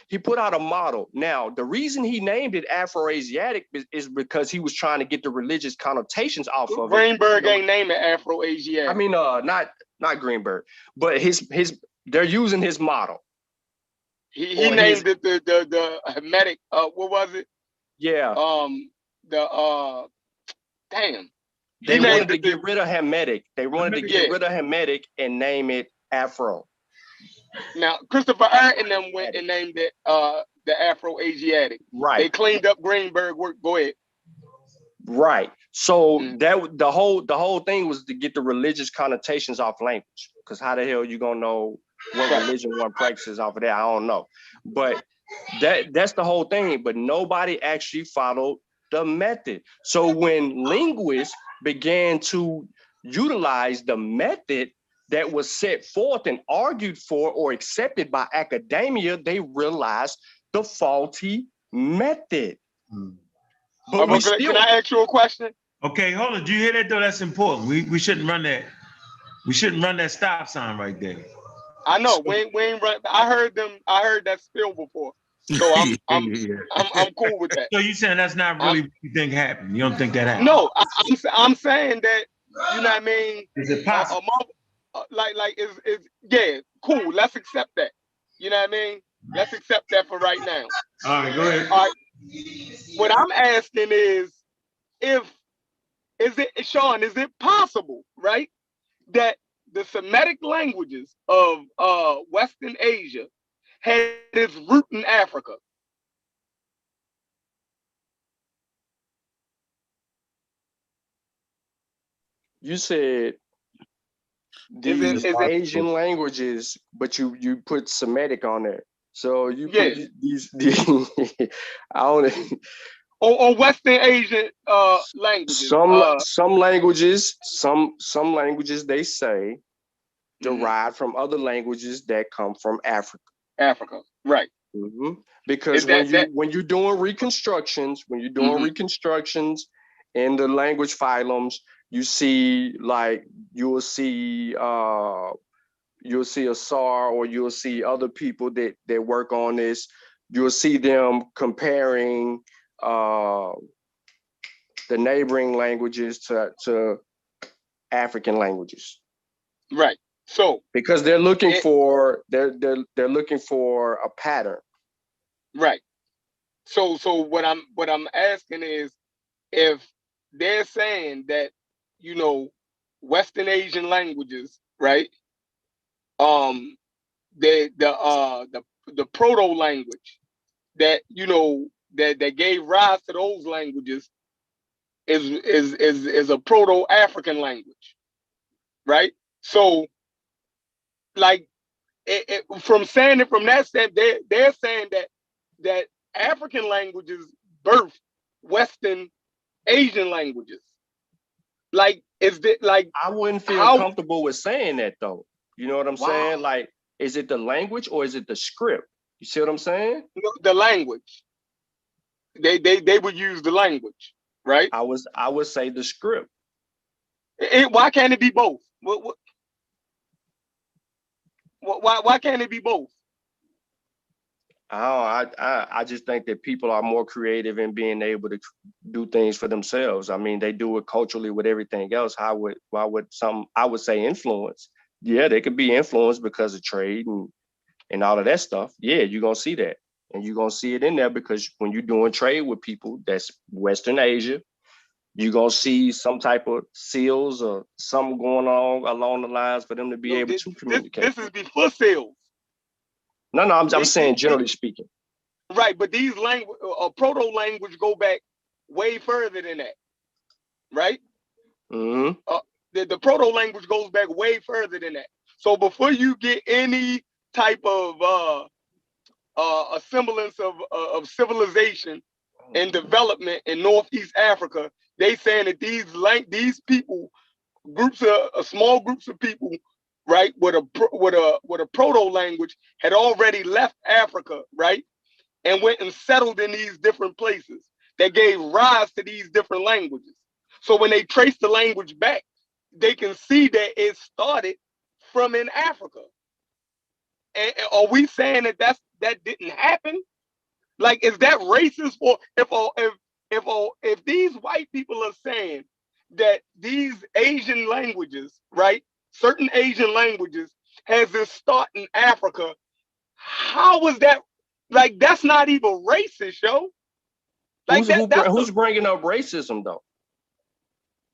he put out a model. Now, the reason he named it Afro-Asiatic is because he was trying to get the religious connotations off of it. Greenberg ain't named it Afro-Asiatic. I mean, not Greenberg, but they're using his model. He named it the Hermetic. What was it? Yeah. Damn. They wanted to get rid of Hermetic. They wanted to get rid of Hermetic and name it Afro. Now Christopher Ayrton them went and named it the Afro-Asiatic. Right. They cleaned up Greenberg work. Go ahead. Right. So that the whole thing was to get the religious connotations off language. Because how the hell you gonna know what religion one practices off of that? I don't know. But that's the whole thing. But nobody actually followed the method. So when linguists began to utilize the method that was set forth and argued for or accepted by academia, they realized the faulty method. But we Can still, I ask you a question? okay, hold on. Do you hear that though? That's important. We shouldn't run that. We shouldn't run that stop sign right there. I know. We ain't run. I heard that spill before. So I'm cool with that. So you saying that's not really what you think happened? You don't think that happened? No, I'm saying that, you know what I mean? Is it possible? Yeah, cool. Let's accept that. You know what I mean? Let's accept that for right now. All right, go ahead. All right. What I'm asking is Sean, is it possible, right, that the Semitic languages of Western Asia had its root in Africa? You said these Asian languages, but you put Semitic on there. So you put these I don't or Western Asian languages. Some languages they say derived from other languages that come from Africa. Africa, right? Mm-hmm. Because when you're doing reconstructions, in the language phylums, you see you'll see a SAR, or you'll see other people that work on this. You'll see them comparing the neighboring languages to African languages. Right. So because they're looking for they're looking for a pattern. Right. So what I'm asking is, if they're saying that, you know, Western Asian languages, right? The proto language that, you know, that gave rise to those languages is a proto African language, right? So, like, from saying it from that standpoint, they're saying that African languages birthed Western Asian languages. Like, is it like, I wouldn't feel comfortable with saying that though. You know what I'm saying? Like, is it the language or is it the script? You see what I'm saying? The language. They would use the language, right? I would say the script. Why can't it be both? Why can't it be both? I just think that people are more creative in being able to do things for themselves. I mean, they do it culturally with everything else. I would say influence. Yeah, they could be influenced because of trade and all of that stuff. Yeah, you're gonna see that. And you're gonna see it in there because when you're doing trade with people that's Western Asia, you're gonna see some type of seals or something going on along the lines for them to be able to communicate. This is before seals. No, I'm saying generally speaking. Right, but these proto language go back way further than that, right? Mm-hmm. The proto language goes back way further than that. So before you get any type of a semblance of civilization and development in Northeast Africa, they saying that these people, small groups of people, right, with a proto language had already left Africa, right, and went and settled in these different places that gave rise to these different languages. So when they trace the language back, they can see that it started from in Africa. And are we saying that didn't happen? Like, is that racist? For if these white people are saying that these Asian languages, right, certain Asian languages has this start in Africa, how was that? Like, that's not even racist, yo. Like, who's bringing up racism though?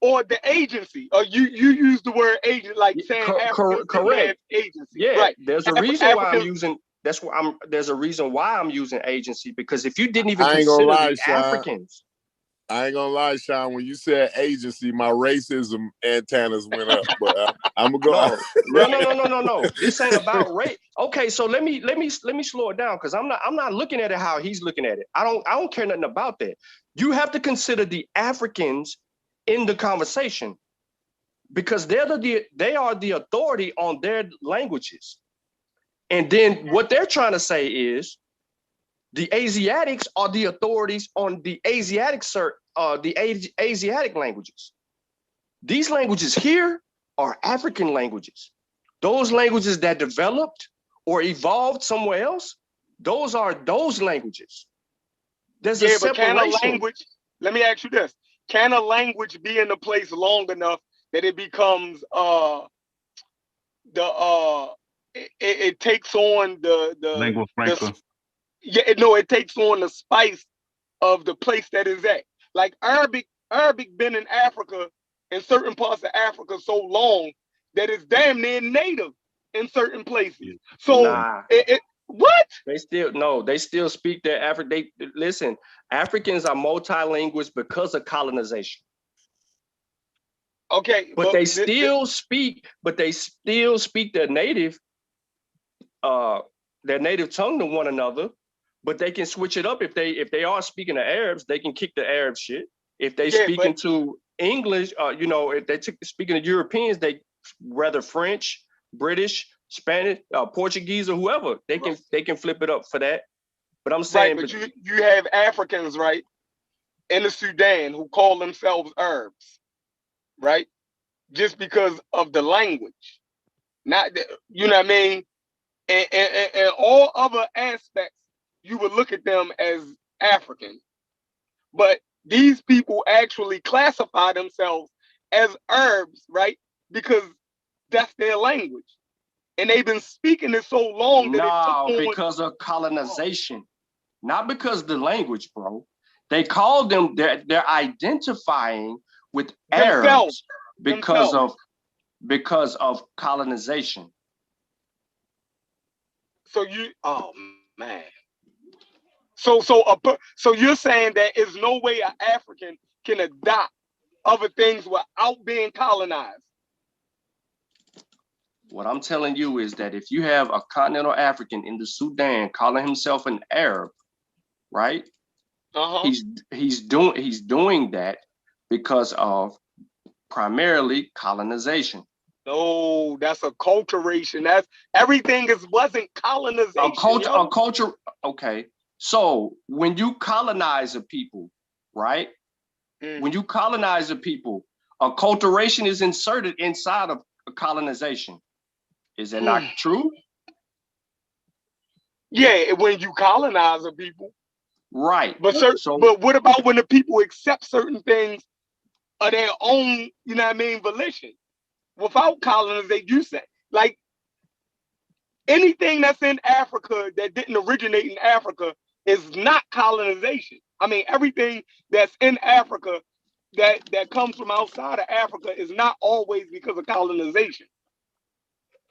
Or the agency, or you use the word agent, like saying correct agency. Yeah, right. There's a reason why I'm using. There's a reason why I'm using agency, because if you didn't even consider the Africans. I ain't gonna lie, Sean. When you said agency, my racism antennas went up. But I'm gonna go. No. This ain't about race. Okay, so let me slow it down, because I'm not looking at it how he's looking at it. I don't care nothing about that. You have to consider the Africans in the conversation, because they are the authority on their languages. And then what they're trying to say is The Asiatics are the authorities on the Asiatic Asiatic languages. These languages here are African languages. Those languages that developed or evolved somewhere else, those are those languages. There's a but can a separation. language, let me ask you this, can a language be in a place long enough that it becomes it takes on the Lingua franca. it takes on the spice of the place that is at. Like Arabic been in Africa, in certain parts of Africa, so long that it's damn near native in certain places. So Nah. What? They still speak their African. Listen, Africans are multilinguals because of colonization. Okay, but they still speak their native tongue to one another. But they can switch it up if they are speaking to Arabs, they can kick the Arab shit. If they speaking to English, if they speaking to Europeans, they rather French, British, Spanish, Portuguese, or whoever, they can flip it up for that. But I'm saying, but you have Africans, right, in the Sudan who call themselves Arabs, right, just because of the language, not you know what I mean, and all other aspects, you would look at them as African, but these people actually classify themselves as Arabs, right, because that's their language. And they've been speaking it so long that it took on... because of colonization, not because of the language, bro. They call them, they're identifying with Arabs because of colonization. So oh man. So you're saying that there's no way an African can adopt other things without being colonized? What I'm telling you is that if you have a continental African in the Sudan calling himself an Arab, right? He's doing that because of primarily colonization. No, that's acculturation. That's everything wasn't colonization. A culture. Okay. So when you colonize a people, right? When you colonize a people, acculturation is inserted inside of a colonization. Is that not true? Yeah, when you colonize a people. Right. But but what about when the people accept certain things of their own, you know what I mean, volition? Without colonization, you say, like, anything that's in Africa that didn't originate in Africa is not colonization. I mean, everything that's in Africa that comes from outside of Africa is not always because of colonization.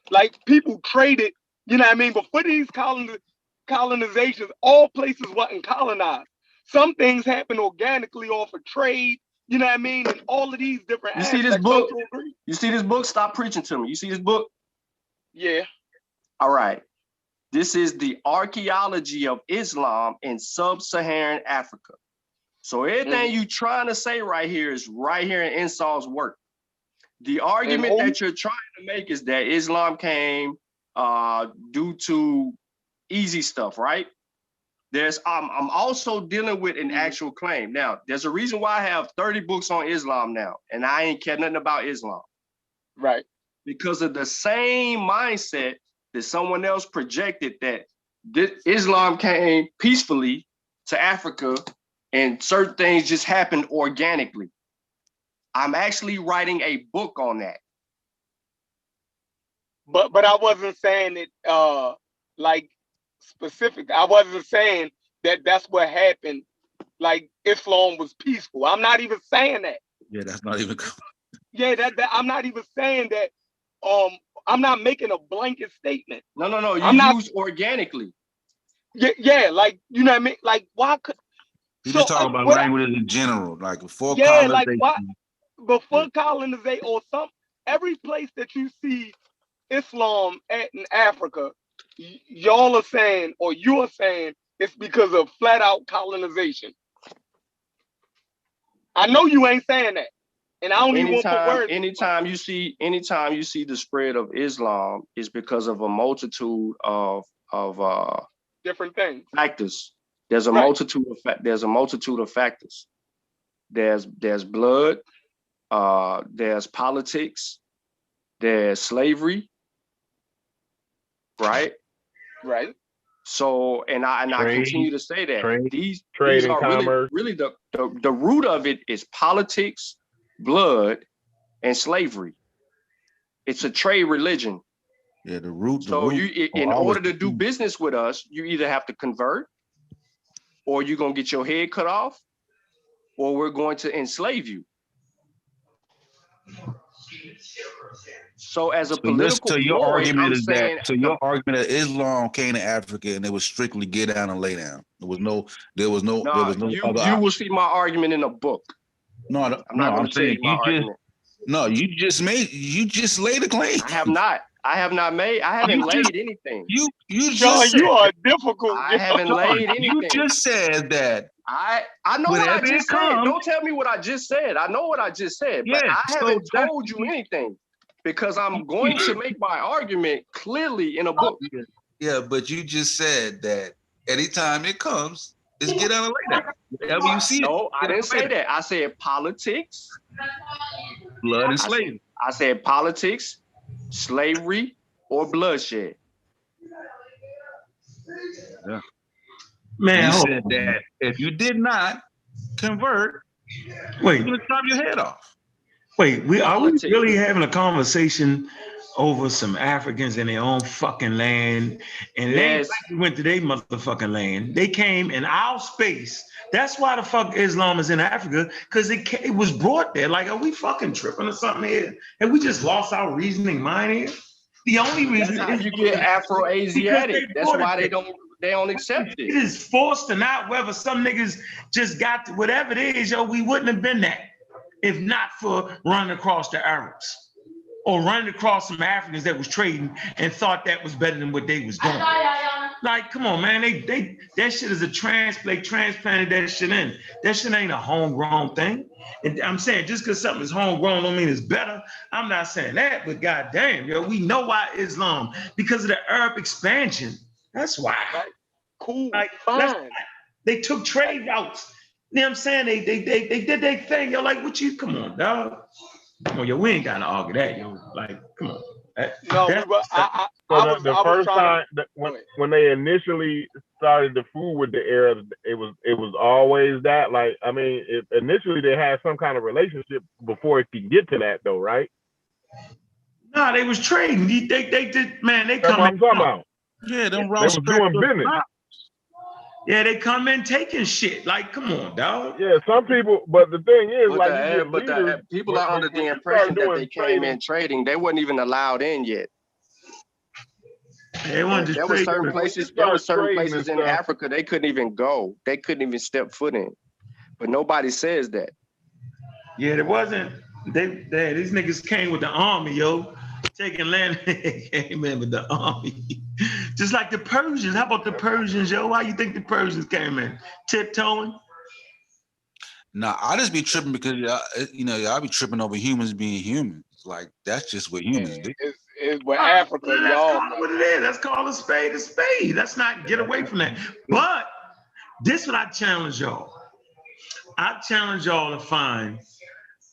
Like, people traded, you know what I mean? Before these colonizations, all places wasn't colonized. Some things happen organically off of trade, you know what I mean? And all of these different aspects. See this book? You see this book? Stop preaching to me. You see this book? Yeah. All right. This is the archaeology of Islam in sub-Saharan Africa. So everything you trying to say right here is right here in Insal's work. The argument that you're trying to make is that Islam came due to easy stuff, right? I'm also dealing with an actual claim. Now, there's a reason why I have 30 books on Islam now, and I ain't care nothing about Islam. Right. Because of the same mindset that someone else projected that Islam came peacefully to Africa and certain things just happened organically. I'm actually writing a book on that. But I wasn't saying it like specific. I wasn't saying that that's what happened. Like Islam was peaceful. I'm not even saying that. Yeah, that's not even. Yeah, that I'm not even saying that. I'm not making a blanket statement. No. You use organically. Yeah, like, you know what I mean. Like, why could? You just talking about languages in general, like before colonization. Like what? Before colonization, or every place that you see Islam in Africa, y'all are saying, or you are saying, it's because of flat out colonization. I know you ain't saying that, and I don't even want to put words. Anytime you see the spread of Islam is because of a multitude of different things, factors. There's a Right. multitude of factors. There's blood, there's politics, there's slavery, right? Right. So, and I Trade, continue to say that trade, these trade and are commerce. really the root of it is politics, blood, and slavery. It's a trade religion. Yeah, the root. So in order to do business with us, you either have to convert, or you're gonna get your head cut off, or we're going to enslave you. So as a political So your ploy, argument I'm is saying that your argument that Islam came to Africa and it was strictly get down and lay down. There was no other you option. will see my argument in a book. No, I'm not going to tell you my argument. You just laid a claim. I have not. I haven't laid anything. You Sean, just you are difficult. I haven't laid anything. You just said that. I know what I just said. Don't tell me what I just said. I know what I just said, but I haven't told you anything because I'm going to make my argument clearly in a book. Yeah, but you just said that anytime it comes, it's get out of lay down. Whenever you see it. No, I didn't say that. I said politics, blood, and slavery. I said politics, slavery, or bloodshed. Yeah. Man, you said that if you did not convert, wait, you're gonna chop your head off. Wait, are we really having a conversation over some Africans in their own fucking land? And they went to their motherfucking land. They came in our space. That's why the fuck Islam is in Africa, because it was brought there. Like, are we fucking tripping or something here? Have we just lost our reasoning mind here? The only reason that's how you get Afro-Asiatic. That's why they don't accept it. It is forced or not, whether some niggas just got to, whatever it is, yo, we wouldn't have been that if not for running across the Arabs or running across some Africans that was trading and thought that was better than what they was doing. Like, come on, man, that shit is a transplanted that shit in. That shit ain't a homegrown thing. And I'm saying just because something is homegrown don't mean it's better. I'm not saying that, but goddamn, yo, we know why Islam, because of the Arab expansion. That's why. Right. Cool. Like, fine. They took trade routes. You know what I'm saying? They did their thing. Yo, like, what you, come on, dog. Come on, yo, we ain't gotta argue that, yo. Like, come on. The first time when they initially started the food with the Arabs, it was always that. Like, I mean, initially they had some kind of relationship before it could get to that, though, right? Nah, they was trading. They did, man. They That's come what I'm in. talking about. Yeah, they was doing business. Yeah, they come in taking shit. Like, come on, dog. Yeah, some people, but the thing is, people are under the impression that they came in trading. They wasn't even allowed in yet. There were certain places. There were certain places in Africa they couldn't even go. They couldn't even step foot in. But nobody says that. Yeah, there wasn't. These niggas came with the army, yo. Taking land, came in with the army. Just like the Persians. How about the Persians, yo? Why you think the Persians came in? Tiptoeing? Nah, I just be tripping because y'all be tripping over humans being humans. Like, that's just what humans do. It's with Africa, Let's y'all. call it what it is. Let's call a spade a spade. Let's not get away from that. But this is what I challenge y'all. I challenge y'all to find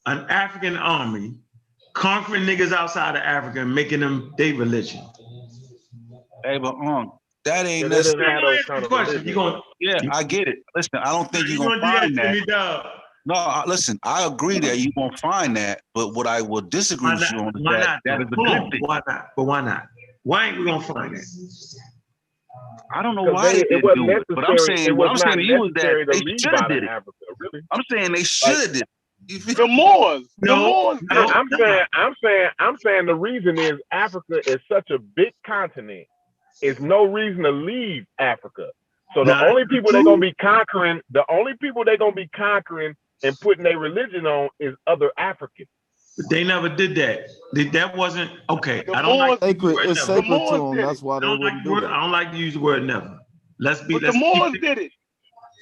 an African army conquering niggas outside of Africa and making them their religion. Hey, but that ain't necessarily. I get it. Listen, I don't think you're gonna find that. No, listen, I agree that you're gonna find that, but what I will disagree with you on is that is a good thing. Why not? But why not? Why ain't we gonna find that? I don't know why they didn't do it, but I'm saying what I'm saying to you is that they should have did it. I'm saying they should have. The Moors. I'm saying the reason is Africa is such a big continent. It's no reason to leave Africa. So the only people they're gonna be conquering, and putting their religion on is other Africans. But they never did that. That wasn't okay. I don't like sacred. It's sacred to them. That's why they wouldn't do that. I don't like to use the word never. The Moors did it.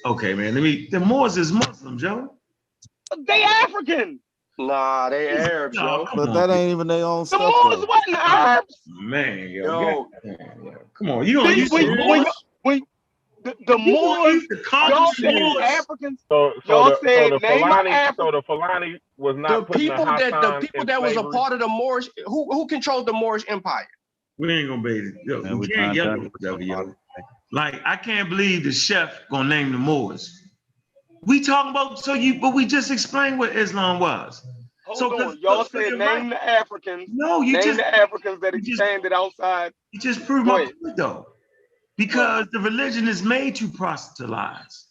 Okay, man. The Moors is Muslims, yo. They African. Nah, they Arabs, yo. But that ain't even their own The stuff. Moors wasn't Arabs. Man, yo. Come on, you gonna use the Moors, y'all said Africans. Y'all said name the Africans. So the Fulani was not The putting people in that was a slavery? part of the Moorish, who controlled the Moorish Empire? We ain't gonna bait it. Yo, we can't yell at whatever, yo. Like, I can't believe the chef gonna name the Moors. We talking about, but we just explained what Islam was. Hold on, y'all said name the Africans. No, name the Africans that expanded outside. You just proved my point though. Because the religion is made to proselytize.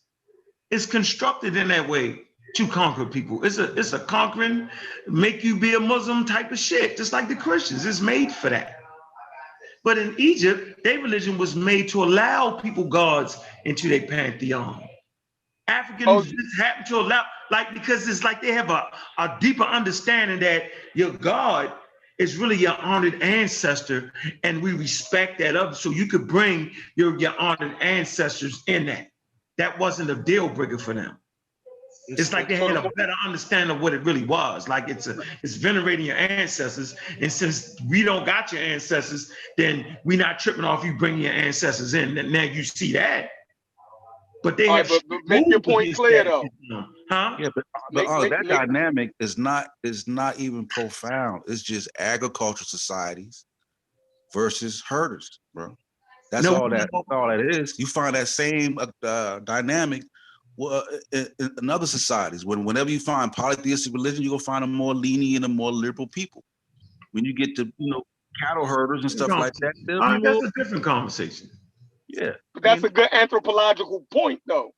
It's constructed in that way to conquer people. It's a conquering, make you be a Muslim type of shit, just like the Christians. It's made for that. But in Egypt, their religion was made to allow people gods into their pantheon. Africans just happen to allow, like, because it's like they have a deeper understanding that your God is really your honored ancestor, and we respect that up. So you could bring your honored ancestors in that. That wasn't a deal breaker for them. It's like they had a better understanding of what it really was. Like it's venerating your ancestors. And since we don't got your ancestors, then we not tripping off you bringing your ancestors in. And now you see that. But they have but make your point clear though. Huh? Yeah, but that dynamic is not even profound. It's just agricultural societies versus herders, bro. That's all that is. You find that same dynamic in other societies. Whenever you find polytheistic religion, you're gonna find a more lenient and more liberal people. When you get to cattle herders and stuff like that, that's a different conversation. Yeah, but that's a good anthropological point, though.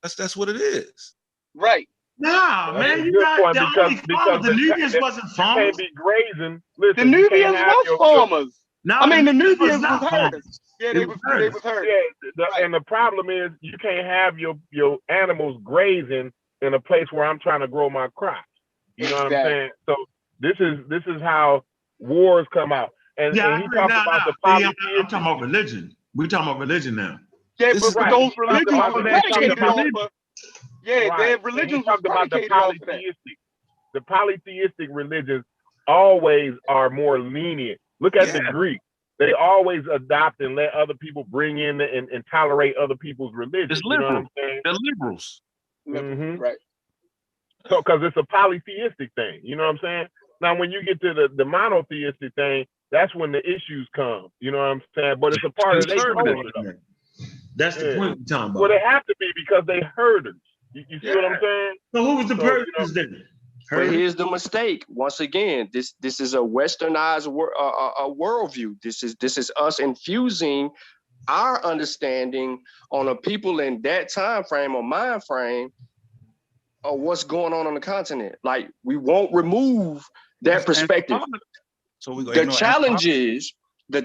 That's what it is. Right. Nah, man, you got the Nubians wasn't farmers. You can't be grazing. Listen, the Nubians was farmers. No, I mean, the Nubians was herders. farmers. Yeah, they was herders. Yeah, and the problem is you can't have your animals grazing in a place where I'm trying to grow my crops. You know what I'm saying? So this is how wars come out. And he talked about the polytheistic. I'm talking about religion. We're talking about religion now. Yeah, but those religions were predicated off of. Yeah, their religions were predicated off of that. The polytheistic religions always are more lenient. Look at the Greeks. They always adopt and let other people bring in and tolerate other people's religion. It's liberal. You know what I'm saying? They're liberals. Mm-hmm. Right. So, because it's a polytheistic thing. You know what I'm saying? Now, when you get to the monotheistic thing, that's when the issues come. You know what I'm saying? But it's a part of their culture. That's the point we're talking about. Well, they have to be because they herders. You see what I'm saying? So who was the herders then? But here's the mistake. Once again, this is a westernized worldview. This is us infusing our understanding on a people in that time frame or mind frame of what's going on the continent. Like, we won't remove that perspective. So the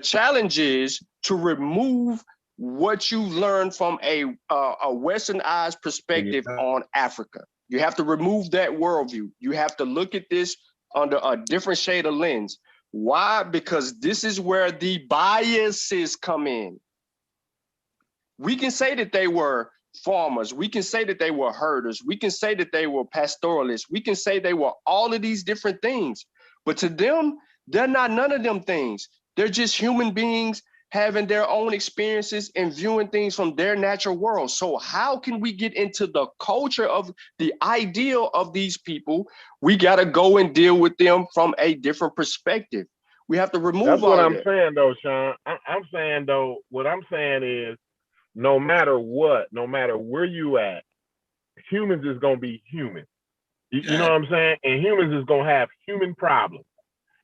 challenge is to remove what you learn from a westernized perspective on Africa. You have to remove that worldview. You have to look at this under a different shade of lens. Why? Because this is where the biases come in. We can say that they were farmers. We can say that they were herders. We can say that they were pastoralists. We can say they were all of these different things. But to them, they're not none of them things. They're just human beings having their own experiences and viewing things from their natural world. So how can we get into the culture of the ideal of these people? We got to go and deal with them from a different perspective. We have to remove That's all what of I'm that. saying, though, Sean. I'm saying, though, what I'm saying is, no matter what, no matter where you at, humans is going to be human. You know what I'm saying? And humans is going to have human problems.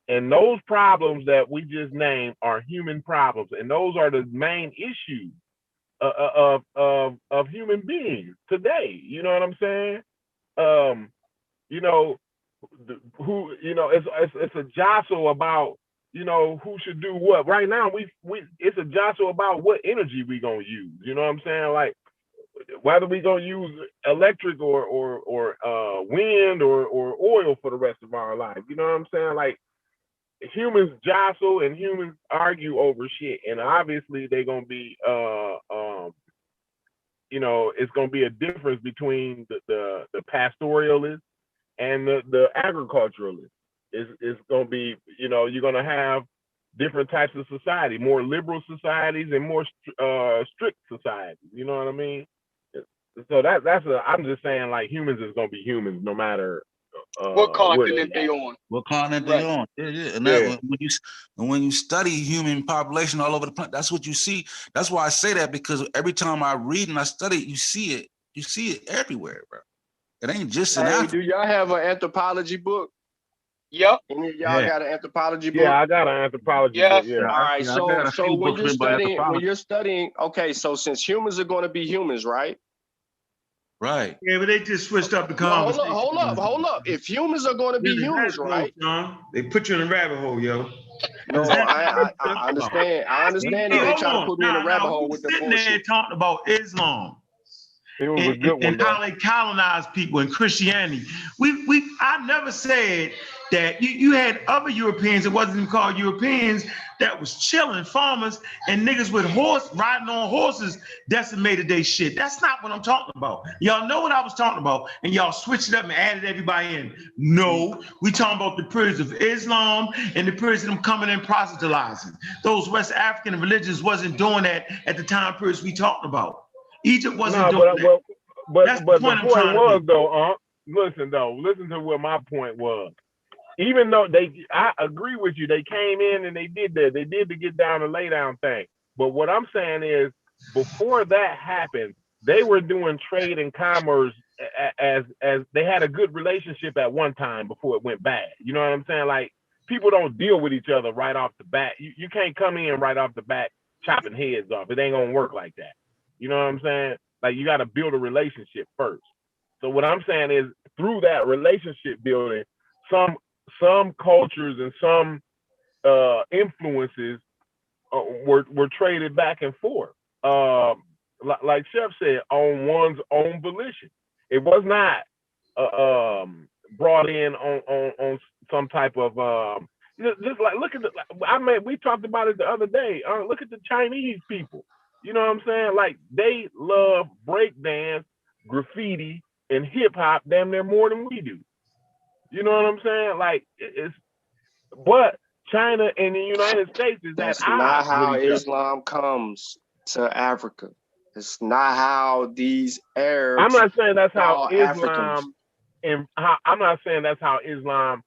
And those problems that we just named are human problems. And those are the main issues of human beings today. You know what I'm saying? You know, it's a jostle about, who should do what. Right now, it's a jostle about what energy we gonna use. You know what I'm saying? Like, whether we gonna use electric or wind or oil for the rest of our life. You know what I'm saying? Like, humans jostle and humans argue over shit, and obviously they're gonna be it's gonna be a difference between the pastoralists and the agriculturalists. It's gonna be, you're gonna have different types of society, more liberal societies and more strict societies. You know what I mean? So I'm just saying, like, humans is gonna be humans no matter what continent they on. What continent they on? Yeah. And that, when you study human population all over the planet, that's what you see. That's why I say that, because every time I read and I study it, you see it. You see it everywhere, bro. It ain't just in Africa. Do y'all have an anthropology book? Yep. Any of y'all got an anthropology book? Yeah, I got an anthropology book. Yeah. All right. So when you're studying, okay, so since humans are going to be humans, right? Right. Yeah, but they just switched up the conversation. Hold up. If humans are going to be humans, right? They put you in a rabbit hole, yo. No, I understand. I understand that they try to put me in a rabbit hole with the bullshit. Sitting there talking about Islam. It was a good one, and how they colonized people in Christianity. I never said that you had other Europeans, it wasn't even called Europeans, that was chilling, farmers, and niggas with riding on horses decimated their shit. That's not what I'm talking about. Y'all know what I was talking about, and y'all switched it up and added everybody in. No, we talking about the periods of Islam and the periods of them coming in proselytizing. Those West African religions wasn't doing that at the time periods we talking about. Egypt wasn't doing that. But the point was, though, listen to what my point was. Even though I agree with you, they came in and they did that. They did the get down and lay down thing. But what I'm saying is, before that happened, they were doing trade and commerce as they had a good relationship at one time before it went bad. You know what I'm saying? Like, people don't deal with each other right off the bat. You can't come in right off the bat chopping heads off. It ain't gonna work like that. You know what I'm saying? Like, you got to build a relationship first. So what I'm saying is, through that relationship building, some cultures and some influences were traded back and forth. Like Chef said, on one's own volition. It was not brought in on some type of just like, look at we talked about it the other day. Look at the Chinese people. You know what I'm saying? Like, they love breakdance, graffiti, and hip hop damn near more than we do. You know what I'm saying? Like, but China and the United States is That's not how Islam comes to Africa. It's not how these Arabs. I'm not saying that's how Islam. I'm not saying that's how Islam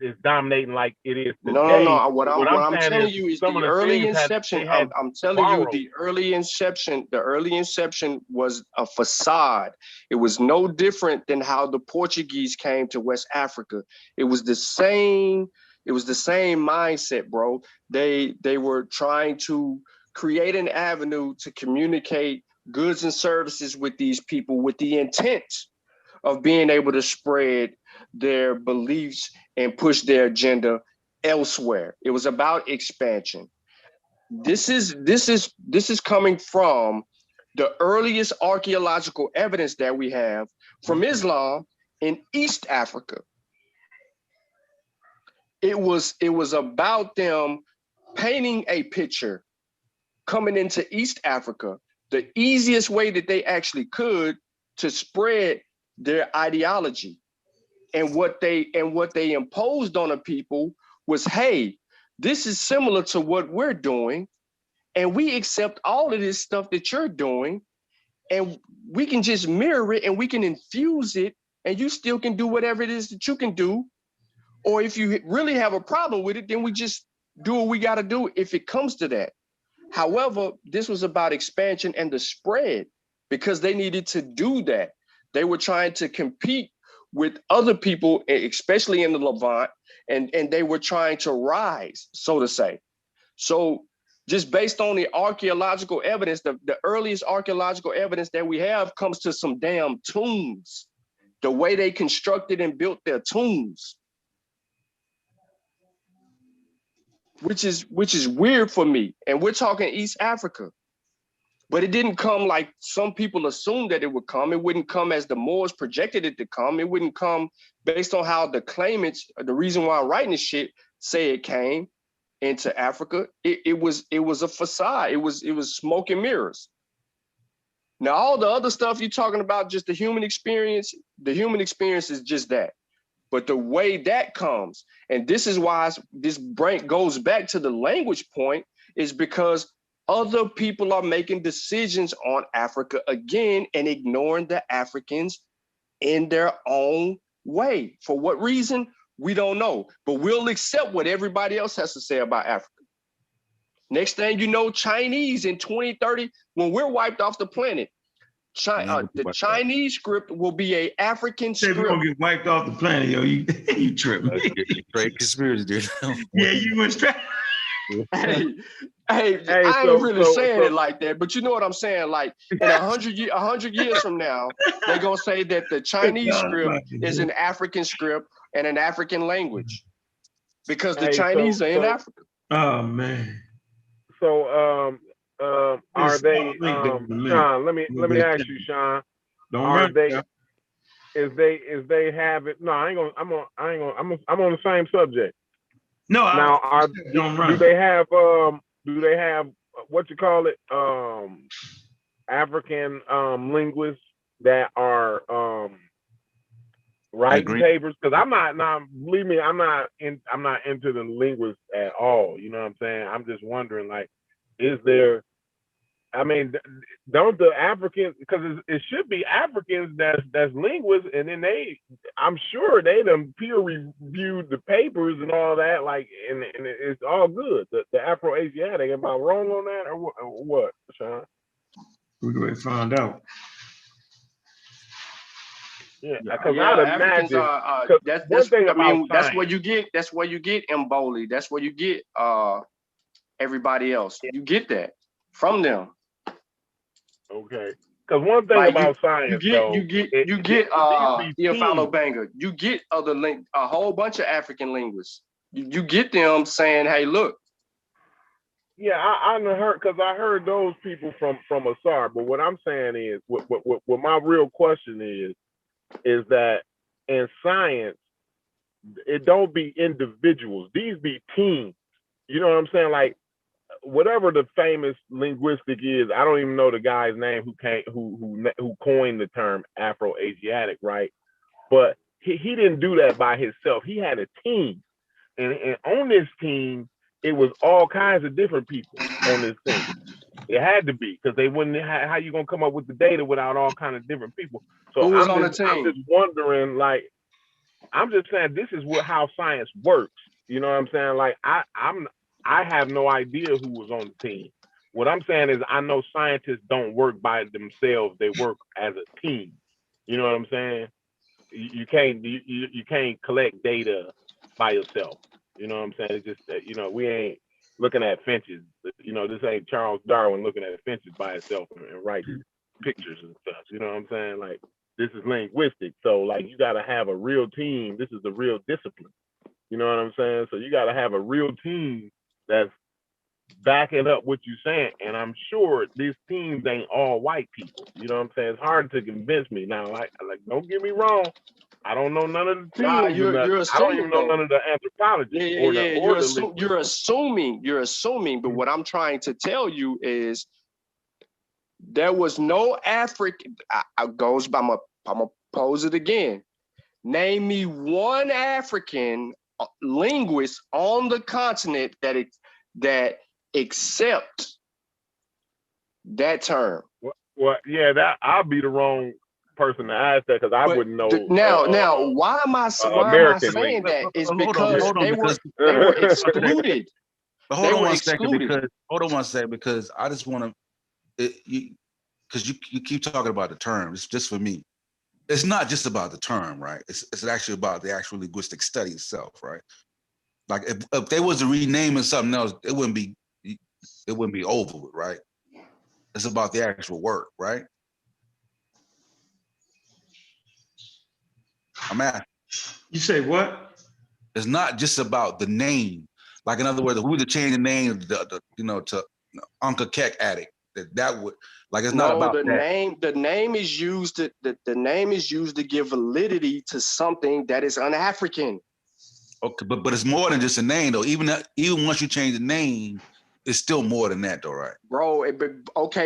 is dominating like it is today. No. What I'm telling you is the early inception. I'm telling you the early inception was a facade. It was no different than how the Portuguese came to West Africa. It was the same mindset, bro. They were trying to create an avenue to communicate goods and services with these people with the intent of being able to spread their beliefs and push their agenda elsewhere. It was about expansion. This is coming from the earliest archaeological evidence that we have from Islam in East Africa. It was about them painting a picture coming into East Africa, the easiest way that they actually could to spread their ideology. And what they imposed on the people was, hey, this is similar to what we're doing, and we accept all of this stuff that you're doing, and we can just mirror it and we can infuse it, and you still can do whatever it is that you can do. Or if you really have a problem with it, then we just do what we got to do if it comes to that. However, this was about expansion and the spread, because they needed to do that. They were trying to compete with other people, especially in the Levant, and they were trying to rise, so to say. So just based on the archaeological evidence, the earliest archaeological evidence that we have comes to some damn tombs, the way they constructed and built their tombs, which is weird for me. And we're talking East Africa. But it didn't come like some people assumed that it would come. It wouldn't come as the Moors projected it to come. It wouldn't come based on how the claimants, the reason why I'm writing this shit, say it came into Africa. It was a facade. It was smoke and mirrors. Now, all the other stuff you're talking about, just the human experience is just that. But the way that comes, and this is why this brain goes back to the language point, is because other people are making decisions on Africa again and ignoring the Africans in their own way. For what reason? We don't know, but we'll accept what everybody else has to say about Africa. Next thing you know, Chinese in 2030, when we're wiped off the planet, the Chinese script will be a African Say script. we're gonna get wiped off the planet, yo. You tripping. Straight conspiracy, dude. Yeah, you went straight. Hey, I ain't really saying it like that, but you know what I'm saying? Like in 100 years from now, they're gonna say that the Chinese script is an African script and an African language because the Chinese are in Africa. Oh man. So are they Sean, let me ask you, Sean. Are they is they have it? No, I ain't gonna I'm on the same subject. No, now do they have what you call it? African linguists that are writing papers? Because I'm not now, believe me, I'm not into the linguists at all. You know what I'm saying? I'm just wondering, like, is there, I mean, don't the Africans, because it should be Africans that's linguists, and then I'm sure they done peer reviewed the papers and all that, like, and it's all good. The Afro-Asiatic, am I wrong on that, or what, Sean? We're going to find out. Yeah, because I'd imagine that's where you get Mboli. That's where you get everybody else. You get that from them. Okay. Because one thing about science, you get Theophilo Banger. You get a whole bunch of African linguists. You get them saying, "Hey, look." Yeah, I heard, because I heard those people from Asar. But what I'm saying is, what my real question is that in science, it don't be individuals. These be teams. You know what I'm saying? Like, whatever the famous linguistic is, I don't even know the guy's name who coined the term Afro-Asiatic, right? But he didn't do that by himself. He had a team, and on this team, it was all kinds of different people on this team. It had to be, because they wouldn't. How you gonna come up with the data without all kinds of different people? So who was on the team? I'm just wondering, like, I'm just saying this is how science works. You know what I'm saying? Like, I have no idea who was on the team. What I'm saying is, I know scientists don't work by themselves. They work as a team. You know what I'm saying? You can't collect data by yourself. You know what I'm saying? It's just, we ain't looking at finches. This ain't Charles Darwin looking at finches by himself and writing pictures and stuff. You know what I'm saying? Like, this is linguistic. So, like, you got to have a real team. This is a real discipline. You know what I'm saying? So you got to have a real team that's backing up what you're saying. And I'm sure these teams ain't all white people. You know what I'm saying? It's hard to convince me. Now, like don't get me wrong. I don't know none of the teams. Nah, you're I don't even know none of the anthropologists. You're assuming. But what I'm trying to tell you is there was no African. I'm gonna pose it again. Name me one African linguist on the continent that accept that term. Well, yeah, that I'll be the wrong person to ask that, because I wouldn't know. Now, why am I saying that? Is because they were excluded. But hold on one second, because I just want to, because you keep talking about the term. It's just for me. It's not just about the term, right? It's actually about the actual linguistic study itself, right? Like, if they was to rename it something else, it wouldn't be over with, right? It's about the actual work, right? I'm asking. You say what? It's not just about the name. Like, in other words, if we were to change the name, to Uncle Keck Addict, that would, like, it's not about the name. The name is used to give validity to something that is un-African. Okay, but it's more than just a name, though. Even once you change the name, it's still more than that, though, right? Bro,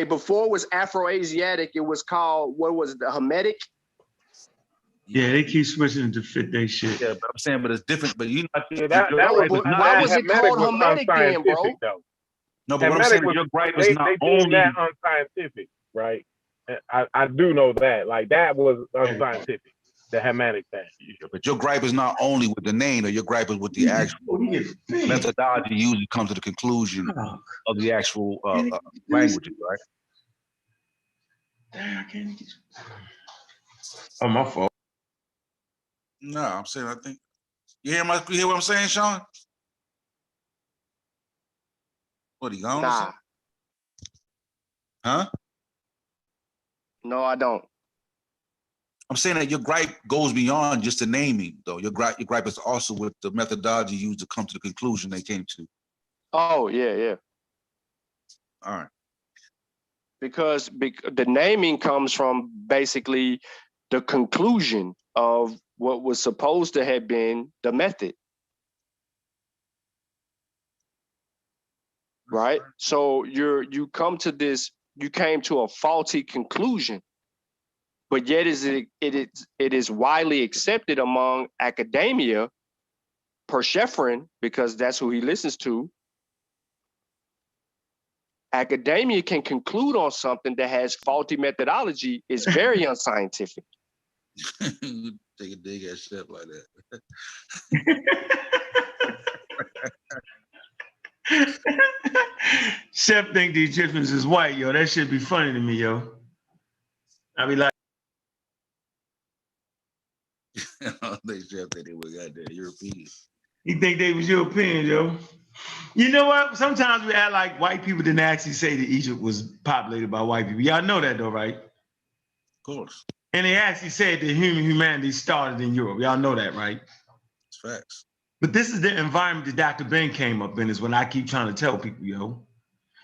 before it was Afro-Asiatic, it was called, what was it, the Hamitic? Yeah, they keep switching it to fit their shit. Yeah, but I'm saying, but it's different. But you not. Yeah, That was why was it called Hermetic, Hermetic then, bro? though. No, but what I'm saying is your gripe is not they only. deemed that unscientific, right? I do know that. Like that was unscientific, the Hermetic thing. But your gripe is not only with the name, or your gripe is with the actual methodology used to come to the conclusion of the actual languages, right? Damn, I can't get you. Oh, my fault. No, I'm saying I think you hear what I'm saying, Sean? What, he gone? Nah. Huh? No, I don't. I'm saying that your gripe goes beyond just the naming, though. Your gripe is also with the methodology used to come to the conclusion they came to. Oh, yeah. All right. Because the naming comes from basically the conclusion of what was supposed to have been the method. Right? So you come to this, you came to a faulty conclusion, but yet it is widely accepted among academia, per Sheffrin, because that's who he listens to. Academia can conclude on something that has faulty methodology is very unscientific. Take a dig at Shep like that. Shep think the Egyptians is white, yo. That should be funny to me, yo. I be like, They Shep think they were goddamn European. he think they was European, yo. You know what? Sometimes we act like white people didn't actually say that Egypt was populated by white people. Y'all know that though, right? Of course. And they actually said that humanity started in Europe. Y'all know that, right? It's facts. But this is the environment that Dr. Ben came up in, is what I keep trying to tell people, yo.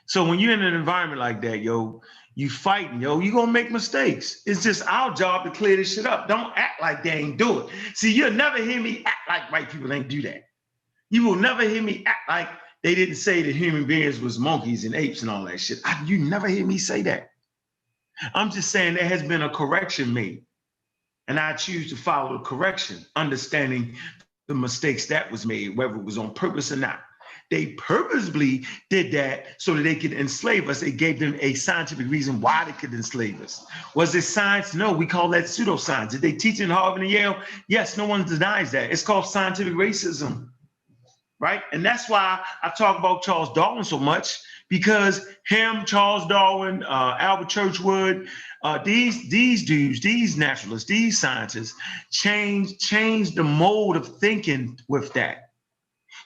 So when you're in an environment like that, yo, you fighting, yo, you gonna make mistakes. It's just our job to clear this shit up. Don't act like they ain't do it. See, you'll never hear me act like white people ain't do that. You will never hear me act like they didn't say that human beings was monkeys and apes and all that shit. You never hear me say that. I'm just saying there has been a correction made, and I choose to follow the correction, understanding the mistakes that was made, whether it was on purpose or not. They purposely did that so that they could enslave us. They gave them a scientific reason why they could enslave us. Was it science? No, we call that pseudoscience. Did they teach in Harvard and Yale? Yes, no one denies that. It's called scientific racism, right? And that's why I talk about Charles Darwin so much, because him, Charles Darwin, Albert Churchwood, these dudes, these naturalists, these scientists changed the mode of thinking with that.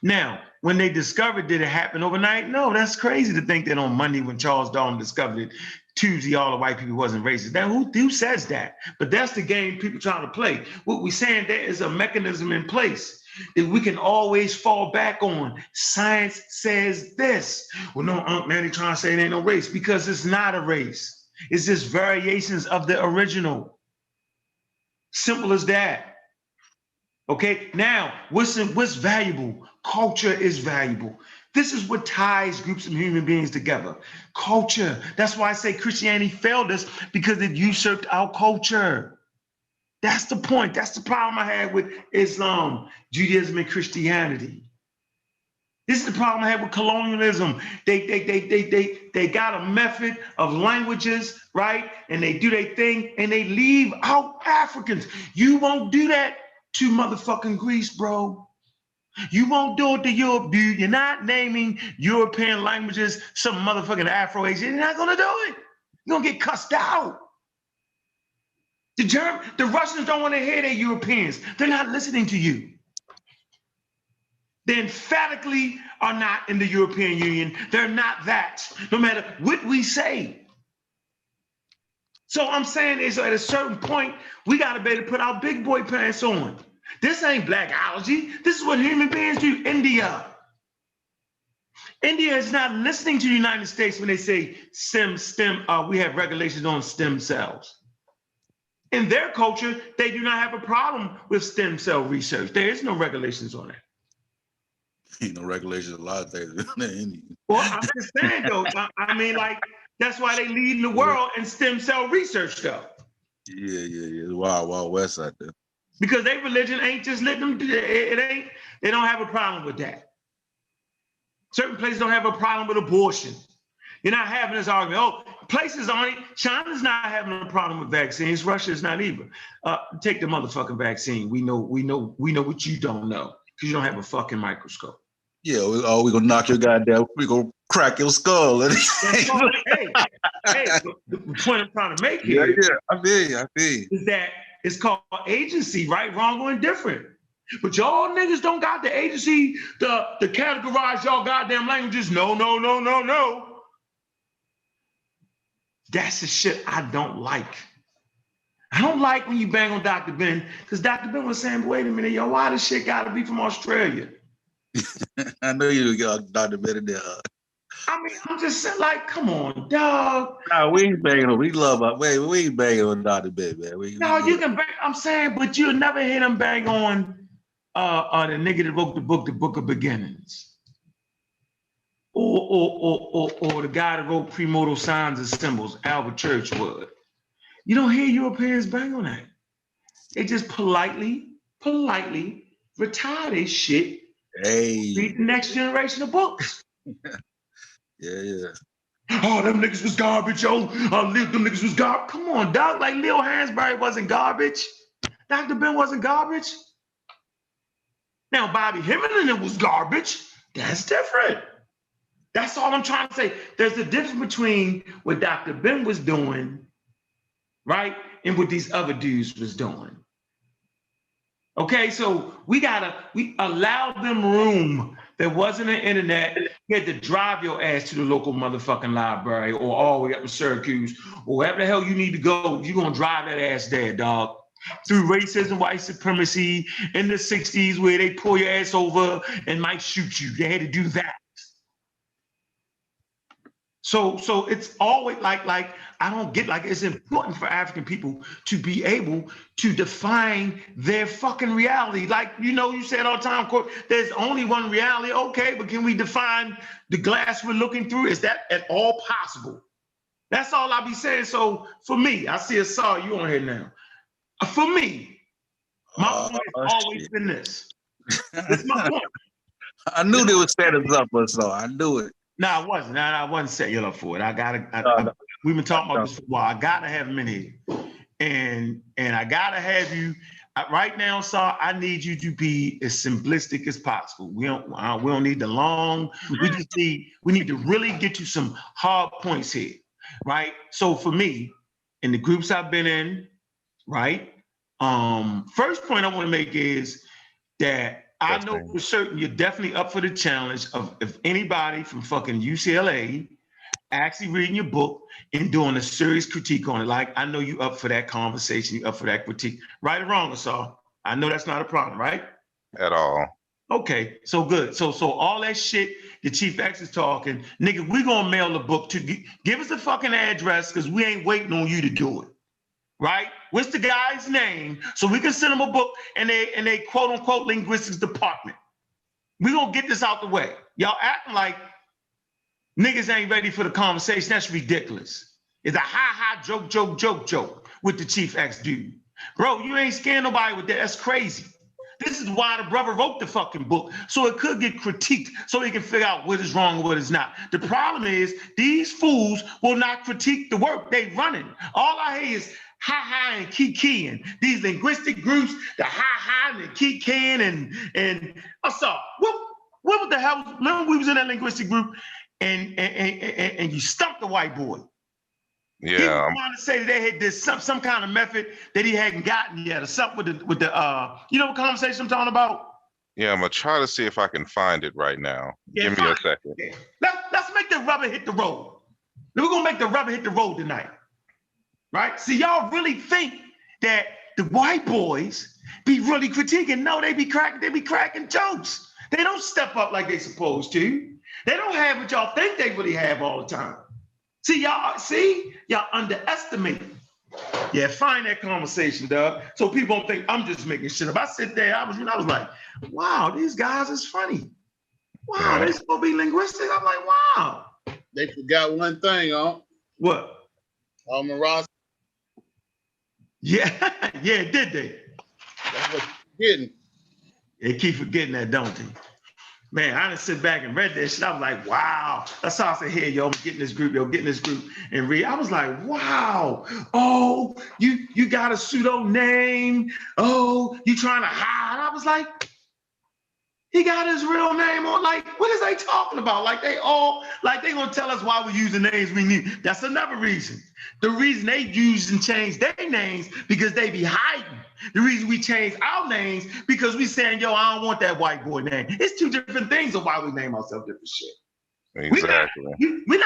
Now, when they discovered, did it happen overnight? No, that's crazy to think that on Monday when Charles Darwin discovered it, Tuesday all the white people wasn't racist. Now, who says that? But that's the game people trying to play. What we're saying, there is a mechanism in place that we can always fall back on. Science says this. Well, no, man, they trying to say it ain't no race, because it's not a race. It's just variations of the original. Simple as that. Okay, now what's valuable? Culture is valuable. This is what ties groups of human beings together. Culture. That's why I say Christianity failed us, because it usurped our culture. That's the point. That's the problem I had with Islam, Judaism, and Christianity. This is the problem I had with colonialism. They got a method of languages, right? And they do their thing, and they leave out Africans. You won't do that to motherfucking Greece, bro. You won't do it to Europe, dude. You're not naming European languages some motherfucking Afro-Asian. You're not gonna do it. You're gonna get cussed out. The Russians don't want to hear they're Europeans. They're not listening to you. They emphatically are not in the European Union. They're not that, no matter what we say. So I'm saying is, at a certain point, we got to be able to put our big boy pants on. This ain't blackology. This is what human beings do. India is not listening to the United States when they say we have regulations on stem cells. In their culture, they do not have a problem with stem cell research. There is no regulations on that. Ain't no regulations, a lot of things. Well, I'm just saying though, I mean, like, that's why they lead in the world in stem cell research though. Yeah. Wild West out there. Because their religion ain't just letting them, it ain't, they don't have a problem with that. Certain places don't have a problem with abortion. You're not having this argument. Oh, places aren't, China's not having a problem with vaccines. Russia's not either. Take the motherfucking vaccine. We know what you don't know because you don't have a fucking microscope. Yeah, we're gonna knock your goddamn, we're gonna crack your skull. hey, the point I'm trying to make here I feel you. Is that it's called agency, right, wrong, or indifferent. But y'all niggas don't got the agency to categorize y'all goddamn languages. No. That's the shit I don't like. I don't like when you bang on Dr. Ben, because Dr. Ben was saying, wait a minute, yo, why this shit gotta be from Australia? I know you got Dr. Ben in there. I mean, I'm just saying, like, come on, dog. No, we ain't banging on. We ain't banging on Dr. Ben, man. You can bang. I'm saying, but you'll never hear them bang on the nigga that wrote the Book of Beginnings, or the guy that wrote Premortal Signs and Symbols, Albert Churchwood. You don't hear Europeans bang on that. They just politely retire their shit. Hey, read the next generation of books. Yeah. Oh, them niggas was garbage, yo. Them niggas was garbage. Come on, dog. Like Leo Hansberry wasn't garbage. Dr. Ben wasn't garbage. Now, Bobby Hemmington was garbage. That's different. That's all I'm trying to say. There's a difference between what Dr. Ben was doing, right, and what these other dudes was doing. Okay, so we allowed them room. There wasn't an internet. You had to drive your ass to the local motherfucking library or all the way up to Syracuse or wherever the hell you need to go. You're gonna drive that ass there, dog. Through racism, white supremacy in the 60s where they pull your ass over and might shoot you. They had to do that. So it's always like I don't get, like, it's important for African people to be able to define their fucking reality. Like, you say it all the time, there's only one reality. Okay, but can we define the glass we're looking through? Is that at all possible? That's all I be saying. So for me, I see Asar, you on here now. For me, my point has always been this. That's my point. I knew they would set us up, so I knew it. No, I wasn't. I wasn't setting you up for it. We've been talking about this for a while. I gotta have him in here, and I gotta have you right now, Sar. I need you to be as simplistic as possible. We don't need the long. We need to really get you some hard points here, right? So for me, in the groups I've been in, right. First point I want to make is that I know for certain you're definitely up for the challenge of if anybody from fucking UCLA actually reading your book and doing a serious critique on it. Like, I know you up for that conversation, you up for that critique. Right or wrong, Asar? I know that's not a problem, right? At all. Okay, so good. So all that shit the Chief X is talking, nigga, we gonna mail the book to give us the fucking address because we ain't waiting on you to do it. Right? What's the guy's name? So we can send them a book and they quote unquote linguistics department. We gonna get this out the way. Y'all acting like niggas ain't ready for the conversation. That's ridiculous. It's a ha joke with the Chief X dude. Bro, you ain't scaring nobody with that. That's crazy. This is why the brother wrote the fucking book, so it could get critiqued, so he can figure out what is wrong and what is not. The problem is these fools will not critique the work they running. All I hear is ha and kikiing. These linguistic groups, the ha and the kikiing and I saw what the hell? Remember we was in that linguistic group and you stumped the white boy. Yeah. He was trying to say that they had this some kind of method that he hadn't gotten yet, or something with the you know what conversation I'm talking about? Yeah, I'm gonna try to see if I can find it right now. Yeah, Give me a second. Yeah. Let's make the rubber hit the road. We're gonna make the rubber hit the road tonight. Right? See, y'all really think that the white boys be really critiquing. No, they be cracking jokes. They don't step up like they supposed to. They don't have what y'all think they really have all the time. Y'all underestimate. Yeah, find that conversation, dog. So people don't think I'm just making shit up. I sit there, I was like, wow, these guys is funny. Wow, they supposed to be linguistic. I'm like, wow. They forgot one thing, huh? What? Alma Ross. Yeah, yeah, did they? Getting. They keep forgetting that, don't they? Man, I didn't sit back and read that shit. I was like, wow. That's how I said, here, yo, get in this group, and read. I was like, wow. Oh, you got a pseudo name. Oh, you trying to hide. I was like, he got his real name on. Like, what is they talking about? Like they gonna tell us why we use the names we need. That's another reason. The reason they use and change their names because they be hiding. The reason we change our names because we saying, yo, I don't want that white boy name. It's two different things of why we name ourselves different shit. Exactly. We're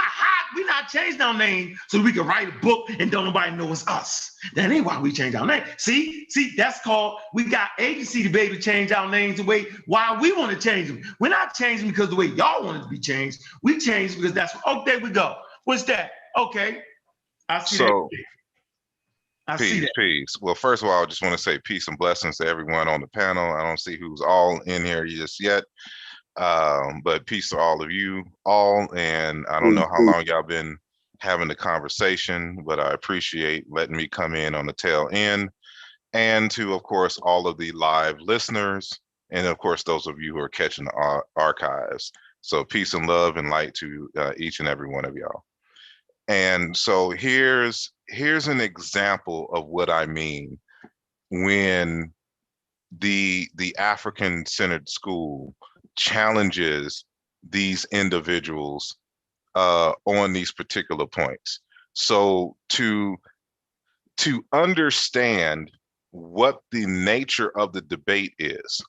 not changing our name so we can write a book and don't nobody know it's us. That ain't why we change our name. See, that's called, we got agency to be able to change our names the way why we want to change them. We're not changing because the way y'all want it to be changed. We change because that's, oh, there we go. What's that? Okay. I see that. I see that. Peace. Well, first of all, I just want to say peace and blessings to everyone on the panel. I don't see who's all in here just yet. But peace to all of you all, and I don't know how long y'all been having the conversation, but I appreciate letting me come in on the tail end, and to, of course, all of the live listeners, and of course, those of you who are catching the archives. So peace and love and light to each and every one of y'all. And so here's an example of what I mean when the African-centered school challenges these individuals on these particular points. So to understand what the nature of the debate is,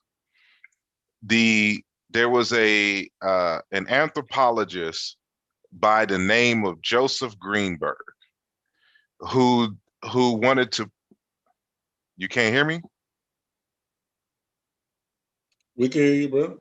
there was an anthropologist by the name of Joseph Greenberg who wanted to. You can't hear me? We can hear you, bro.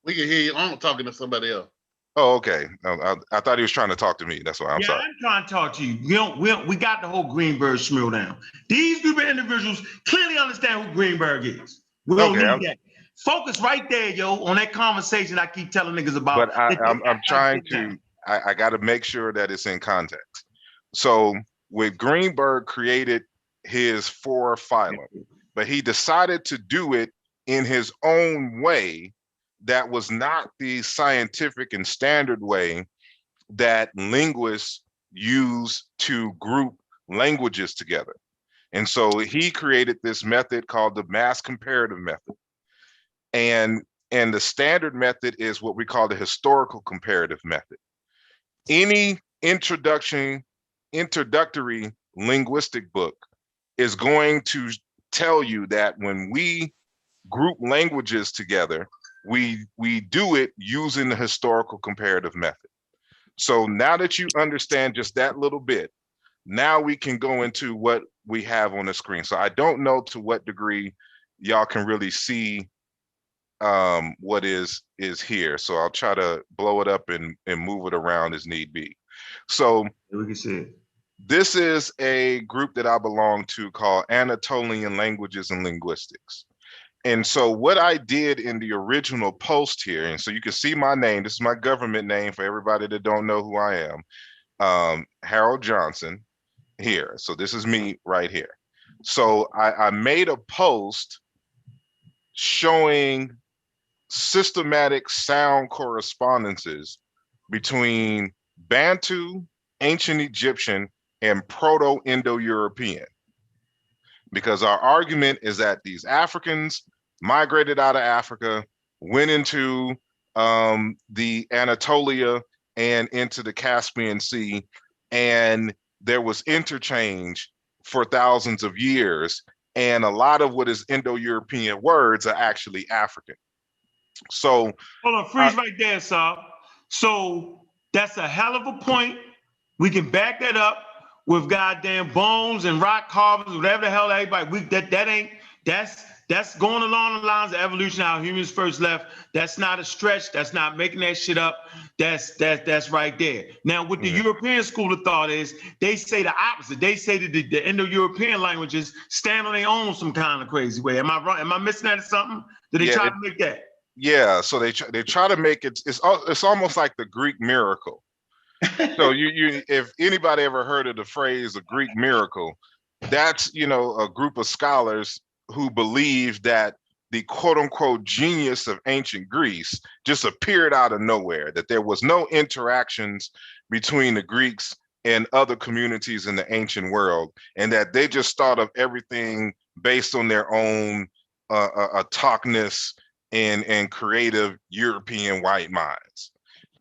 We can hear you. I'm talking to somebody else. Oh, okay. I thought he was trying to talk to me. That's why I'm sorry. I'm trying to talk to you. We got the whole Greenberg schmill down. These group of individuals clearly understand who Greenberg is. We don't need that. Focus right there, yo, on that conversation I keep telling niggas about. But I'm trying to. I got to make sure that it's in context. So when Greenberg created his four phylum, but he decided to do it in his own way that was not the scientific and standard way that linguists use to group languages together. And so he created this method called the mass comparative method. And the standard method is what we call the historical comparative method. Any introductory linguistic book is going to tell you that when we group languages together, we do it using the historical comparative method. So now that you understand just that little bit, now we can go into what we have on the screen. So I don't know to what degree y'all can really see what is here. So I'll try to blow it up and move it around as need be. So we can see it. This is a group that I belong to called Anatolian Languages and Linguistics. And so what I did in the original post here, and so you can see my name, this is my government name for everybody that don't know who I am, Harold Johnson here. So this is me right here. So I made a post showing systematic sound correspondences between Bantu, Ancient Egyptian, and Proto-Indo-European. Because our argument is that these Africans migrated out of Africa, went into the Anatolia and into the Caspian Sea, and there was interchange for thousands of years, and a lot of what is Indo-European words are actually African. So hold on, freeze right there, Saab. So that's a hell of a point. We can back that up with goddamn bones and rock carvings, whatever the hell everybody. That's going along the lines of evolution. How humans first left. That's not a stretch. That's not making that shit up. That's right there. Now, what the European school of thought is, they say the opposite. They say that the Indo-European languages stand on their own some kind of crazy way. Am I wrong? Am I missing that or something? Did they try to make that? Yeah. So they try to make it. It's almost like the Greek miracle. So you if anybody ever heard of the phrase a Greek miracle, that's a group of scholars who believed that the quote unquote genius of ancient Greece just appeared out of nowhere, that there was no interactions between the Greeks and other communities in the ancient world, and that they just thought of everything based on their own talkness and creative European white minds.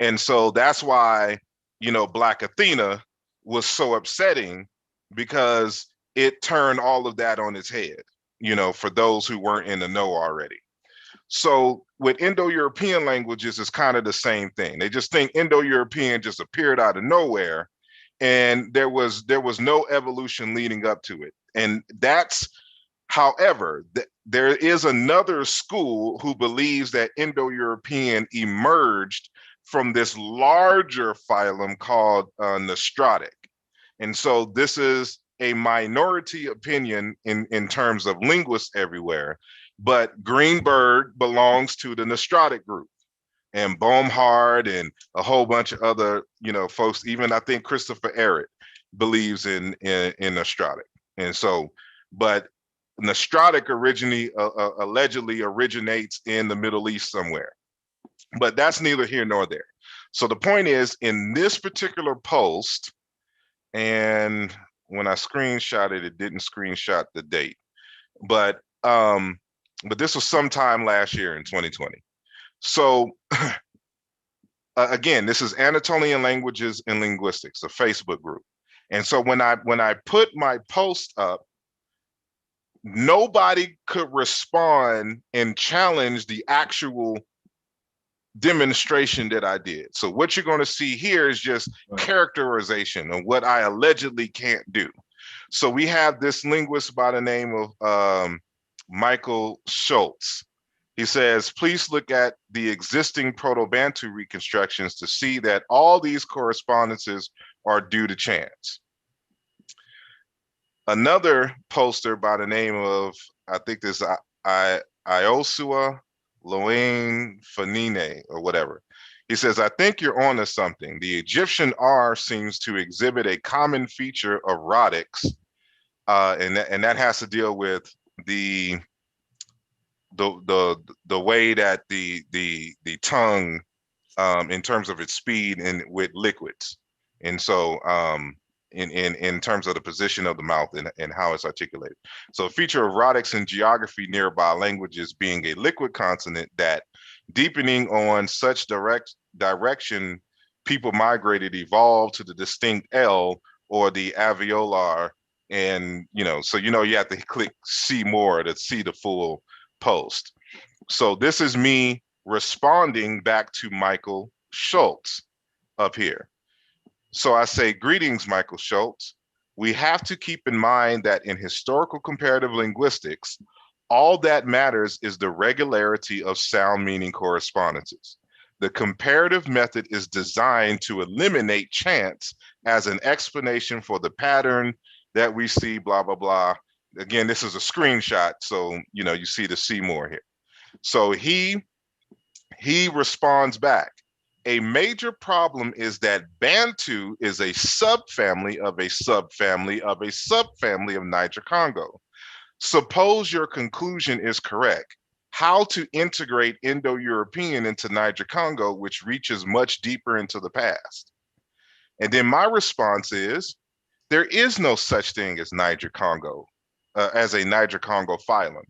And so that's why, you know, Black Athena was so upsetting, because it turned all of that on its head, you know, for those who weren't in the know already. So with Indo-European languages, it's kind of the same thing. They just think Indo-European just appeared out of nowhere, and there was no evolution leading up to it. And that's, however, there is another school who believes that Indo-European emerged from this larger phylum called Nostratic. And so this is a minority opinion in terms of linguists everywhere, but Greenberg belongs to the Nostratic group, and Baumhard and a whole bunch of other, you know, folks, even I think Christopher Ehret believes in Nostratic. And so, but Nostratic allegedly originates in the Middle East somewhere, but that's neither here nor there. So the point is, in this particular post, and when I screenshot it, it didn't screenshot the date, but this was sometime last year in 2020. So again, this is Anatolian Languages and Linguistics, a Facebook group. And so when I put my post up, nobody could respond and challenge the actual demonstration that I did. So what you're going to see here is just characterization of what I allegedly can't do. So we have this linguist by the name of Michael Schultz. He says, please look at the existing Proto-Bantu reconstructions to see that all these correspondences are due to chance. Another poster by the name of, I think this Iosua Loane Fanine or whatever. He says, I think you're onto something. The Egyptian R seems to exhibit a common feature of rhotics, and that has to deal with the way that the tongue, in terms of its speed and with liquids, and so in terms of the position of the mouth and how it's articulated. So a feature of rhotics in geography nearby languages being a liquid consonant that, deepening on such direction, people migrated, evolved to the distinct L or the alveolar, and so you have to click see more to see the full post. So this is me responding back to Michael Schultz up here. So I say, greetings, Michael Schultz. We have to keep in mind that in historical comparative linguistics, all that matters is the regularity of sound meaning correspondences. The comparative method is designed to eliminate chance as an explanation for the pattern that we see, blah, blah, blah. Again, this is a screenshot, so you see the see more here. So he responds back. A major problem is that Bantu is a subfamily of a subfamily of a subfamily of Niger-Congo. Suppose your conclusion is correct. How to integrate Indo-European into Niger-Congo, which reaches much deeper into the past? And then my response is, there is no such thing as Niger-Congo, as a Niger-Congo phylum.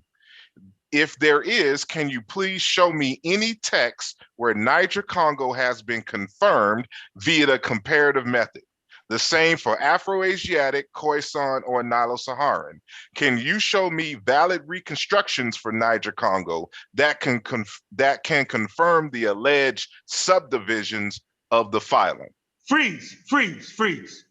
If there is, can you please show me any text where Niger-Congo has been confirmed via the comparative method? The same for Afro-Asiatic, Khoisan, or Nilo-Saharan. Can you show me valid reconstructions for Niger-Congo that can confirm the alleged subdivisions of the phylum? Freeze.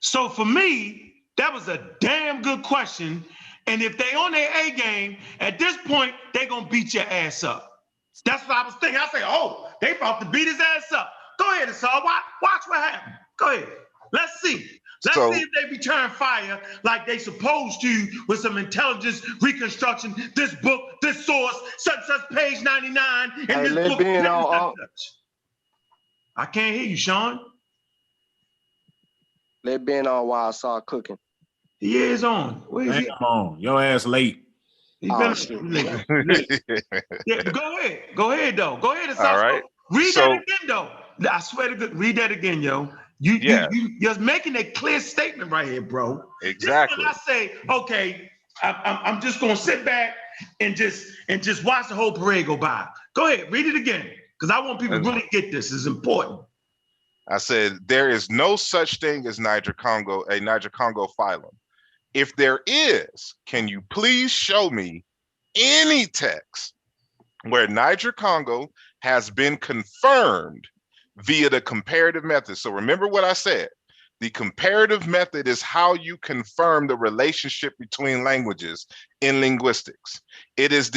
So for me, that was a damn good question. And if they on their A game, at this point, they gonna beat your ass up. That's what I was thinking. I say, oh, they about to beat his ass up. Go ahead, Asar. Watch what happened. Go ahead. Let's see. Let's see if they return fire like they supposed to with some intelligence reconstruction. This book, this source, such page 99, and hey, this book. I can't hear you, Sean. Let Ben on while I saw cooking. He is on. Where is he? Come on, your ass late. He Oh, been shit. yeah, go ahead though. Go ahead, All right. Read So that again though. I swear to God, read that again, yo. yeah, You're making a clear statement right here, bro. exactly. This is when I say, okay, I'm just gonna sit back and just watch the whole parade go by. Go ahead, read it again, because I want people to really get this. It's important. I said there is no such thing as a Niger Congo phylum. If there is, can you please show me any text where Niger Congo has been confirmed via the comparative method? So remember what I said. The comparative method is how you confirm the relationship between languages in linguistics. It is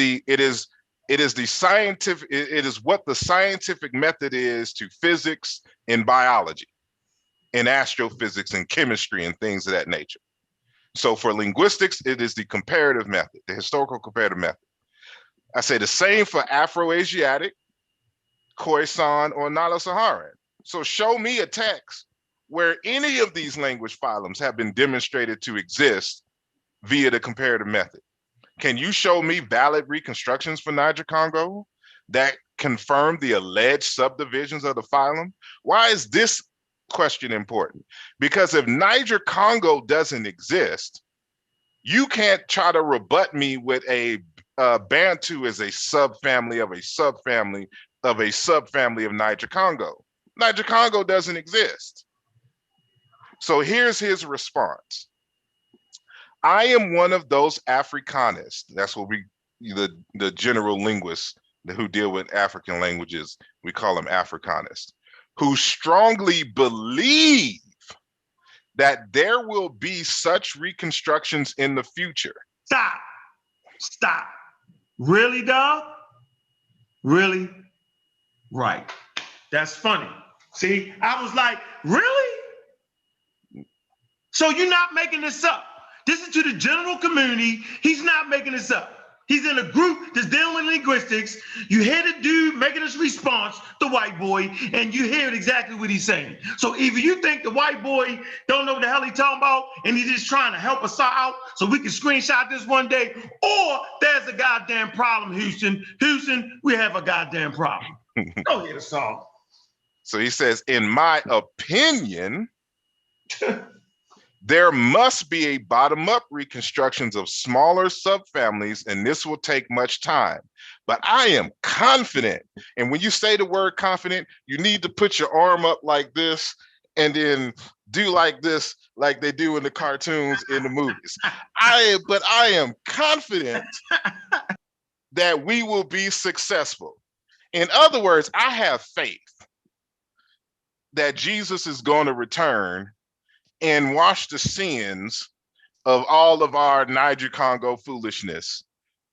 what the scientific method is to physics and biology, and astrophysics and chemistry and things of that nature. So for linguistics, it is the comparative method, the historical comparative method. I say the same for Afro-Asiatic, Khoisan, or Nilo-Saharan. So show me a text where any of these language phylums have been demonstrated to exist via the comparative method. Can you show me valid reconstructions for Niger Congo that confirm the alleged subdivisions of the phylum? Why is this question important? Because if Niger Congo doesn't exist, you can't try to rebut me with a Bantu is a subfamily of a subfamily of a subfamily of Niger Congo. Niger Congo doesn't exist. So here's his response. I am one of those Africanists. That's what the general linguists who deal with African languages, we call them Africanists, who strongly believe that there will be such reconstructions in the future. Stop. Really, dog? Really? Right. That's funny. See, I was like, really? So you're not making this up. This is to the general community. He's not making this up. He's in a group that's dealing with linguistics. You hear the dude making his response, the white boy, and you hear exactly what he's saying. So either you think the white boy don't know what the hell he's talking about and he's just trying to help us out so we can screenshot this one day, or there's a goddamn problem, Houston. Houston, we have a goddamn problem. Go ahead, Assault. So he says, in my opinion, there must be a bottom-up reconstructions of smaller subfamilies, and this will take much time. But I am confident. And when you say the word confident, you need to put your arm up like this and then do like this, like they do in the cartoons in the movies. But I am confident that we will be successful. In other words, I have faith that Jesus is going to return and wash the sins of all of our Niger Congo foolishness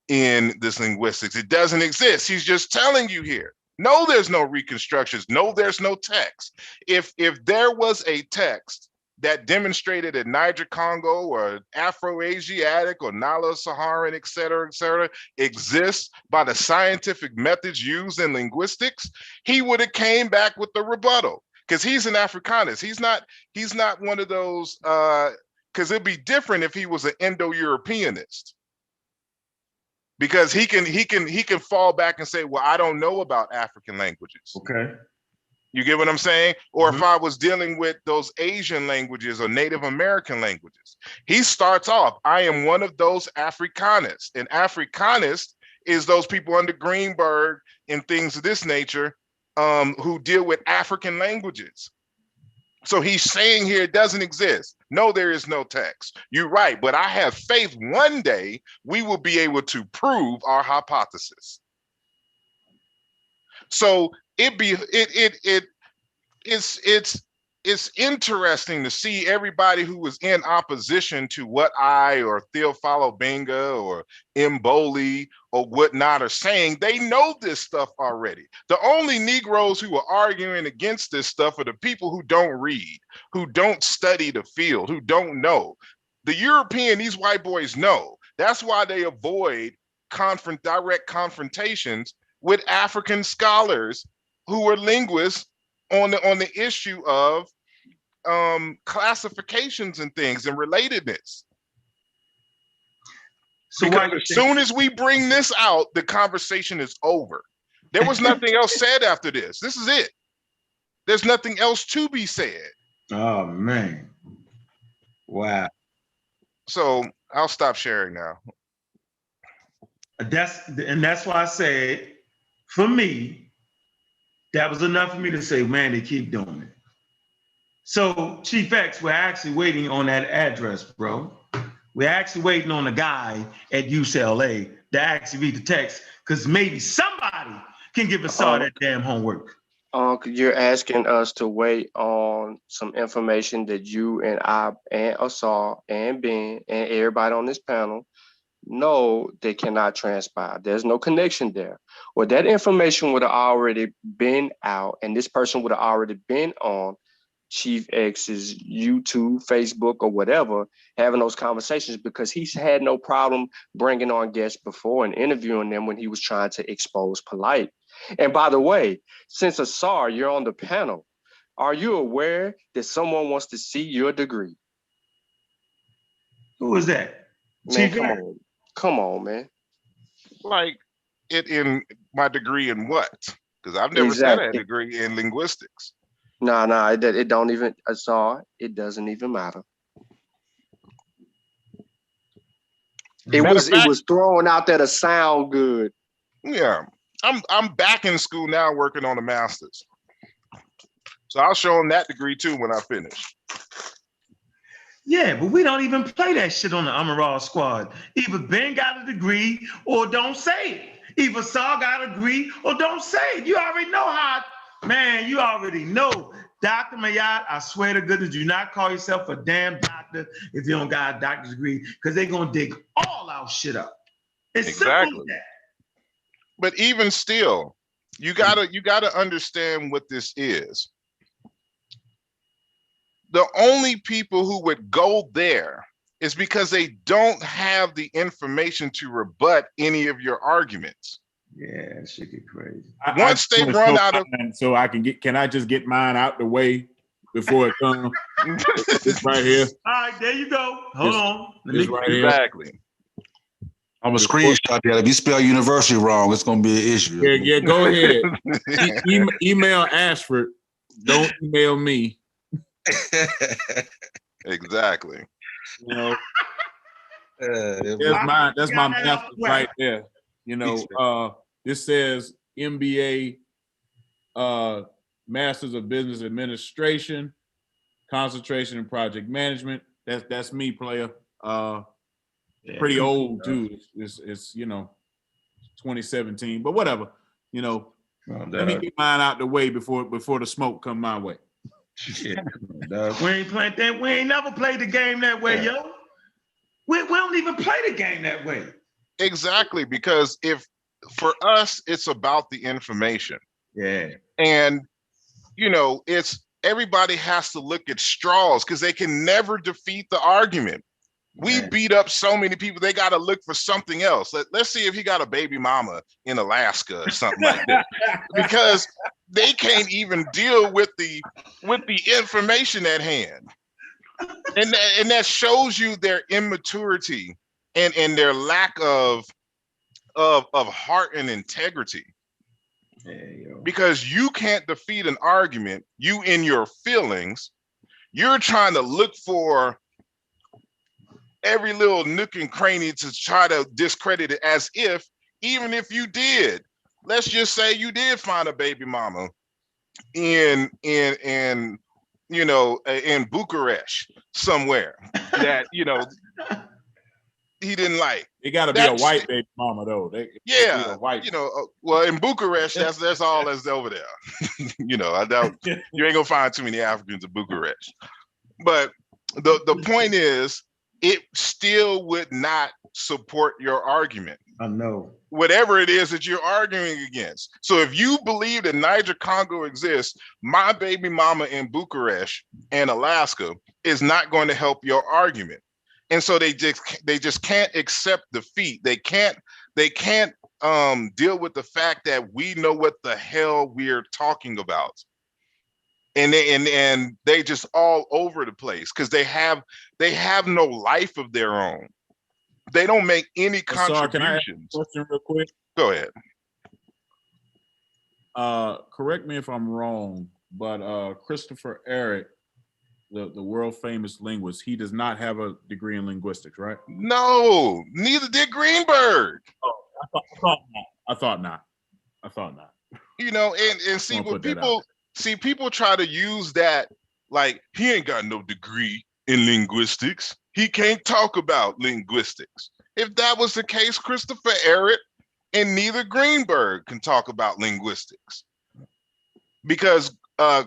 in this linguistics. It doesn't exist. He's just telling you here. No, there's no reconstructions. No, there's no text. If there was a text that demonstrated that Niger Congo or Afro-Asiatic or Nilo-Saharan, et cetera, exists by the scientific methods used in linguistics, he would have came back with the rebuttal. Because he's an Africanist. He's not one of those, because it'd be different if he was an Indo-Europeanist. Because he can fall back and say, well, I don't know about African languages. Okay. You get what I'm saying? Or if I was dealing with those Asian languages or Native American languages. He starts off, I am one of those Africanists. And Africanist is those people under Greenberg and things of this nature, who deal with African languages. So he's saying here it doesn't exist. No, there is no text. You're right, but I have faith one day we will be able to prove our hypothesis. So it's interesting to see everybody who was in opposition to what I or Theophilo Benga or Mboli or whatnot are saying. They know this stuff already. The only Negroes who are arguing against this stuff are the people who don't read, who don't study the field, who don't know. The European, these white boys know. That's why they avoid direct confrontations with African scholars who are linguists on the issue of classifications and things and relatedness. So because as soon as we bring this out, the conversation is over. There was nothing else said after this. This is it. There's nothing else to be said. Oh man. Wow. So I'll stop sharing now. That's why I said, for me, that was enough for me to say, man, they keep doing it. So Chief X, we're actually waiting on that address, bro. We're actually waiting on a guy at UCLA to actually read the text, because maybe somebody can give us all that damn homework. You're asking us to wait on some information that you and I and Asar and Ben and everybody on this panel know they cannot transpire. There's no connection there. Well, that information would have already been out, and this person would have already been on Chief X's YouTube, Facebook, or whatever, having those conversations, because he's had no problem bringing on guests before and interviewing them when he was trying to expose Polite. And by the way, since Asar, you're on the panel, are you aware that someone wants to see your degree? Who is that? Man, come on, man. Like it in my degree in what? Because I've never said a degree in linguistics. No, it don't even, Asar, it doesn't even matter. It was thrown out there to sound good. Yeah, I'm back in school now working on a master's. So I'll show them that degree too when I finish. Yeah, but we don't even play that shit on the Amaral squad. Either Ben got a degree or don't say it. Either Saul got a degree or don't say it. You already know how, man, you already know. Dr. Mayat, I swear to goodness, do not call yourself a damn doctor if you don't got a doctor's degree, because they're going to dig all our shit up. It's exactly simple as that. But even still, you gotta understand what this is. The only people who would go there is because they don't have the information to rebut any of your arguments. Yeah, that shit get crazy. Once they run out of, so can I just get mine out the way before it comes? It's right here. All right, there you go. Hold on. Right exactly. I'm a screenshot that. If you spell university wrong, it's gonna be an issue. Yeah, go ahead. Email Ashford. Don't email me. Exactly. You know, that's my master's right there. You know, this says MBA, Masters of Business Administration, concentration in project management. That's me, player. Pretty old too. It's 2017, but whatever. You know, let me get mine out the way before the smoke come my way. Yeah, we ain't playing that. We ain't never played the game that way, yo. We don't even play the game that way. Exactly, because if for us it's about the information. Yeah. And it's everybody has to look at straws because they can never defeat the argument. We beat up so many people, they got to look for something else. Let's see if he got a baby mama in Alaska or something like that. Because they can't even deal with the information at hand. And that shows you their immaturity and their lack of heart and integrity. Because you can't defeat an argument, you in your feelings, you're trying to look for every little nook and cranny to try to discredit it, as if, even if you did, let's just say you did find a baby mama in Bucharest somewhere that he didn't like. It got to be a white baby mama though. Well, in Bucharest, that's all that's over there. I doubt you ain't gonna find too many Africans in Bucharest. But the point is, it still would not support your argument. I know. Whatever it is that you're arguing against. So if you believe that Niger Congo exists, my baby mama in Bucharest and Alaska is not going to help your argument. And so they just can't accept defeat. They can't deal with the fact that we know what the hell we're talking about. And they just all over the place because they have no life of their own. They don't make any Sorry, can I ask contributions. a question real quick? Go ahead. Correct me if I'm wrong, but Christopher Eric, the world famous linguist, he does not have a degree in linguistics, right? No, neither did Greenberg. Oh, I thought not. You know, and see what people try to use that like he ain't got no degree in linguistics. He can't talk about linguistics. If that was the case, Christopher Eric and neither Greenberg can talk about linguistics, because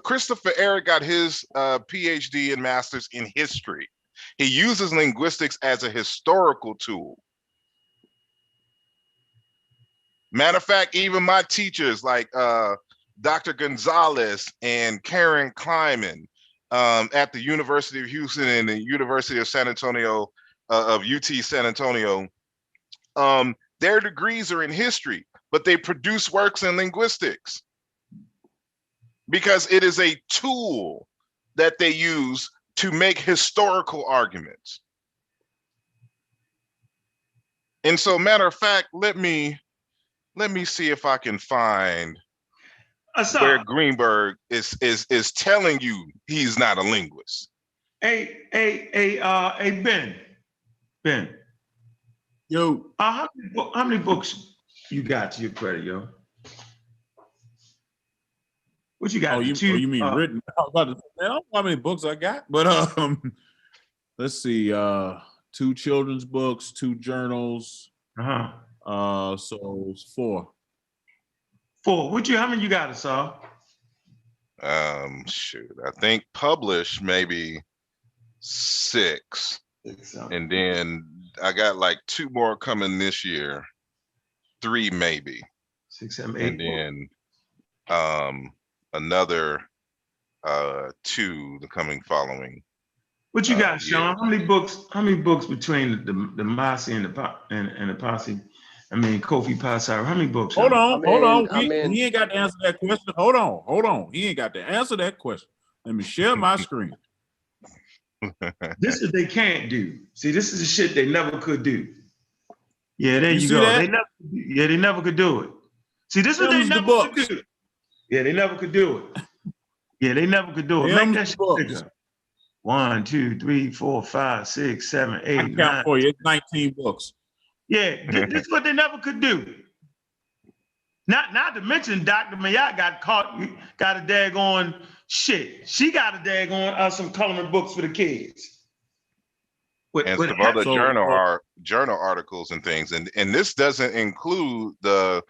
Christopher Eric got his PhD and master's in history. He uses linguistics as a historical tool. Matter of fact, even my teachers like Dr. Gonzalez and Karen Kleiman at the University of Houston and the University of San Antonio, of UT San Antonio, their degrees are in history, but they produce works in linguistics because it is a tool that they use to make historical arguments. And so, matter of fact, let me see if I can find where Greenberg is telling you he's not a linguist. Hey, Ben. Yo, how many books you got to your credit, yo? What you got? You mean written? I was about to say, I don't know how many books I got, but let's see, 2 children's books, 2 journals. So it's 4. 4. How many you got, Asar? Shoot, I think published maybe 6. And then I got like 2 more coming this year. 3 maybe. 6, 7, 8. And then another 2 the coming following. What you got, Sean? How many books between the Mossy and the Posse? I mean, Kofi Pasar. How many books? Hold on. He ain't got to answer that question. Hold on. He ain't got to answer that question. Let me share my screen. This is they can't do. See, this is the shit they never could do. Yeah, there you go. That? They never could do it. See, this is what they never could do. Yeah, they never could do it. Yeah, they never could do it. Make that shit bigger. 1, 2, 3, 4, 5, 6, 7, 8, 9. Count for you. It's 19 books. Yeah, this is what they never could do. Not to mention Dr. Mayat got a daggone shit. She got a daggone some coloring books for the kids. And some other journal articles and things. And this doesn't include the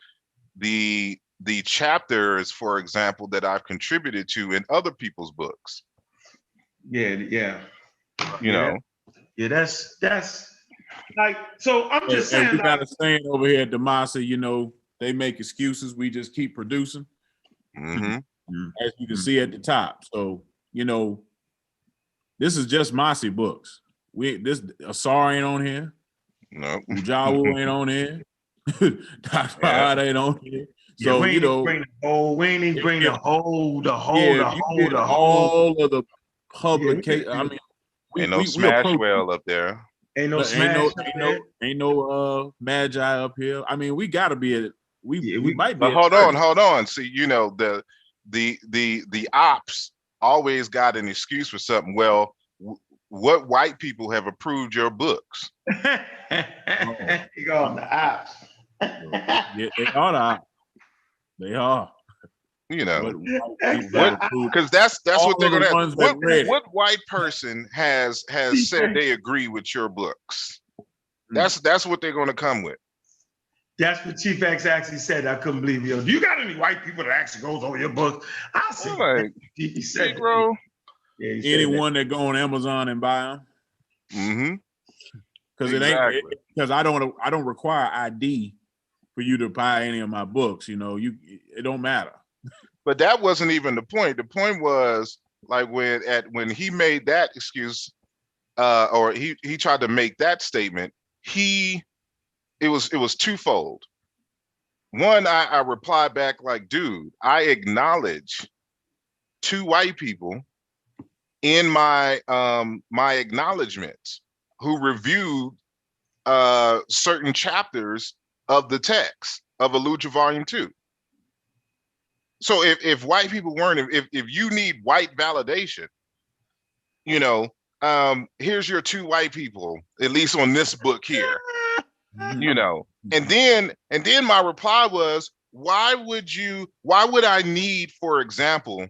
chapters, for example, that I've contributed to in other people's books. Yeah. You know. Yeah, that's like, so I'm just saying. We got a saying over here at Demasi, you know, they make excuses, we just keep producing. Mm-hmm. As you can see at the top. So, you know, this is just Mossy books. Asar ain't on here. No. Ujawu ain't on here. Dr. Odd ain't on here. So, you know, bring all of the publication. I mean, ain't no Smashwell up there. Ain't no Magi up here. I mean, we gotta be at we might be. But hold on. See, you know, the ops always got an excuse for something. Well, what white people have approved your books? You go on the ops. Yeah, they are the ops. They are. You know, because that's what they're gonna. What white person has said they agree with your books? That's what they're gonna come with. That's what Chief X actually said. I couldn't believe you. Do you got any white people that actually goes over your book? I see. Like, he said, bro. Yeah, anyone that go on Amazon and buy them. Mm-hmm. Because it ain't because I don't require ID for you to buy any of my books. You know, it don't matter. But that wasn't even the point. The point was like when he made that excuse, or he tried to make that statement. It was twofold. One, I replied back like, dude, I acknowledge 2 white people in my my acknowledgments who reviewed certain chapters of the text of Eluja Volume 2. So if white people weren't, if you need white validation, here's your 2 white people, at least on this book here, and then my reply was, why would I need, for example,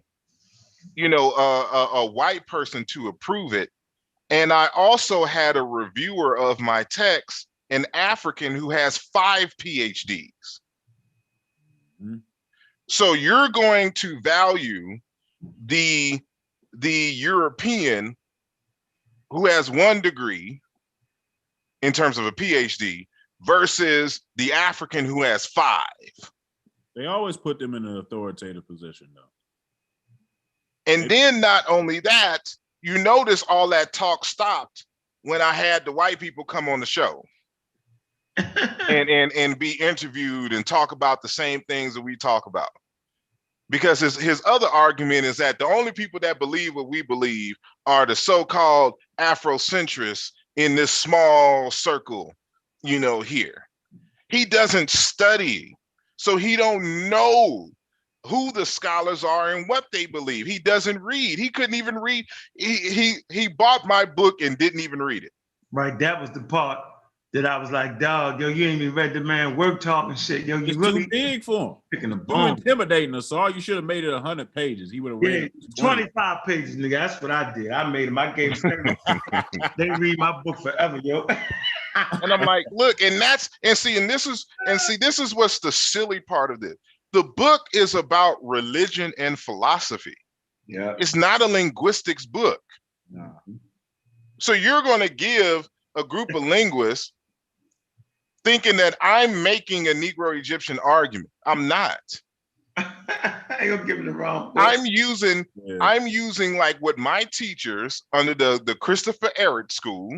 a white person to approve it? And I also had a reviewer of my text, an African who has 5 PhDs. So you're going to value the European who has 1 degree in terms of a PhD versus the African who has 5. They always put them in an authoritative position, though. And then not only that, you notice all that talk stopped when I had the white people come on the show and be interviewed and talk about the same things that we talk about. Because his other argument is that the only people that believe what we believe are the so-called Afrocentrists in this small circle, here. He doesn't study, so he don't know who the scholars are and what they believe. He doesn't read. He couldn't even read. He bought my book and didn't even read it. Right, that was the part that I was like, dog, yo, you ain't even read the man work talk and shit. Yo, you really too big for him. Picking a Too bone. intimidating us, all. You should have made it 100 pages. He would have read 25 pages, nigga. That's what I did. I made him. I gave him. They read my book forever, yo. And I'm like, look, this is what's the silly part of this. The book is about religion and philosophy. Yeah. It's not a linguistics book. No. So you're going to give a group of linguists thinking that I'm making a Negro Egyptian argument. I'm not. You're giving the wrong book. I'm using like what my teachers under the Christopher Ehret School,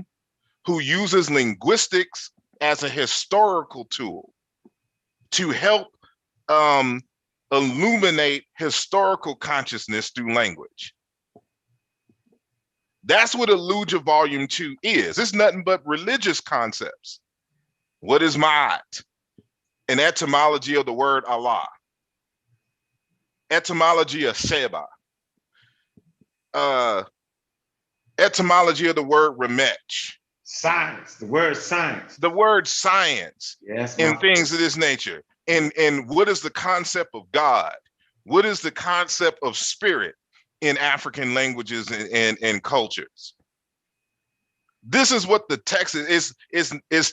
who uses linguistics as a historical tool to help illuminate historical consciousness through language. That's what Eluja Volume 2 is. It's nothing but religious concepts. What is Ma'at? An etymology of the word Allah. Etymology of Seba. Etymology of the word Remech. Science, the word science. The word science. Yes, and things of this nature. And what is the concept of God? What is the concept of spirit in African languages and cultures? This is what the text is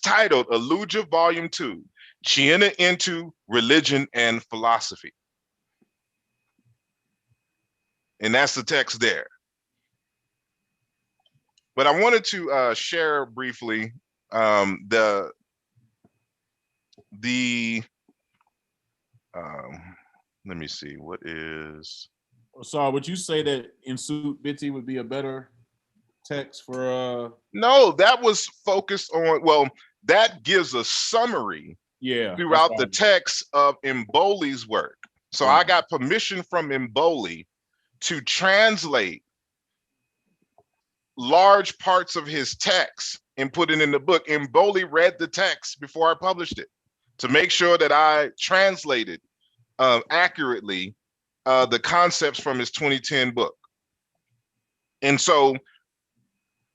titled, Eluja Volume 2, Chiena into Religion and Philosophy. And that's the text there. But I wanted to share briefly let me see, what is... Sorry, would you say that Nsut-Biti would be a better text for No, that was focused on, well, that gives a summary throughout the text of Mboli's work. So I got permission from Mboli to translate large parts of his text and put it in the book. Mboli read the text before I published it to make sure that I translated accurately the concepts from his 2010 book. And so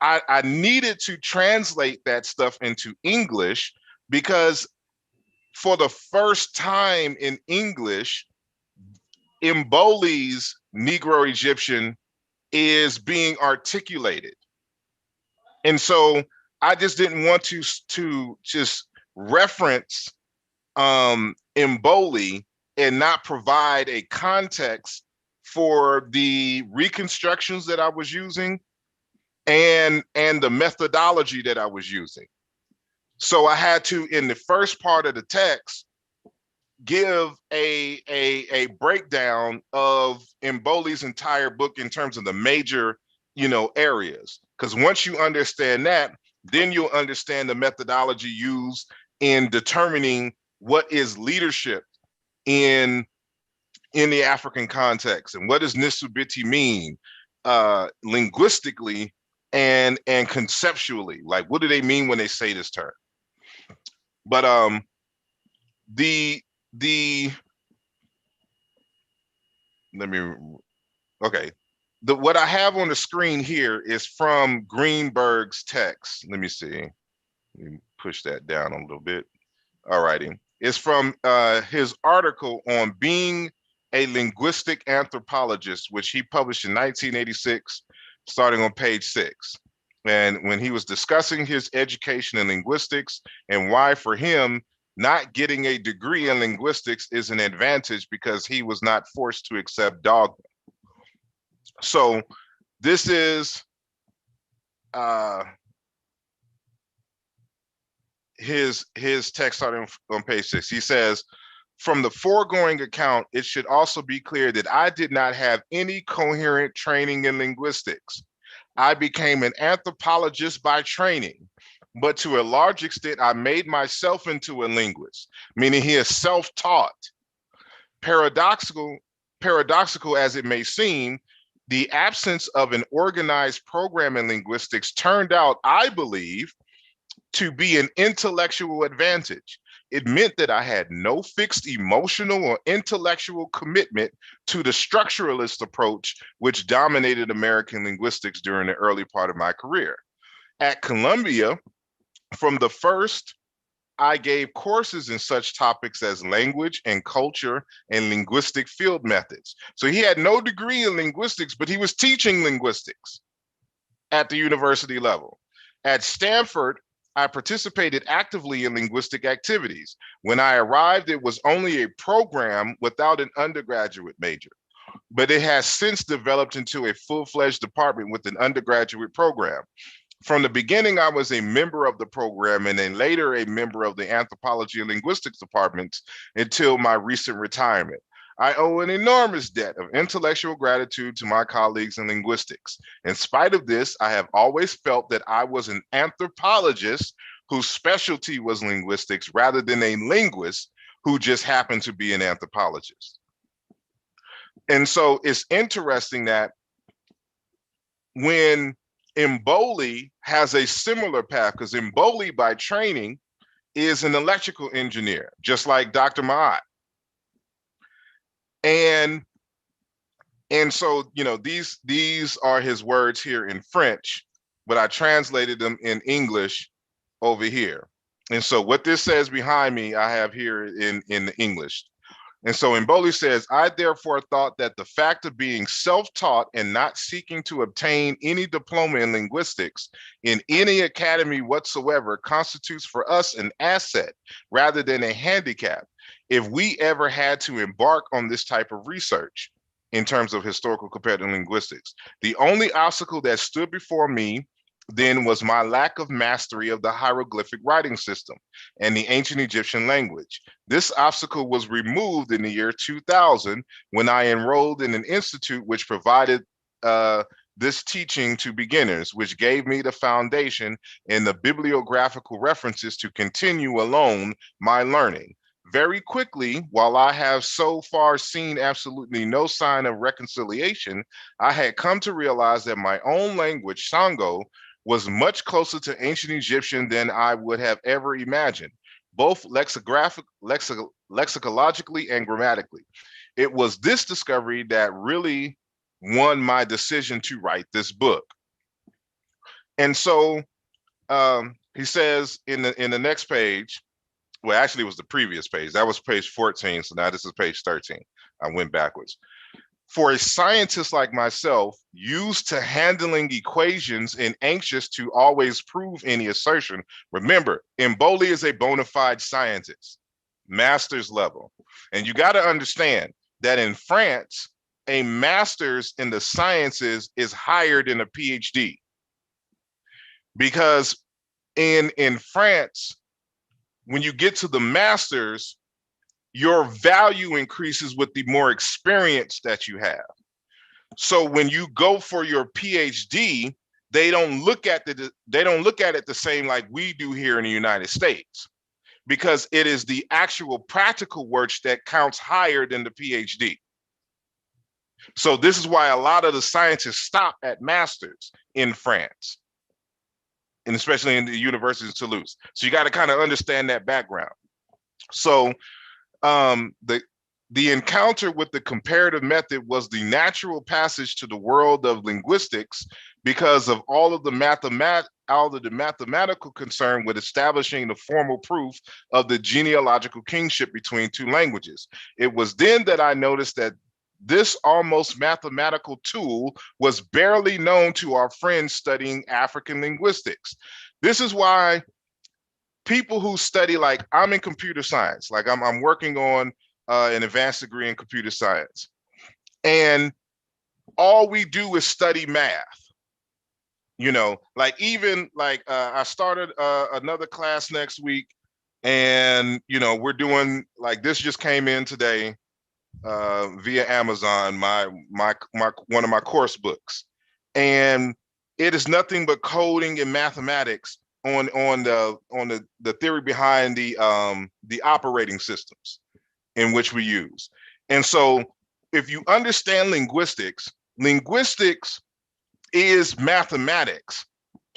I needed to translate that stuff into English because for the first time in English, Mboli's Negro Egyptian is being articulated. And so I just didn't want to just reference Mboli and not provide a context for the reconstructions that I was using and the methodology that I was using. So I had to, in the first part of the text, give a breakdown of Mboli's entire book in terms of the major, areas. Because once you understand that, then you'll understand the methodology used in determining what is leadership in the African context and what does Nsut-Biti mean linguistically and conceptually. Like, what do they mean when they say this term? But the let me okay. What I have on the screen here is from Greenberg's text. Let me see. Let me push that down a little bit. All righty. It's from his article on being a linguistic anthropologist, which he published in 1986, starting on page 6. And when he was discussing his education in linguistics and why for him, not getting a degree in linguistics is an advantage because he was not forced to accept dogma. So this is his text starting on page 6. He says, from the foregoing account, it should also be clear that I did not have any coherent training in linguistics. I became an anthropologist by training, but to a large extent, I made myself into a linguist, meaning he is self-taught. Paradoxical as it may seem, the absence of an organized program in linguistics turned out, I believe, to be an intellectual advantage. It meant that I had no fixed emotional or intellectual commitment to the structuralist approach which dominated American linguistics during the early part of my career. At Columbia, from the first, I gave courses in such topics as language and culture and linguistic field methods. So he had no degree in linguistics, but he was teaching linguistics at the university level. At Stanford, I participated actively in linguistic activities. When I arrived, it was only a program without an undergraduate major, but it has since developed into a full-fledged department with an undergraduate program. From the beginning, I was a member of the program and then later a member of the anthropology and linguistics departments until my recent retirement. I owe an enormous debt of intellectual gratitude to my colleagues in linguistics. In spite of this, I have always felt that I was an anthropologist whose specialty was linguistics rather than a linguist who just happened to be an anthropologist. And so it's interesting that when Mboli has a similar path, because Mboli by training is an electrical engineer, just like Dr. Maat. And so, you know, these are his words here in French, but I translated them in English over here. And so what this says behind me, I have here in the English. And so Mboli says, I therefore thought that the fact of being self-taught and not seeking to obtain any diploma in linguistics in any academy whatsoever constitutes for us an asset rather than a handicap if we ever had to embark on this type of research in terms of historical comparative linguistics. The only obstacle that stood before me then was my lack of mastery of the hieroglyphic writing system and the ancient Egyptian language. This obstacle was removed in the year 2000 when I enrolled in an institute which provided this teaching to beginners, which gave me the foundation and the bibliographical references to continue alone my learning. Very quickly, while I have so far seen absolutely no sign of reconciliation, I had come to realize that my own language, Sango, was much closer to ancient Egyptian than I would have ever imagined, both lexicologically and grammatically. It was this discovery that really won my decision to write this book. And so he says in the next page, well, actually it was the previous page. That was page 14. So now this is page 13. I went backwards. For a scientist like myself, used to handling equations and anxious to always prove any assertion, remember, Mboli is a bona fide scientist, master's level. And you got to understand that in France, a master's in the sciences is higher than a PhD. Because in France, when you get to the master's, your value increases with the more experience that you have. So when you go for your PhD, they don't look at it the same like we do here in the United States, because it is the actual practical work that counts higher than the PhD. So this is why a lot of the scientists stop at masters in France. and especially in the University of Toulouse. So you got to kind of understand that background. So the encounter with the comparative method was the natural passage to the world of linguistics because of all of the mathematical concern with establishing the formal proof of the genealogical kingship between two languages. It was then that I noticed that this almost mathematical tool was barely known to our friends studying African linguistics. This is why people who study, like I'm in computer science, like I'm working on an advanced degree in computer science, and all we do is study math. You know, like even like I started another class next week, and you know we're doing like this just came in today via Amazon, my one of my course books, and it is nothing but coding and mathematics on the theory behind the operating systems in which we use. And so if you understand linguistics is mathematics.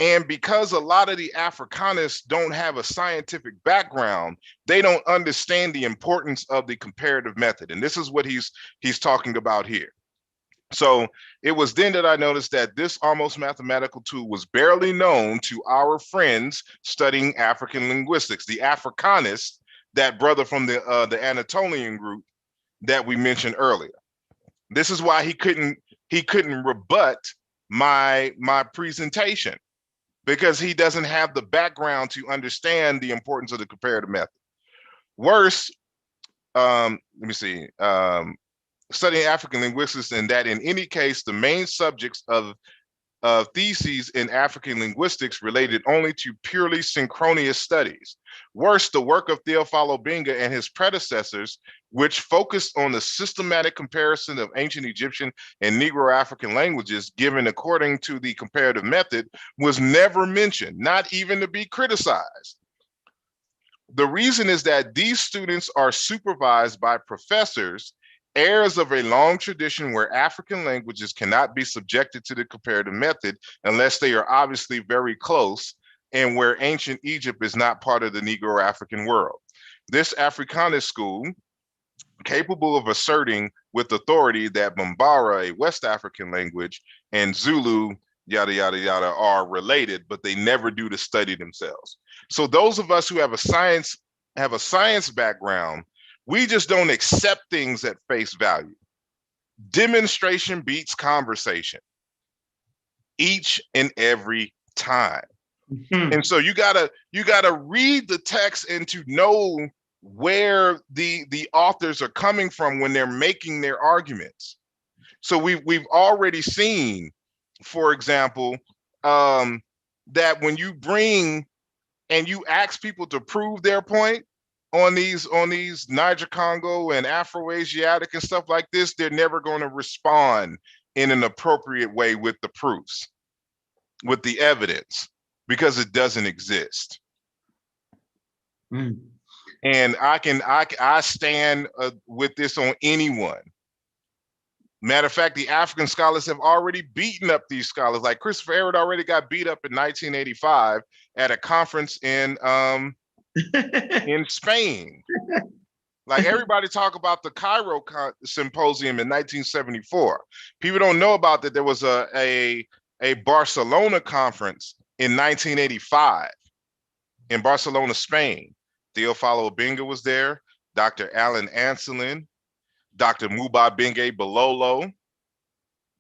And because a lot of the Africanists don't have a scientific background, they don't understand the importance of the comparative method. And this is what he's talking about here. So it was then that I noticed that this almost mathematical tool was barely known to our friends studying African linguistics, the Africanists, that brother from the Anatolian group that we mentioned earlier. This is why he couldn't rebut my presentation, because he doesn't have the background to understand the importance of the comparative method. Worse, let me see, studying African linguistics, and that in any case, the main subjects of theses in African linguistics related only to purely synchronous studies. Worse, the work of Theophilo Benga and his predecessors, which focused on the systematic comparison of ancient Egyptian and Negro African languages given according to the comparative method, was never mentioned, not even to be criticized. The reason is that these students are supervised by professors, heirs of a long tradition where African languages cannot be subjected to the comparative method unless they are obviously very close, and where ancient Egypt is not part of the Negro African world. This Afrikaner school, capable of asserting with authority that Bambara, a West African language, and Zulu, yada, yada, yada, are related, but they never do the study themselves. So those of us who have a science background, we just don't accept things at face value. Demonstration beats conversation each and every time. And so you gotta read the text and to know where the authors are coming from when they're making their arguments. So we've already seen, for example, that when you bring and you ask people to prove their point on these Niger-Congo and Afro-Asiatic and stuff like this, they're never going to respond in an appropriate way with the proofs, with the evidence, because it doesn't exist. And I stand with this on anyone. Matter of fact, the African scholars have already beaten up these scholars. Like Christopher Ehret already got beat up in 1985 at a conference in Spain. Like everybody talk about the Cairo Symposium in 1974. People don't know about that. There was a Barcelona conference in 1985 in Barcelona, Spain. Theophilo Benga was there, Dr. Alan Anselin, Dr. Muba Benge Bololo,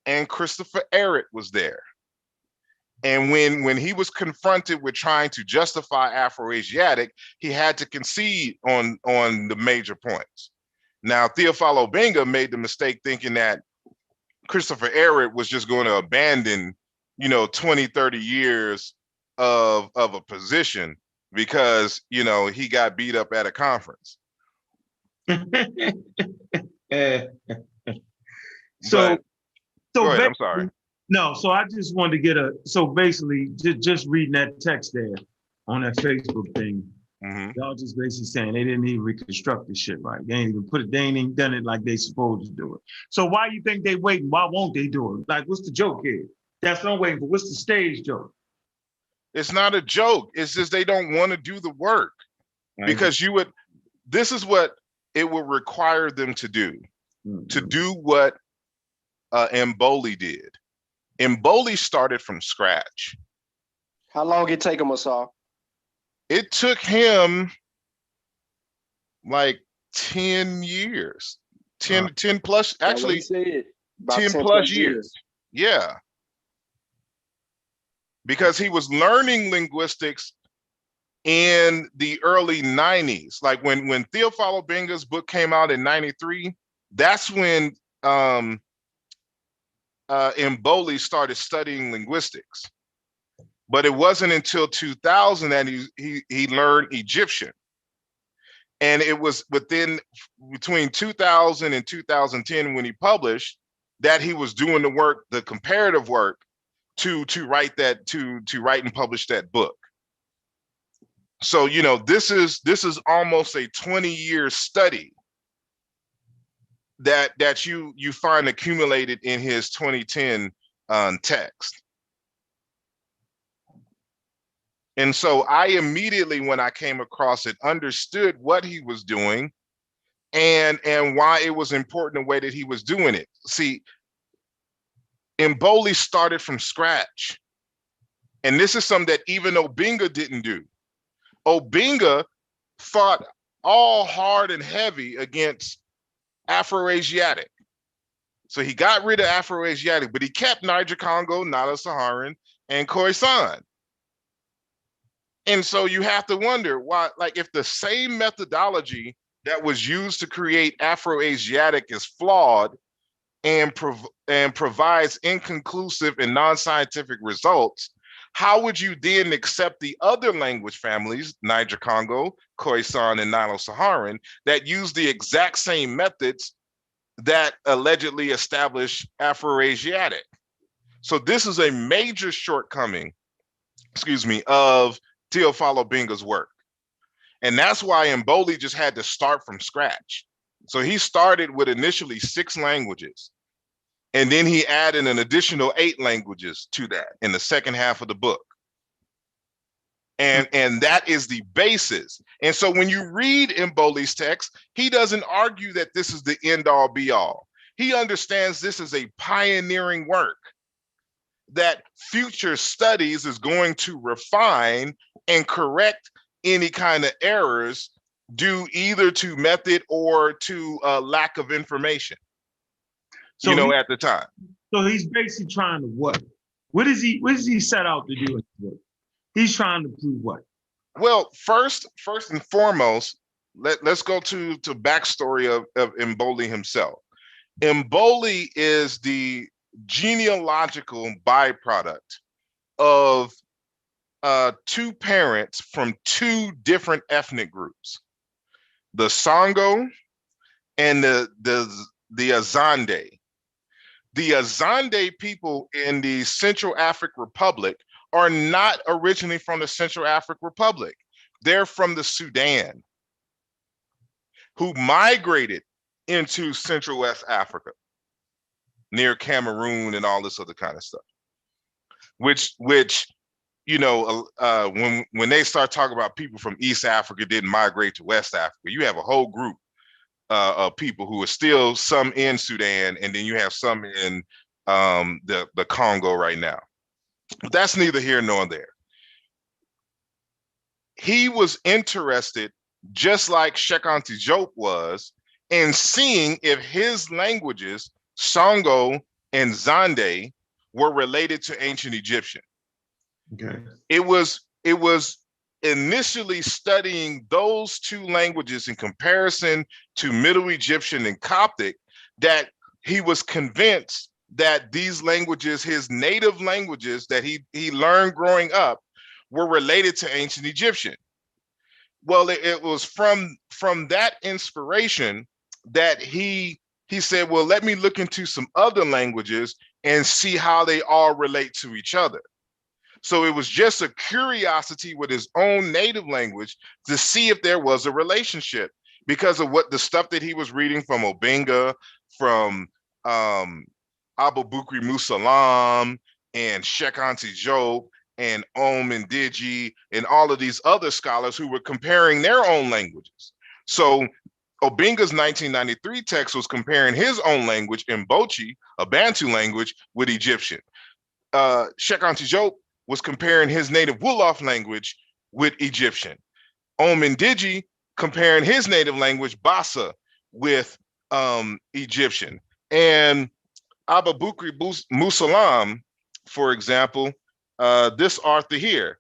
and Christopher Ehret was there. And when he was confronted with trying to justify Afro-Asiatic, he had to concede on the major points. Now, Theophilo Benga made the mistake thinking that Christopher Ehret was just going to abandon, 20, 30 years of a position because, he got beat up at a conference. So go ahead, I'm sorry. No, so I just wanted to get so basically just reading that text there on that Facebook thing, y'all just basically saying they didn't even reconstruct this shit right. They ain't even done it like they supposed to do it. So why you think they waiting? Why won't they do it? Like, what's the joke here? That's what I'm waiting for. What's the stage joke? It's not a joke. It's just they don't want to do the work because this is what it would require them to do, to do what Mboli did. Mboli started from scratch. How long it take him, Asar? It took him like 10 years, 10 plus, actually 10 plus years. Yeah. Because he was learning linguistics in the early 90s. Like when Theophilo Benga's book came out in 93, that's when Mboli started studying linguistics. But it wasn't until 2000 that he learned Egyptian. And it was between 2000 and 2010 when he published that he was doing the work, the comparative work to write and publish that book. So, you know, this is almost a 20-year study that you find accumulated in his 2010 text. And so I immediately, when I came across it, understood what he was doing and why it was important the way that he was doing it. See, Mboli started from scratch. And this is something that even Obinga didn't do. Obinga fought all hard and heavy against Afro-Asiatic. So he got rid of Afro-Asiatic, but he kept Niger-Congo, Nilo-Saharan, and Khoisan. And so you have to wonder why, like, if the same methodology that was used to create Afro-Asiatic is flawed and provides inconclusive and non-scientific results, how would you then accept the other language families, Niger-Congo, Khoisan, and Nilo-Saharan, that use the exact same methods that allegedly established Afro-Asiatic? So this is a major shortcoming, of Theophilo Benga's work. And that's why Mboli just had to start from scratch. So he started with initially 6 languages, and then he added an additional 8 languages to that in the second half of the book. And that is the basis. And so when you read Mboli's text, he doesn't argue that this is the end all be all. He understands this is a pioneering work that future studies is going to refine and correct any kind of errors due either to method or to lack of information, So at the time. So he's basically trying to what? What does he set out to do? He's trying to prove what? Well, first and foremost, let's go to backstory of Mboli himself. Mboli is the genealogical byproduct of 2 parents from 2 different ethnic groups, the Sango and the Azande. The Azande people in the Central African Republic are not originally from the Central African Republic. They're from the Sudan, who migrated into Central West Africa, near Cameroon and all this other kind of stuff. Which when they start talking about people from East Africa didn't migrate to West Africa, you have a whole group of people who are still some in Sudan, and then you have some in the Congo right now. But that's neither here nor there. He was interested, just like Cheikh Anta Diop was, in seeing if his languages, Sango and Zande, were related to ancient Egyptian. Okay. It was initially studying those 2 languages in comparison to Middle Egyptian and Coptic that he was convinced that these languages, his native languages that he learned growing up, were related to ancient Egyptian. Well, it was from that inspiration that he said, well, let me look into some other languages and see how they all relate to each other. So it was just a curiosity with his own native language to see if there was a relationship, because of what the stuff that he was reading from Obinga, from Abubakar Musalam and Cheikh Anta Diop, and and Digi and all of these other scholars who were comparing their own languages. So Obinga's 1993 text was comparing his own language, Mbochi, a Bantu language, with Egyptian. Sheikh Anta Diop was comparing his native Wolof language with Egyptian. Ndidi comparing his native language, Bassa, with Egyptian. And Abba Bukri Musalam, for example, this author here,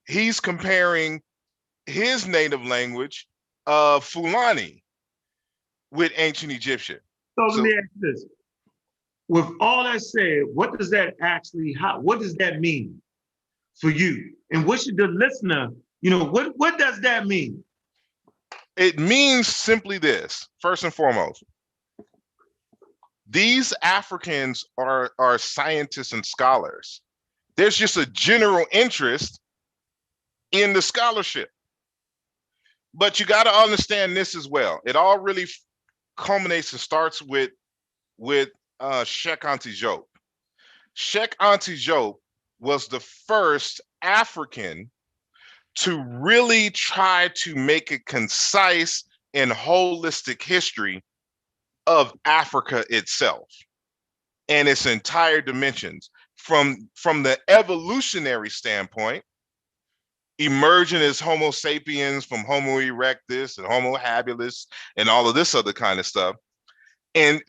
he's comparing his native language of Fulani with ancient Egyptian. So let me ask this. With all that said, what does that actually, what does that mean for you? And what should the listener, what does that mean? It means simply this, first and foremost. These Africans are scientists and scholars. There's just a general interest in the scholarship. But you got to understand this as well. It all really culminates and starts with Sheikh Anta Diop. Sheikh Anta Diop was the first African to really try to make a concise and holistic history of Africa itself and its entire dimensions, from the evolutionary standpoint, emerging as Homo sapiens from Homo erectus and Homo habilis and all of this other kind of stuff, and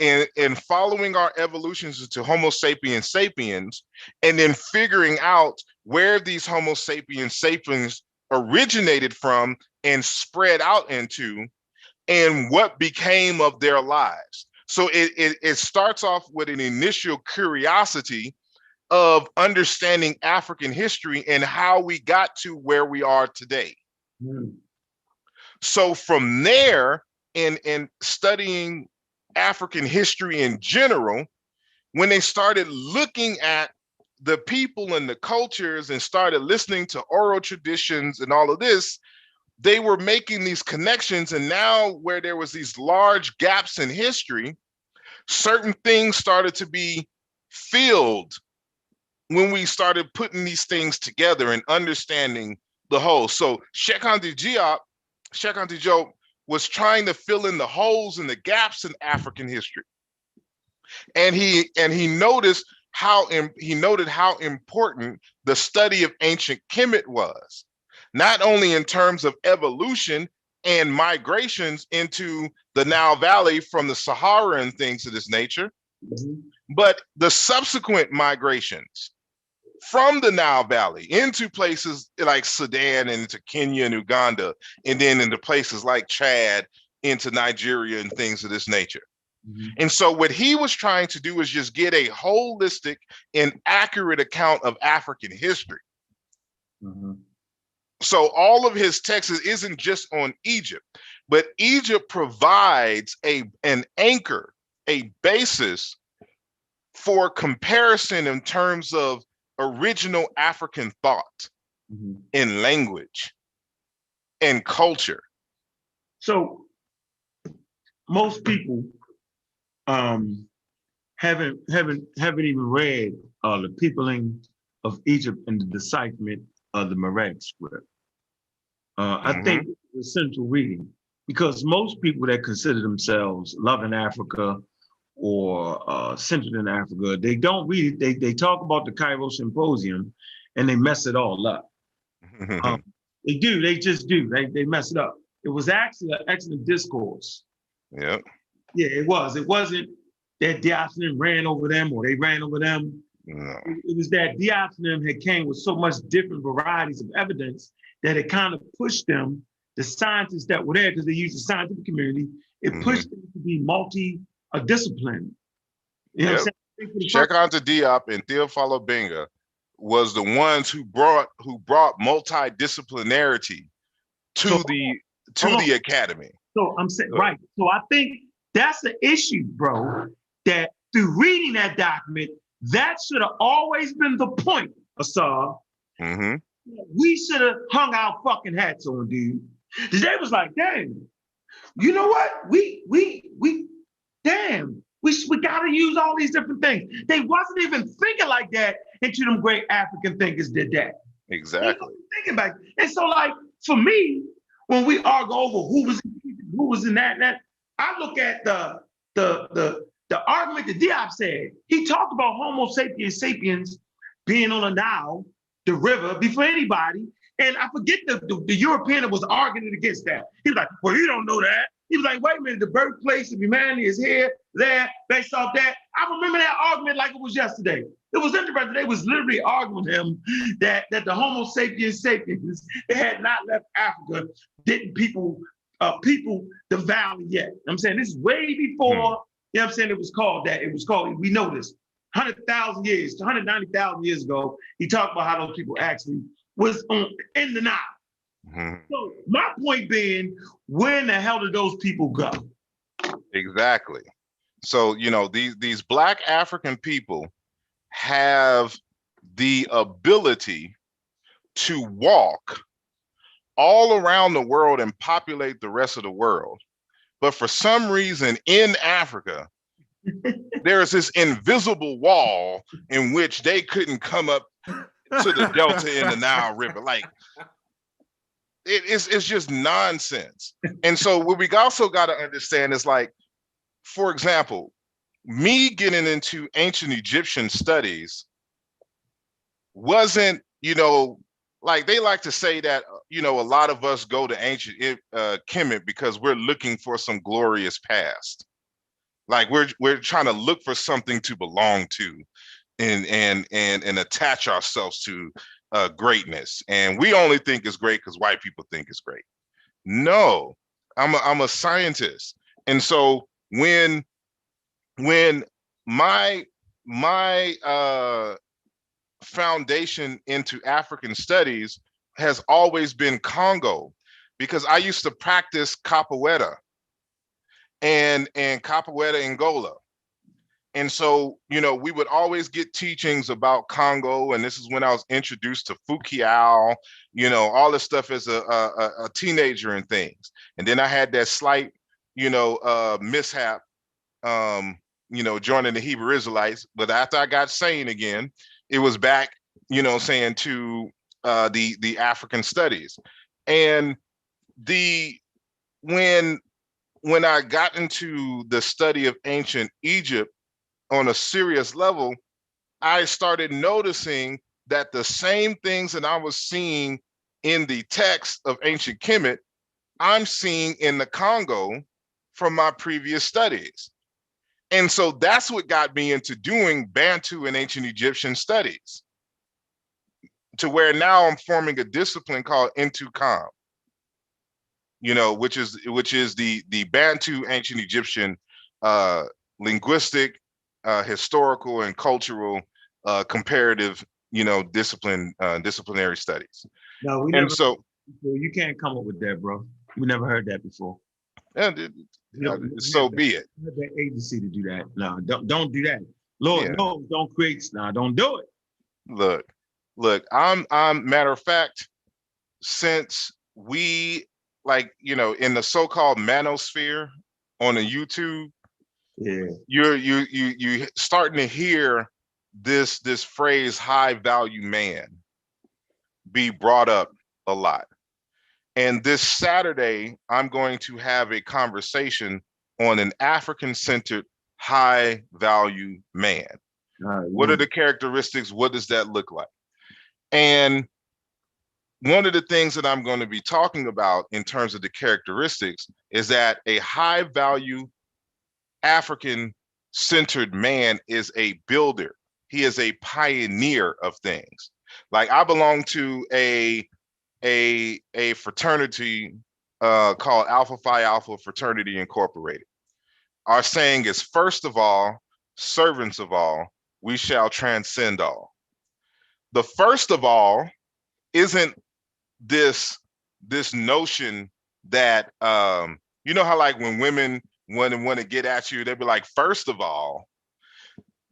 following our evolutions into Homo sapiens sapiens, and then figuring out where these Homo sapiens sapiens originated from and spread out into, and what became of their lives. So it starts off with an initial curiosity of understanding African history and how we got to where we are today. So from there, in studying African history in general, when they started looking at the people and the cultures and started listening to oral traditions and all of this, they were making these connections. And now where there was these large gaps in history, certain things started to be filled when we started putting these things together and understanding the whole. So Sheikh Anta Diop was trying to fill in the holes and the gaps in African history. And he noted how important the study of ancient Kemet was, not only in terms of evolution and migrations into the Nile Valley from the Sahara and things of this nature, but the subsequent migrations from the Nile Valley into places like Sudan and into Kenya and Uganda, and then into places like Chad, into Nigeria and things of this nature. And so what he was trying to do is just get a holistic and accurate account of African history. So all of his texts isn't just on Egypt, but Egypt provides an anchor, a basis for comparison in terms of original African thought in language and culture. So most people haven't even read the peopling of Egypt and the decipherment of the Merengue script. I think it's essential reading, because most people that consider themselves loving Africa or centered in Africa, they don't read it. They talk about the Cairo Symposium and they mess it all up. They do, they just do, they mess it up. It was actually an excellent discourse. Yeah, it was. It wasn't that Diophanem ran over them or they ran over them. No. It was that Diophanem had came with so much different varieties of evidence that it kind of pushed them, the scientists that were there, because they used the scientific community, it pushed them to be multi-disciplined. You know what I'm saying? Sheikh Anta Diop and Theophilo Benga was the ones who brought multidisciplinarity to the academy. So I'm saying, right. So I think that's the issue, bro, that through reading that document, that should have always been the point, Asar. We should have hung our fucking hats on, dude. They was like, damn, you know what? We gotta use all these different things. They wasn't even thinking like that until them great African thinkers did that. Exactly. Thinking back. And so, like, for me, when we argue over who was in that, I look at the argument that Diop said. He talked about Homo sapiens being on the Nile, the river, before anybody. And I forget the European that was arguing against that. He was like, well, you don't know that. He was like, wait a minute, the birthplace of humanity is here, there, based off that. I remember that argument like it was yesterday. It was interesting. They was literally arguing with him that the Homo sapiens that had not left Africa didn't people the valley yet. You know what I'm saying? This is way before, you know what I'm saying, it was called that. It was called, we know this, 100,000 years, 190,000 years ago, he talked about how those people actually was in the Nile. So my point being, where in the hell did those people go? Exactly. So, you know, these Black African people have the ability to walk all around the world and populate the rest of the world. But for some reason in Africa, there's this invisible wall in which they couldn't come up to the Delta in the Nile River. Like, it's just nonsense. And so what we also got to understand is, like, for example, me getting into ancient Egyptian studies wasn't, you know, like they like to say that, you know, a lot of us go to ancient Kemet because we're looking for some glorious past. Like we're trying to look for something to belong to and attach ourselves to greatness. And we only think it's great because white people think it's great. No, I'm a scientist. And so when my foundation into African studies has always been Congo, because I used to practice capoeira and capoeira Angola. And so, you know, we would always get teachings about Congo, and this is when I was introduced to Fukiao, you know, all this stuff as a teenager and things. And then I had that slight, you know, mishap, you know, joining the Hebrew Israelites. But after I got sane again, it was back, you know, saying to the African studies. And when I got into the study of ancient Egypt on a serious level, I started noticing that the same things that I was seeing in the text of ancient Kemet, I'm seeing in the Congo from my previous studies. And so that's what got me into doing Bantu and ancient Egyptian studies, to where now I'm forming a discipline called Intu-Kam, you know, which is the Bantu ancient Egyptian linguistic, historical, and cultural comparative, you know, disciplinary studies. No, you can't come up with that, bro. We never heard that before. Yeah, so be it. That agency to do that. No, don't do that. Lord, no, don't create. No, don't do it. Look. I'm matter of fact, since we, like, you know, in the so-called manosphere on the YouTube, you starting to hear this phrase high value man be brought up a lot. And this Saturday, I'm going to have a conversation on an African-centered high value man. What are the characteristics? What does that look like? And one of the things that I'm going to be talking about in terms of the characteristics is that a high value African-centered man is a builder. He is a pioneer of things. Like, I belong to a fraternity called Alpha Phi Alpha Fraternity Incorporated. Our saying is, first of all, servants of all, we shall transcend all. The first of all isn't this notion that, you know how, like, when women want to get at you, they'd be like, first of all,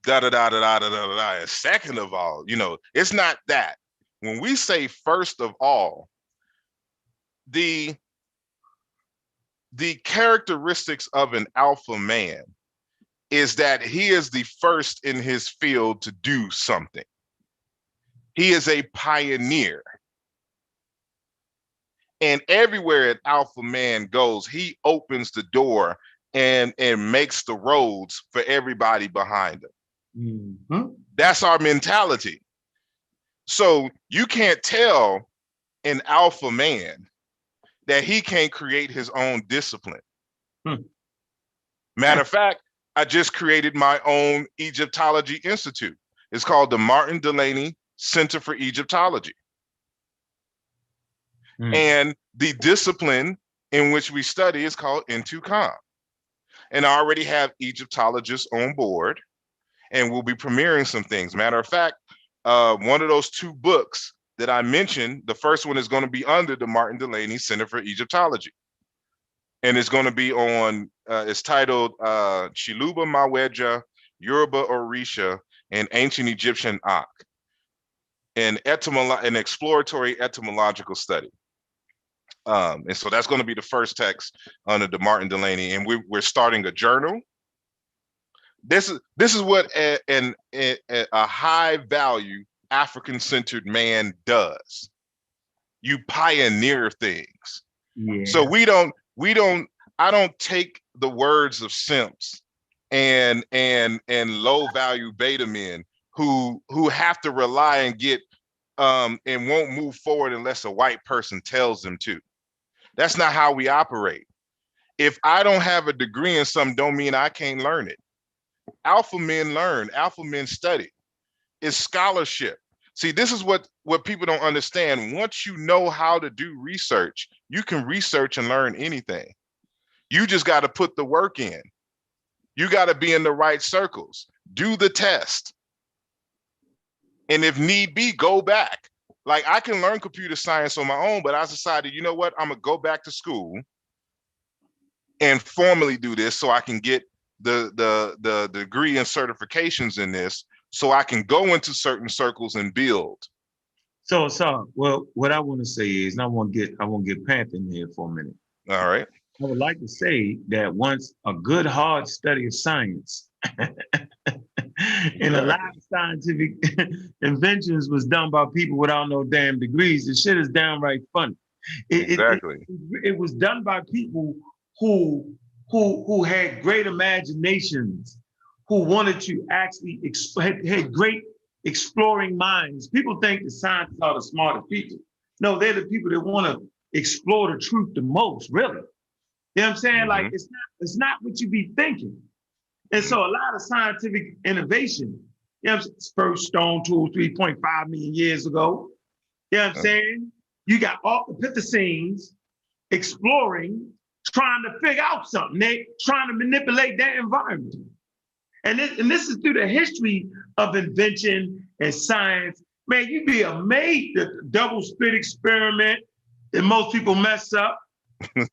da da da da da da da da, and second of all, you know, it's not that. When we say first of all, the characteristics of an alpha man is that he is the first in his field to do something. He is a pioneer. And everywhere an alpha man goes, he opens the door and makes the roads for everybody behind him. Mm-hmm. That's our mentality. So you can't tell an alpha man that he can't create his own discipline. Matter of fact, I just created my own Egyptology Institute. It's called the Martin Delany Center for Egyptology. And the discipline in which we study is called Intu-Kam. And I already have Egyptologists on board, and we'll be premiering some things. Matter of fact, one of those 2 books that I mentioned, the first one is going to be under the Martin Delany Center for Egyptology. And it's going to be on, it's titled Chiluba Maweja, Yoruba Orisha, and Ancient Egyptian Ak, an exploratory etymological study. And so that's going to be the first text under the Martin Delany, and we're starting a journal. This is what a high value African-centered man does. You pioneer things. Yeah. So I don't take the words of simps and low value beta men who have to rely and get and won't move forward unless a white person tells them to. That's not how we operate. If I don't have a degree in something, don't mean I can't learn it. Alpha men learn, alpha men study. It's scholarship. See, this is what people don't understand. Once you know how to do research, you can research and learn anything. You just got to put the work in. You got to be in the right circles. Do the test. And if need be, go back. Like, I can learn computer science on my own, but I decided, you know what? I'm going to go back to school and formally do this so I can get the degree and certifications in this, so I can go into certain circles and build. So well, what I want to say is, and I won't get Panther in here for a minute. All right. I would like to say that once a good hard study of science and a lot of scientific inventions was done by people without no damn degrees, the shit is downright funny. Exactly. It was done by people who had great imaginations, who wanted to actually had great exploring minds. People think the scientists are the smartest people. No, they're the people that want to explore the truth the most, really. You know what I'm saying? Mm-hmm. Like, it's not what you be thinking. And so a lot of scientific innovation, you know, first stone tool 3.5 million years ago. You know what I'm saying? You got all the Epithescenes exploring, trying to figure out something. They trying to manipulate their environment. And this is through the history of invention and science. Man, you'd be amazed at the double slit experiment that most people mess up.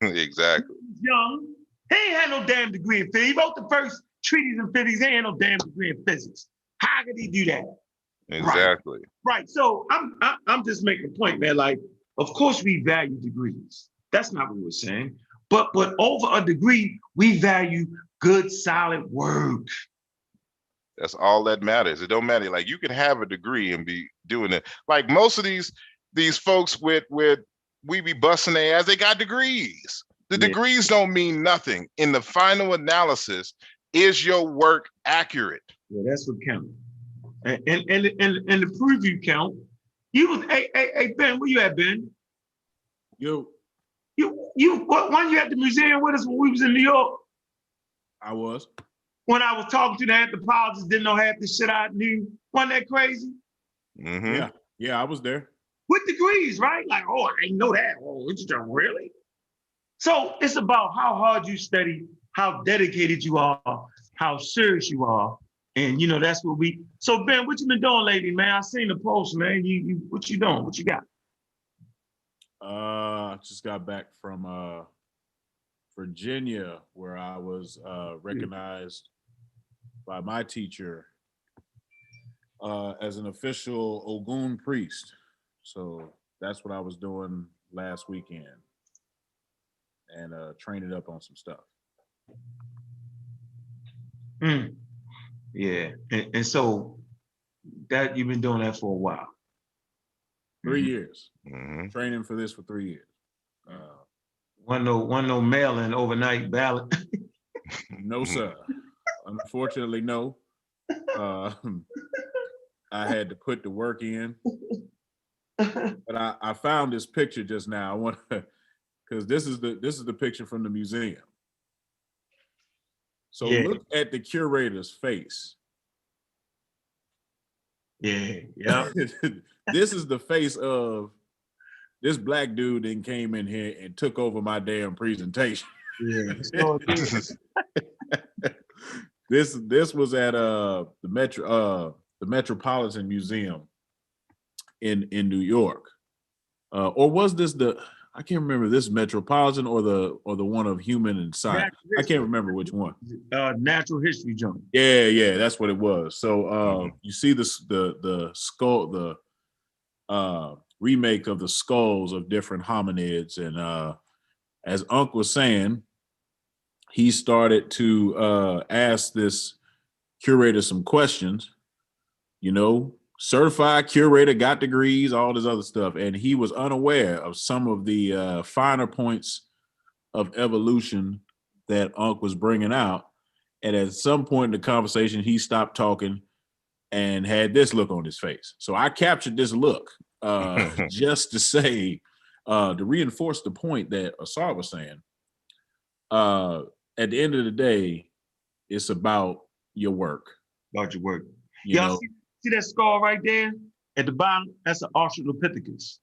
Exactly. Young, he ain't had no damn degree in physics. He wrote the first treatise in physics. He ain't no damn degree in physics. How could he do that? Exactly. Right. So I'm just making a point, man. Like, of course we value degrees. That's not what we're saying. But over a degree, we value good, solid work. That's all that matters. It don't matter. Like, you can have a degree and be doing it. Like, most of these folks with we be busting their ass, they got degrees. The degrees don't mean nothing. In the final analysis, is your work accurate? Yeah, that's what counts. And the preview count, you was hey Ben, where you at, Ben? You weren't you at the museum with us when we was in New York? I was. When I was talking to the anthropologists, didn't know half the shit I knew. Wasn't that crazy? Mm-hmm. Yeah, I was there. With degrees, right? Like, oh, I didn't know that. Oh, it's just really? So it's about how hard you study, how dedicated you are, how serious you are. And, you know, that's what so Ben, what you been doing lately, man? I seen the post, man. You what you doing? What you got? I just got back from Virginia, where I was recognized by my teacher as an official Ogun priest. So that's what I was doing last weekend, and training up on some stuff. Yeah, and so that you've been doing that for a while. 3 years. Mhm. Training for this for 3 years. One no mail-in overnight ballot. No, sir. Unfortunately, no. I had to put the work in. But I found this picture just now. I want to, because this is the picture from the museum. So look at the curator's face. Yeah. This is the face of this black dude that came in here and took over my damn presentation. Yeah. So this was at the Metropolitan Museum in New York. Or was this I can't remember, this Metropolitan or the one of Human and Science. I can't remember which one. Natural history joint. Yeah, that's what it was. So you see the skull, the remake of the skulls of different hominids, and as Unc was saying, he started to ask this curator some questions. You know, certified curator, got degrees, all this other stuff, and he was unaware of some of the finer points of evolution that Unc was bringing out. And at some point in the conversation, he stopped talking and had this look on his face. So I captured this look just to say, to reinforce the point that Asar was saying. At the end of the day, it's about your work. About your work. You Y'all know? see that skull right there at the bottom? That's an Australopithecus.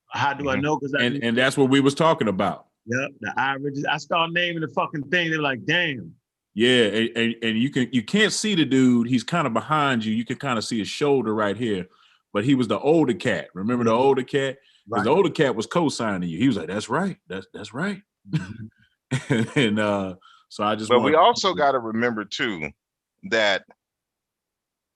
How do I know? Because and that's what we was talking about. Yep, the eye ridges. I start naming the fucking thing. They're like, damn. Yeah, and you can't see the dude. He's kind of behind you. You can kind of see his shoulder right here. But he was the older cat. Remember the older cat? Because the older cat was co-signing you. He was like, "That's right. That's right." And so I just. But we also got to remember too that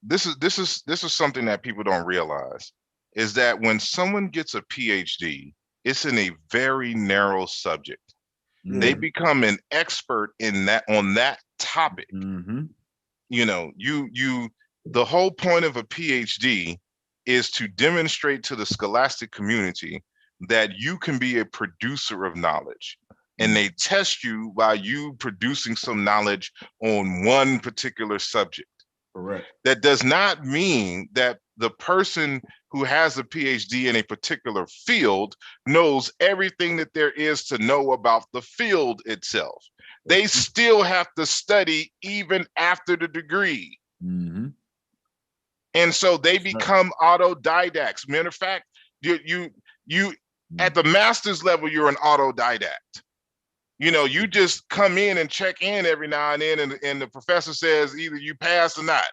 this is something that people don't realize, is that when someone gets a PhD, it's in a very narrow subject. Mm-hmm. They become an expert on that topic. Mm-hmm. You know, the whole point of a PhD is to demonstrate to the scholastic community that you can be a producer of knowledge. And they test you by you producing some knowledge on one particular subject. Correct. That does not mean that the person who has a PhD in a particular field knows everything that there is to know about the field itself. They still have to study even after the degree. Mm-hmm. And so they become autodidacts. Matter of fact, you at the master's level, you're an autodidact. You know, you just come in and check in every now and then, and the professor says either you pass or not.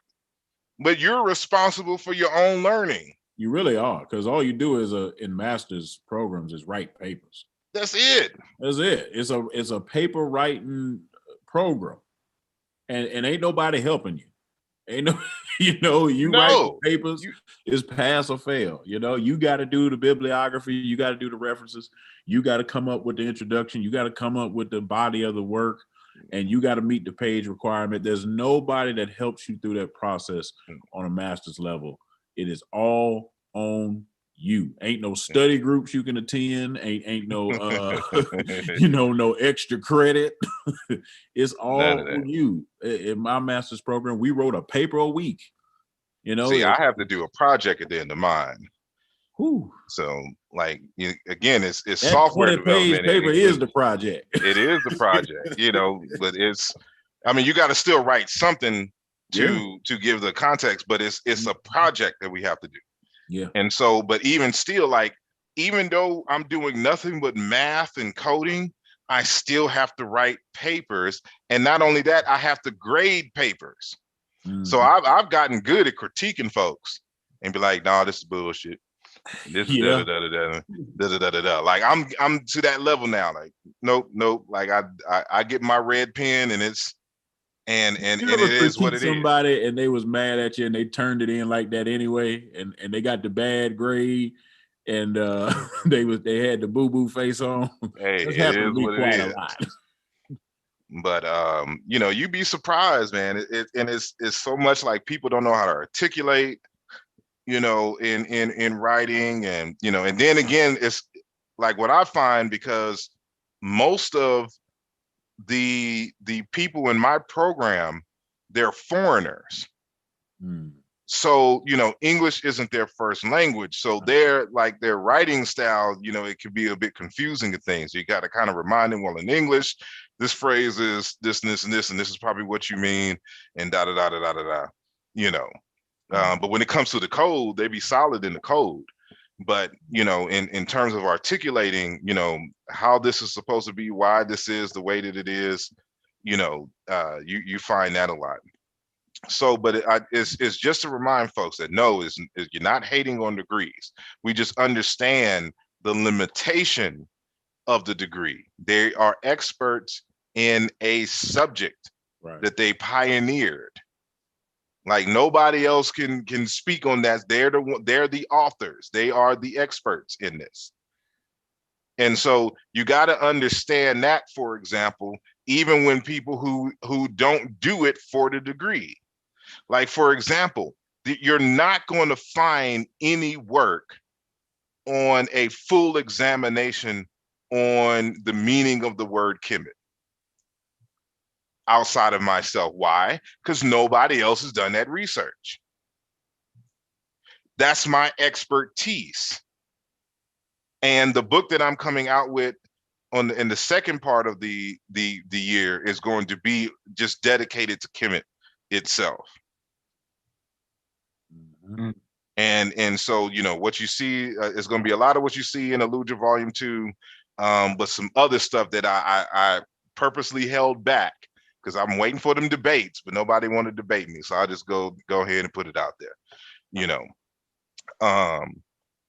But you're responsible for your own learning. You really are, because all you do is in master's programs is write papers. That's it. That's it. It's a paper writing program, and ain't nobody helping you. Ain't no, write papers, is pass or fail. You know, you got to do the bibliography, you got to do the references, you got to come up with the introduction, you got to come up with the body of the work, and you got to meet the page requirement. There's nobody that helps you through that process on a master's level. It is all on you. Ain't no study groups you can attend. Ain't no no extra credit. It's all on you. In my master's program, we wrote a paper a week. You know, see, I have to do a project at the end of mine. Whew. So, like, again, it's software development. Paper is the project. It is the project, but you got to still write something to give the context, but it's a project that we have to do. Yeah. And so, but even still, like, even though I'm doing nothing but math and coding, I still have to write papers. And not only that, I have to grade papers. Mm-hmm. So I've gotten good at critiquing folks and be like, nah, this is bullshit. This is da da da. Like I'm to that level now. Like, nope. Like I get my red pen and it's and it is what it is. Somebody and they was mad at you and they turned it in like that anyway, and they got the bad grade and they had the boo-boo face on. Hey, it is what it is. But you'd be surprised, man. It's so much like people don't know how to articulate. you know, in writing, and you know, and then again, it's like what I find, because most of the people in my program, they're foreigners. So, you know, English isn't their first language. So they're like, their writing style, you know, it can be a bit confusing to things. You got to kind of remind them, well, in English, this phrase is this, and this, and this, and this is probably what you mean, and da, da, da, da, da, da, da, you know. But when it comes to the code, they be solid in the code. But, you know, in terms of articulating, you know, how this is supposed to be, why this is the way that it is, you know, you find that a lot. So, but it's just to remind folks that no, is you're not hating on degrees. We just understand the limitation of the degree. They are experts in a subject that they pioneered. Like nobody else can speak on that. They're the authors. They are the experts in this. And so you got to understand that, for example, even when people who don't do it for the degree. Like, for example, you're not going to find any work on a full examination on the meaning of the word Kemet outside of myself. Why? Because nobody else has done that research. That's my expertise. And the book that I'm coming out with in the second part of the year is going to be just dedicated to Kemet itself. And so, you know, what you see is going to be a lot of what you see in Aludra Volume 2, but some other stuff that I purposely held back because I'm waiting for them debates, but nobody wanted to debate me, so I'll just go ahead and put it out there, you know.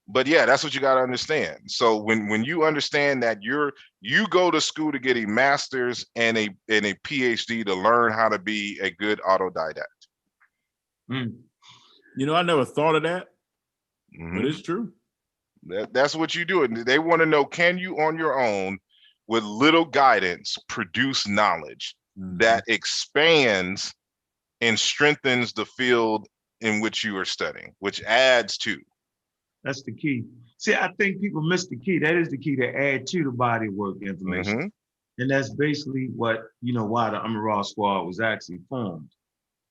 But yeah, that's what you got to understand. So when you understand that you go to school to get a master's and a PhD to learn how to be a good autodidact. You know, I never thought of that, but it's true. That's what you do. And they want to know, can you on your own, with little guidance, produce knowledge that expands and strengthens the field in which you are studying, which adds to. That's the key. See, I think people miss the key. That is the key, to add to the body of work information. And that's basically what, you know, why the Amaral Squad was actually formed.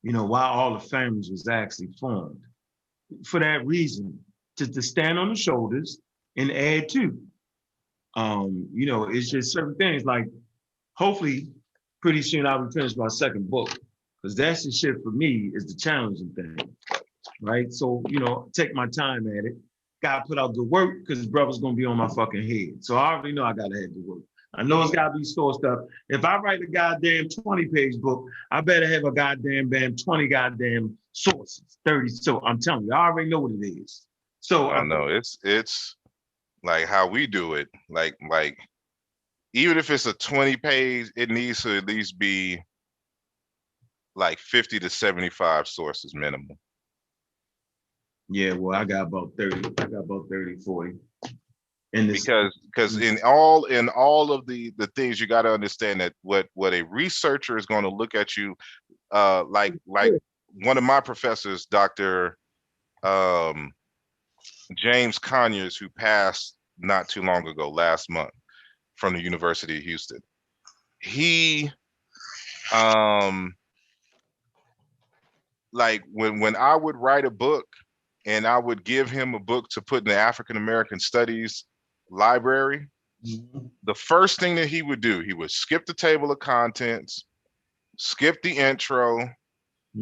You know, why all the families was actually formed. For that reason, to stand on the shoulders and add to. You know, it's just certain things, like hopefully pretty soon I'll be finished my second book, because that's the shit for me, is the challenging thing, right? So, you know, take my time at it. Gotta put out good work, because brother's gonna be on my fucking head. So I already know I gotta have the work. I know it's gotta be store stuff. If I write a goddamn 20-page book, I better have a goddamn 20 goddamn sources, 30. So I'm telling you, I already know what it is. So I know it's like how we do it. Like even if it's a 20-page, it needs to at least be like 50 to 75 sources minimum. Yeah, well, I got about 30. I got about 30, 40. Because in all of the things, you got to understand that what a researcher is going to look at you like one of my professors, Dr. James Conyers, who passed not too long ago, last month, from the University of Houston. He like when I would write a book and I would give him a book to put in the African American Studies library, the first thing that he would do, he would skip the table of contents, skip the intro,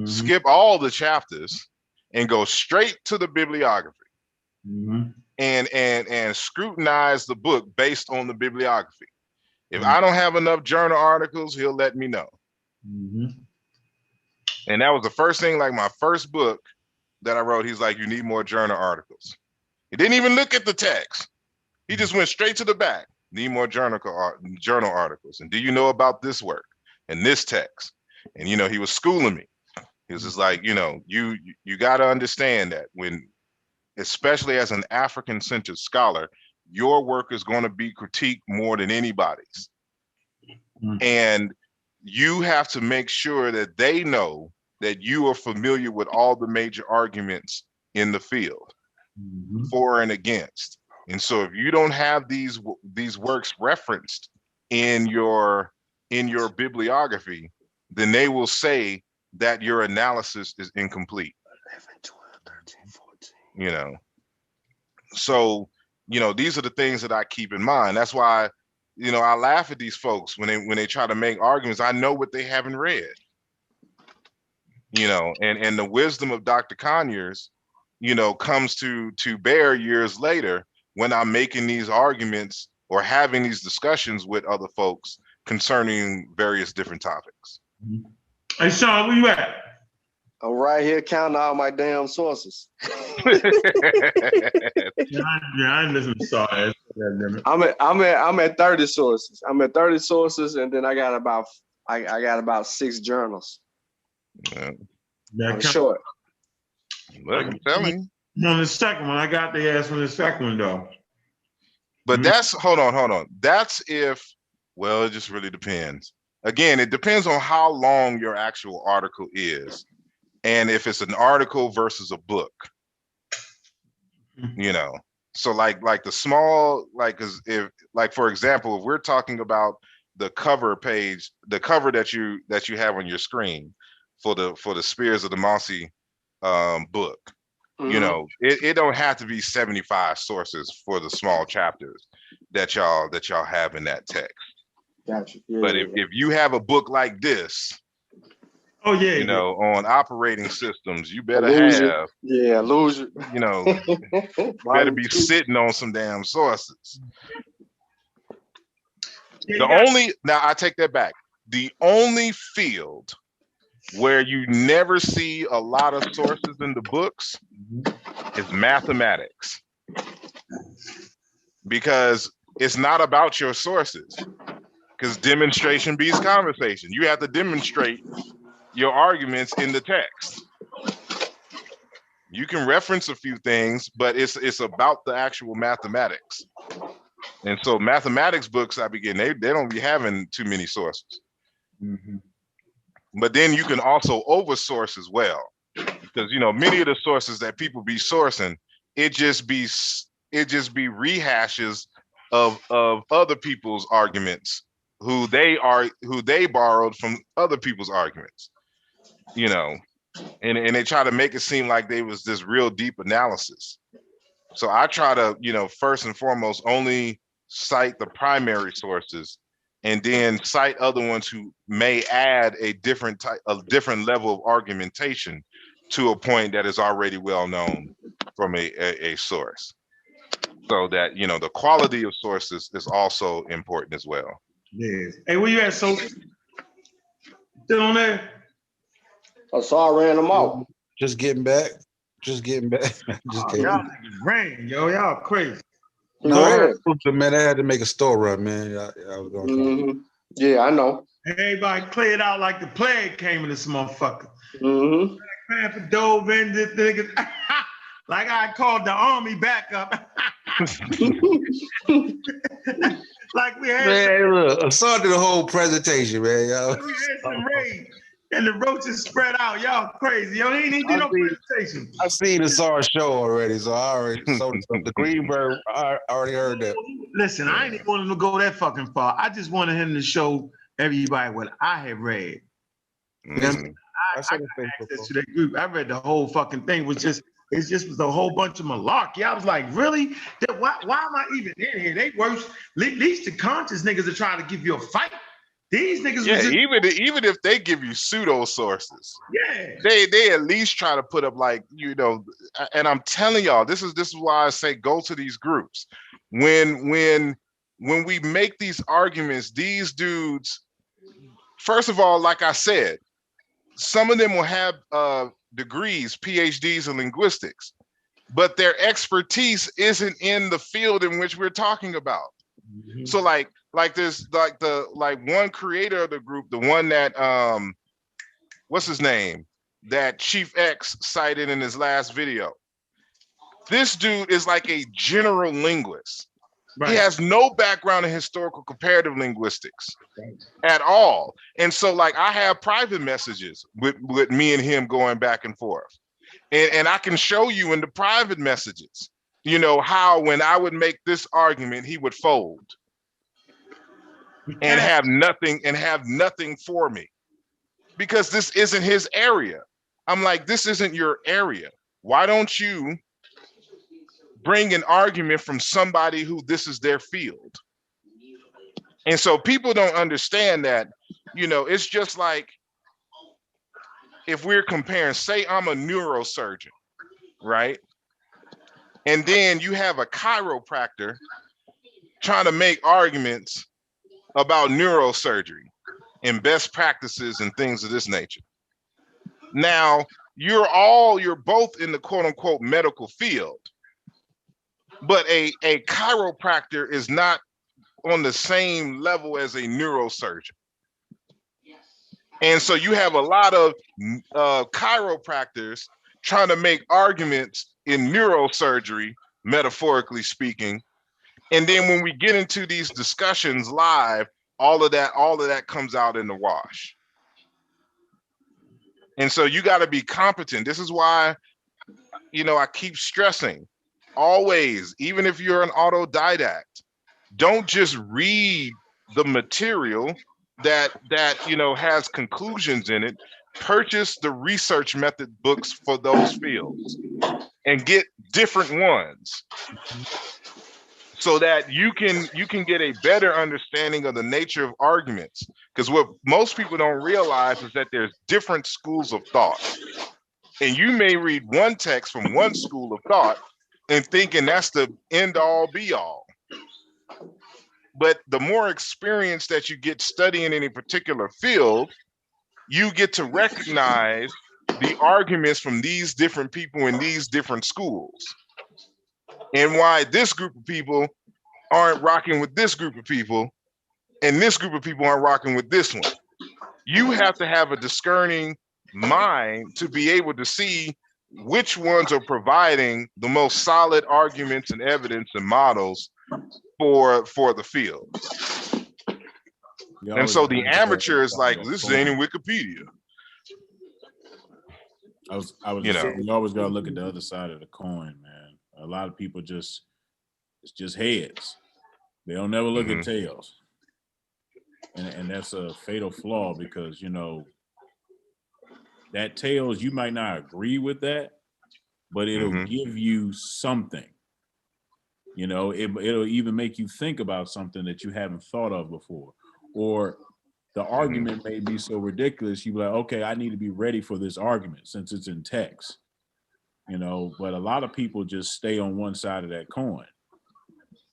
skip all the chapters, and go straight to the bibliography. And scrutinize the book based on the bibliography. If I don't have enough journal articles, he'll let me know. And that was the first thing, like my first book that I wrote, he's like, you need more journal articles. He didn't even look at the text. He just went straight to the back. Need more journal articles. And do you know about this work and this text? And, you know, he was schooling me. He was just like, you know, you got to understand that when, especially as an African-centered scholar, your work is going to be critiqued more than anybody's. And you have to make sure that they know that you are familiar with all the major arguments in the field, for and against. And so if you don't have these works referenced in your bibliography, then they will say that your analysis is incomplete. You know, so these are the things that I keep in mind. That's why I laugh at these folks when they try to make arguments. I know what they haven't read. And the wisdom of Dr. Conyers, comes to bear years later when I'm making these arguments or having these discussions with other folks concerning various different topics. Hey, Sean, where you at? I'm right here counting all my damn sources. I ain't listening to Sean. I'm at 30 sources. I'm at 30 sources, and then I got about 6 journals. Yeah, short. Look, I'm telling you. On the second one, I got the ass on the second one though. But that's hold on. That's if, well, it just really depends. Again, it depends on how long your actual article is, and if it's an article versus a book. So like the small, for example, if we're talking about the cover page, the cover that you have on your screen for the Spears of Demacia book, it don't have to be 75 sources for the small chapters that y'all have in that text. Gotcha. Yeah, but if you have a book like this, on operating systems, you better have lose it. Better be sitting on some damn sources. Now I take that back. The only field where you never see a lot of sources in the books is mathematics, because it's not about your sources, because demonstration beats conversation. You have to demonstrate your arguments in the text. You can reference a few things, but it's about the actual mathematics. And so mathematics books, they don't be having too many sources. But then you can also oversource as well, because many of the sources that people be sourcing, it just be rehashes of other people's arguments, who they borrowed from other people's arguments, and they try to make it seem like they was this real deep analysis. So I try to, first and foremost, only cite the primary sources, and then cite other ones who may add a different level of argumentation to a point that is already well known from a source. So that, the quality of sources is also important as well. Yes. Hey, where you at, so? Still on there? I saw I ran them off. Just getting back. Just kidding. Y'all ran, y'all crazy. No, man, I had to make a store run, man. Yeah, I know. Everybody cleared out like the plague came in this motherfucker. Mm-hmm. Panther dove in this nigga. Like I called the army back up. Like we had I saw the whole presentation, man. Y'all. We had some raid. And the roaches spread out. Y'all crazy. He ain't even do no presentation. I seen the SAR show already, so I already saw the Greenberg. I already heard that. Listen, I ain't even want him to go that fucking far. I just wanted him to show everybody what I have read. I got access to that group. I read the whole fucking thing. It just was a whole bunch of malarkey. I was like, really? Why am I even in here? They worse. At least the conscious niggas are trying to give you a fight. These niggas, even if they give you pseudo sources, they at least try to put up and I'm telling y'all, this is why I say go to these groups. When we make these arguments, these dudes, first of all, like I said, some of them will have degrees, PhDs in linguistics, but their expertise isn't in the field in which we're talking about. Mm-hmm. So like this, one creator of the group, the one that what's his name, that Chief X cited in his last video. This dude is like a general linguist. Right. He has no background in historical comparative linguistics at all. And so I have private messages with me and him going back and forth. And I can show you in the private messages, you know, how when I would make this argument, he would fold and have nothing for me, because this isn't his area. I'm like, this isn't your area. Why don't you bring an argument from somebody who this is their field? And so people don't understand that, you know, it's just like if we're comparing, say I'm a neurosurgeon, right? And then you have a chiropractor trying to make arguments about neurosurgery and best practices and things of this nature. Now, you're both in the quote unquote medical field, but a chiropractor is not on the same level as a neurosurgeon. And so you have a lot of chiropractors trying to make arguments in neurosurgery, metaphorically speaking. And then when we get into these discussions live, all of that comes out in the wash. And so you got to be competent. This is why, you know, I keep stressing always, even if you're an autodidact, don't just read the material that you know has conclusions in it. Purchase the research method books for those fields and get different ones so that you can get a better understanding of the nature of arguments. Because what most people don't realize is that there's different schools of thought, and you may read one text from one school of thought and thinking that's the end all be all. But the more experience that you get studying in a particular field, you get to recognize the arguments from these different people in these different schools, and why this group of people aren't rocking with this group of people, and this group of people aren't rocking with this one. You have to have a discerning mind to be able to see which ones are providing the most solid arguments and evidence and models for the field. And so the amateur is like, this ain't in Wikipedia. I was you just know. saying, you always gotta look at the other side of the coin, man. A lot of people it's just heads. They don't never look at tails. And that's a fatal flaw, because, you know, that tails, you might not agree with that, but it'll give you something. You know, it'll even make you think about something that you haven't thought of before. Or the argument may be so ridiculous, you be like, okay, I need to be ready for this argument since it's in text. You know, but a lot of people just stay on one side of that coin.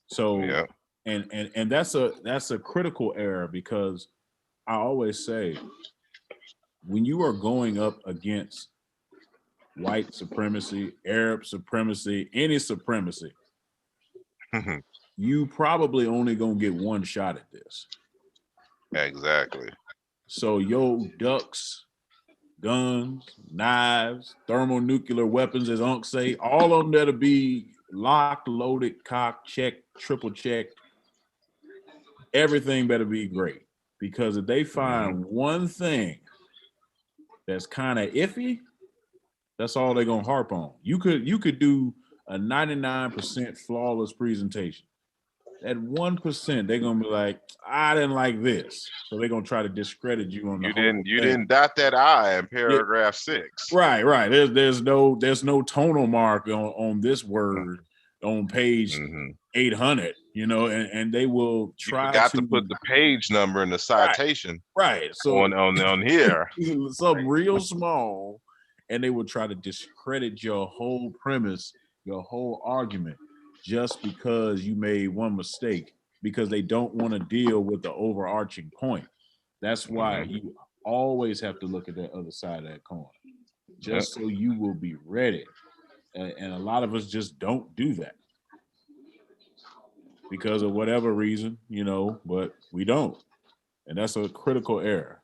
So yeah. And that's a critical error, because I always say, when you are going up against white supremacy, Arab supremacy, any supremacy, you probably only gonna get one shot at this. Exactly. So your ducks, guns, knives, thermonuclear weapons, as Unc say, all of them that'll be locked, loaded, cocked, checked, triple checked. Everything better be great, because if they find one thing that's kind of iffy, that's all they're gonna harp on. You could do a 99% flawless presentation. At 1%, they're gonna be like, I didn't like this, so they're gonna try to discredit you on the whole You thing. didn't dot that I in paragraph 6. Right. There's no tonal mark on this word on page 800, you know, and they will try You got to put the page number in the citation. Right. So on here. Something real small, and they will try to discredit your whole premise, your whole argument, just because you made one mistake, because they don't want to deal with the overarching point. That's why you always have to look at that other side of that coin, just so you will be ready. And a lot of us just don't do that because of whatever reason, you know, but we don't. And that's a critical error.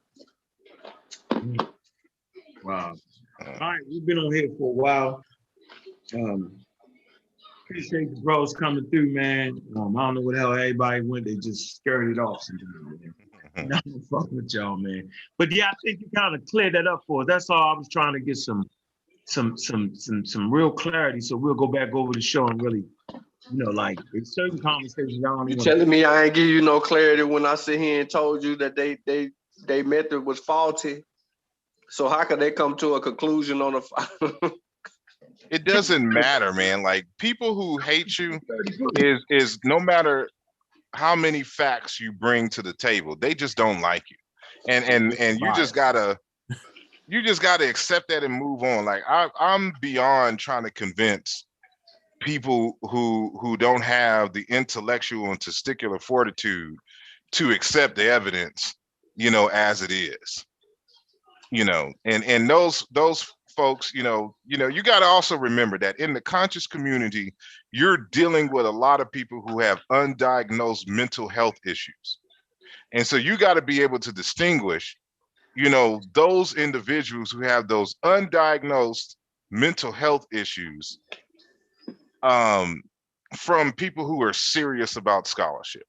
Wow. All right, we've been on here for a while. Appreciate the bros coming through, man. I don't know what the hell everybody went. They just skirted off sometimes, man. No, fuck with y'all, man. But yeah, I think you kind of cleared that up for us. That's all. I was trying to get some some real clarity. So we'll go back over the show and really, like in certain conversations, I don't You even telling me I ain't give you no clarity when I sit here and told you that they method was faulty? So how could they come to a conclusion on a? It doesn't matter, man. Like people who hate you is no matter how many facts you bring to the table, they just don't like you. And you just gotta accept that and move on. Like I'm beyond trying to convince people who don't have the intellectual and testicular fortitude to accept the evidence, as it is. And those folks, you got to also remember that in the conscious community, you're dealing with a lot of people who have undiagnosed mental health issues. And so you got to be able to distinguish, those individuals who have those undiagnosed mental health issues from people who are serious about scholarship.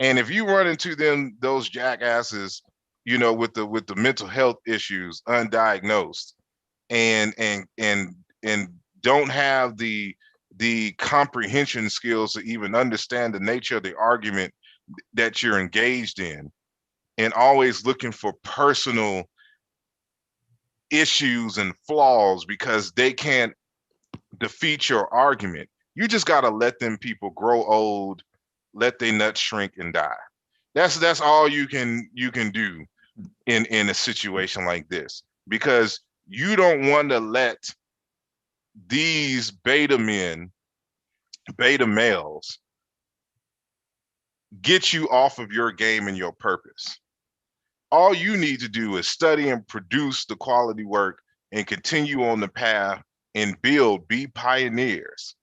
And if you run into those jackasses, with the mental health issues undiagnosed and don't have the comprehension skills to even understand the nature of the argument that you're engaged in, and always looking for personal issues and flaws because they can't defeat your argument, you just got to let them people grow old, let their nuts shrink and die. That's all you can do in a situation like this, because you don't want to let these beta males get you off of your game and your purpose. All you need to do is study and produce the quality work and continue on the path and be pioneers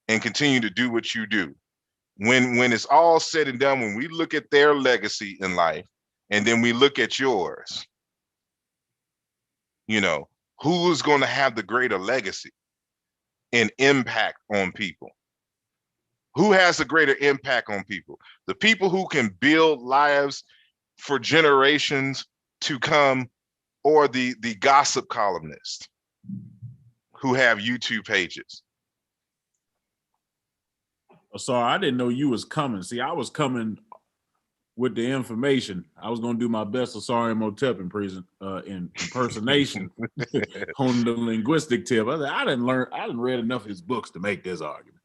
and continue to do what you do. When it's all said and done, when we look at their legacy in life and then we look at yours, who is going to have the greater legacy and impact on people? Who has the greater impact on people? The people who can build lives for generations to come, or the gossip columnists who have YouTube pages? Sorry, I didn't know you was coming. See, I was coming with the information. I was gonna do my best Asari Motep impersonation on the linguistic tip. I didn't read enough of his books to make this argument.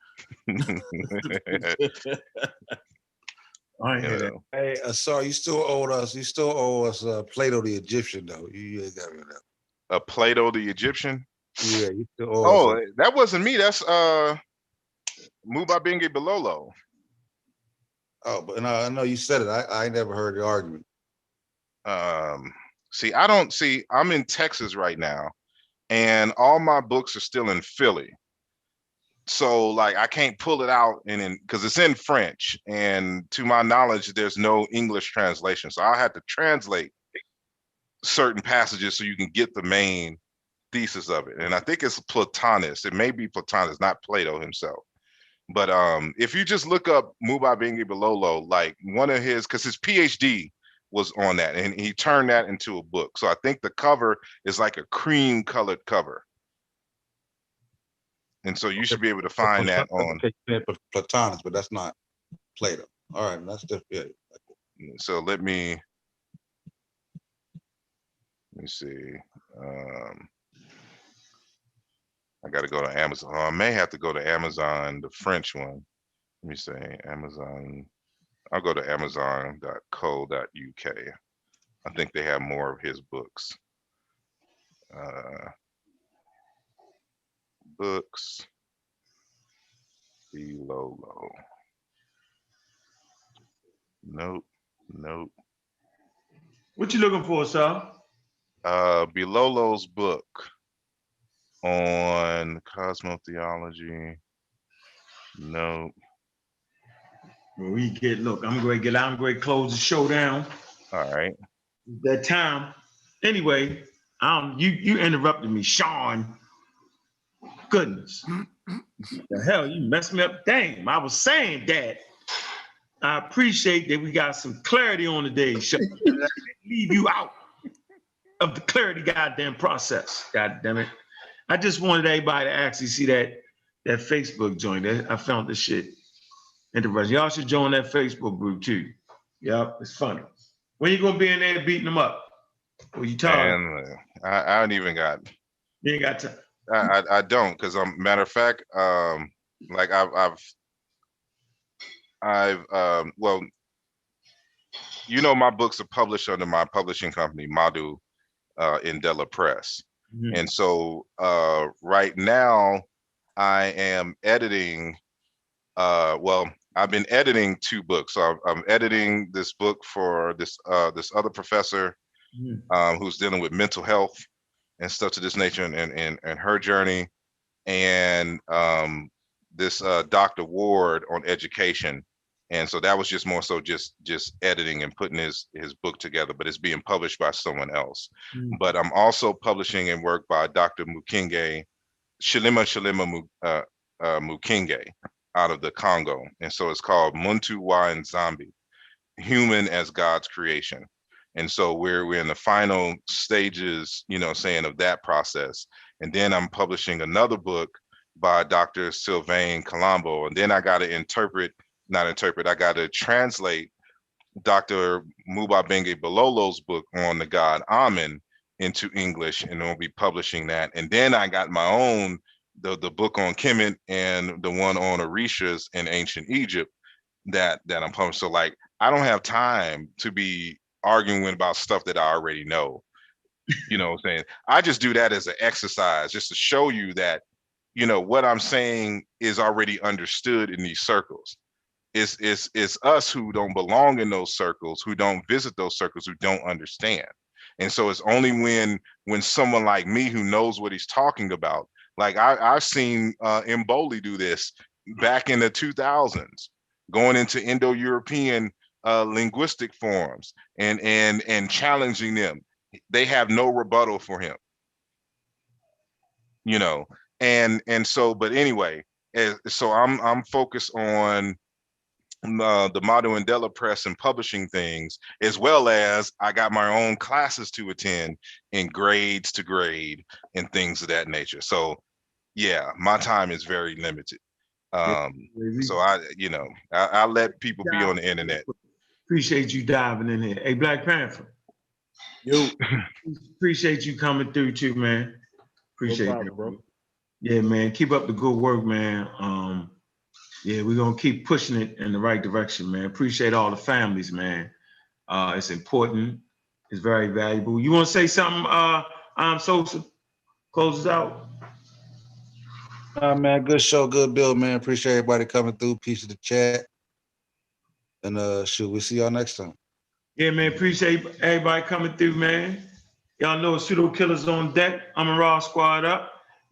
Hey, Asar, you still owe us Plato the Egyptian though. You ain't got rid of Plato the Egyptian. Yeah, you still owe us. That wasn't me. That's Mubabinge Bilolo. Oh, but no, I know you said it. I never heard the argument. I'm in Texas right now, and all my books are still in Philly. So like I can't pull it out because it's in French, and to my knowledge, there's no English translation. So I had to translate certain passages so you can get the main thesis of it. And I think it's Plotinus. It may be Plotinus, not Plato himself. But if you just look up Mubabinge Bilolo, like one of because his PhD was on that, and he turned that into a book. So I think the cover is like a cream colored cover. And so you should be able to find that on Plotinus, but that's not Plato. All right, that's just it. So let me see. I got to go to Amazon. I may have to go to Amazon, the French one. Let me say Amazon. I'll go to amazon.co.uk. I think they have more of his books. Books. Bilolo. Nope. What you looking for, sir? Bilolo's book on cosmotheology. Nope. Well, I'm going to close the show down. All right. That time. Anyway, you interrupted me, Sean. Goodness. The hell, you messed me up. Damn, I was saying that. I appreciate that we got some clarity on today's show. Leave you out of the clarity goddamn process. God damn it. I just wanted everybody to actually see that Facebook joint. I found this shit interesting. Y'all should join that Facebook group too. Yep, it's funny. When you gonna be in there beating them up? Well, you tired? And I don't even got. You ain't got time. I don't, because matter of fact, like I've well, you know, my books are published under my publishing company, Madhu Indela Press. Mhm. And so right now I am editing, well, I've been editing 2 books. So I'm editing this book for this other professor who's dealing with mental health and stuff to this nature and her journey. And this Dr. Ward on education. And so that was just more so just editing and putting his book together, but it's being published by someone else. But I'm also publishing and work by Dr. Mukinge, Shalima Mukinge out of the Congo. And so it's called Muntu Wa Nzambi, Human as God's Creation. And so we're in the final stages, you know, saying of that process. And then I'm publishing another book by Dr. Sylvain Colombo. And then I got to I got to translate Dr. Mubabenge Bololo's book on the god Amen into English, and we'll be publishing that. And then I got my own, the book on Kemet and the one on Orishas in ancient Egypt that I'm publishing. So like, I don't have time to be arguing about stuff that I already know. You know what I'm saying? I just do that as an exercise, just to show you that, you know, what I'm saying is already understood in these circles. It's us who don't belong in those circles, who don't visit those circles, who don't understand. And so it's only when someone like me who knows what he's talking about, like I've seen Mboli do this back in the 2000s, going into Indo-European linguistic forms and challenging them. They have no rebuttal for him, you know. And so, but anyway, so I'm focused on the Madhu Indela Press and publishing things, as well as I got my own classes to attend in grades to grade and things of that nature. So yeah, my time is very limited. So I let people be on the internet. Appreciate you diving in here. Hey, Black Panther. Yo, appreciate you coming through too, man. Appreciate it, bro. Yeah, man. Keep up the good work, man. Yeah, we're gonna keep pushing it in the right direction, man. Appreciate all the families, man. It's important. It's very valuable. You want to say something, Sosa? Close it out. Man, good show, good build, man. Appreciate everybody coming through. Peace of the chat. And shoot, we'll see y'all next time. Yeah, man. Appreciate everybody coming through, man. Y'all know Pseudo Killers on deck. I'm a Raw Squad up.